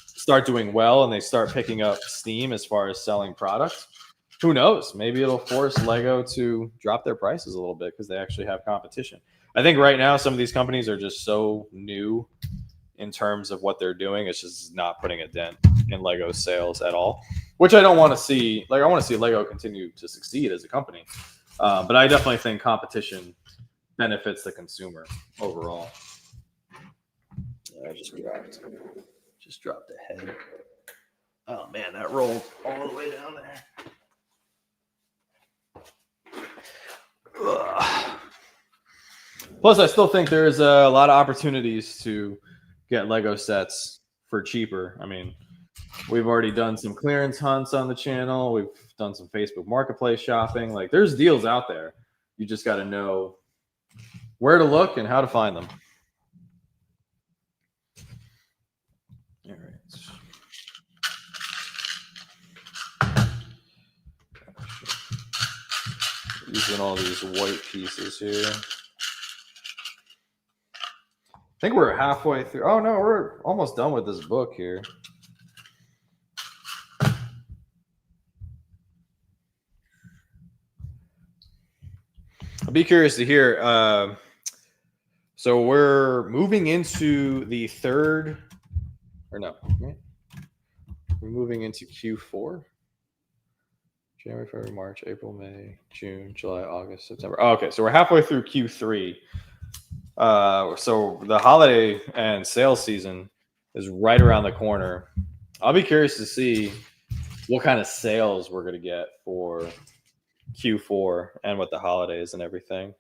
[SPEAKER 1] start doing well and they start picking up steam as far as selling products, who knows? Maybe it'll force Lego to drop their prices a little bit because they actually have competition. I think right now some of these companies are just so new in terms of what they're doing. It's just not putting a dent in Lego sales at all, which I don't want to see. Like I want to see Lego continue to succeed as a company, but I definitely think competition benefits the consumer overall. I just dropped a head. Oh man, that rolled all the way down there. Ugh. Plus, I still think there's a lot of opportunities to get Lego sets for cheaper. I mean, we've already done some clearance hunts on the channel. We've done some Facebook Marketplace shopping. Like, there's deals out there. You just got to know where to look and how to find them. All right. Using all these white pieces here. I think we're halfway through. Oh no, we're almost done with this book here. I'll be curious to hear. So we're moving into the third, or no, we're moving into Q4. January, February, March, April, May, June, July, August, September. Oh, okay, so we're halfway through Q3. So the holiday and sales season is right around the corner. I'll be curious to see what kind of sales we're going to get for Q4 and with the holidays and everything.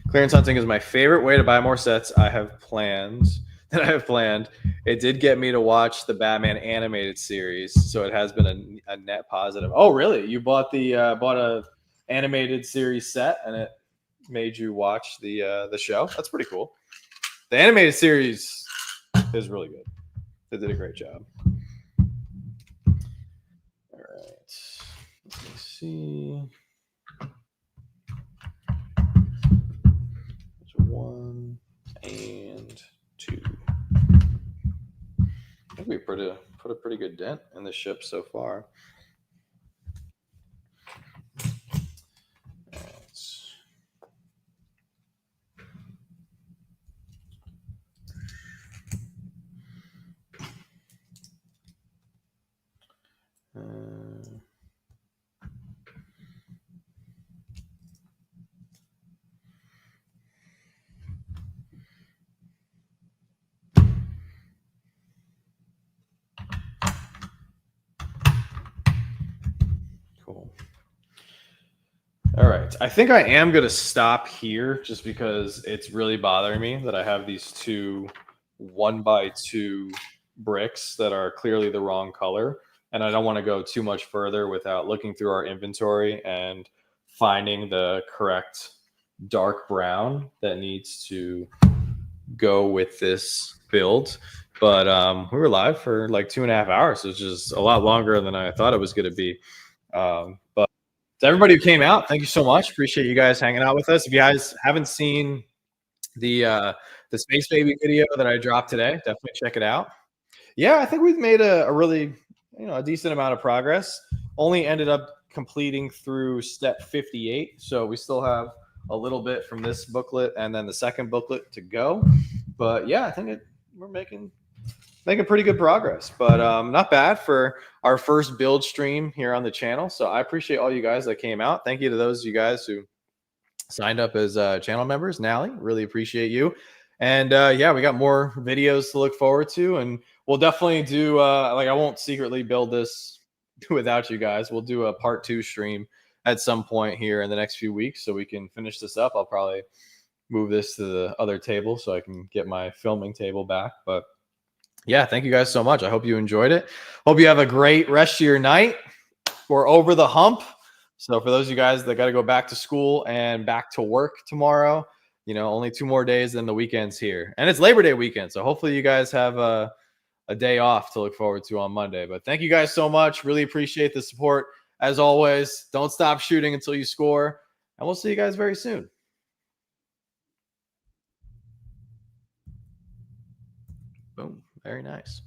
[SPEAKER 1] Clearance hunting is my favorite way to buy more sets I have planned. It did get me to watch the Batman animated series, so it has been a net positive. Oh, really? You bought a animated series set, and it made you watch the show? That's pretty cool. The animated series is really good. They did a great job. All right. Let me see. There's 1 and 2. I think we put a pretty good dent in the ship so far. Cool. All right. I think I am going to stop here just because it's really bothering me that I have these two 1x2 bricks that are clearly the wrong color. And I don't want to go too much further without looking through our inventory and finding the correct dark brown that needs to go with this build. but we were live for like 2.5 hours, which is a lot longer than I thought it was going to be. But to everybody who came out, thank you so much. Appreciate you guys hanging out with us. If you guys haven't seen the Space Baby video that I dropped today, definitely check it out. Yeah, I think we've made a really, a decent amount of progress. Only ended up completing through step 58, so we still have a little bit from this booklet and then the second booklet to go. But yeah, I think we're making pretty good progress. But not bad for our first build stream here on the channel. So I appreciate all you guys that came out. Thank you to those of you guys who signed up as channel members. Nally, really appreciate you. And yeah, we got more videos to look forward to, and we'll definitely do like, I won't secretly build this without you guys. We'll do a part 2 stream at some point here in the next few weeks so we can finish this up. I'll probably move this to the other table so I can get my filming table back. But yeah, thank you guys so much. I hope you enjoyed it. Hope you have a great rest of your night. We're over the hump. So for those of you guys that got to go back to school and back to work tomorrow, only 2 more days, then the weekend's here. And it's Labor Day weekend. So hopefully you guys have a day off to look forward to on Monday. But thank you guys so much. Really appreciate the support. As always, don't stop shooting until you score. And we'll see you guys very soon. Boom. Very nice.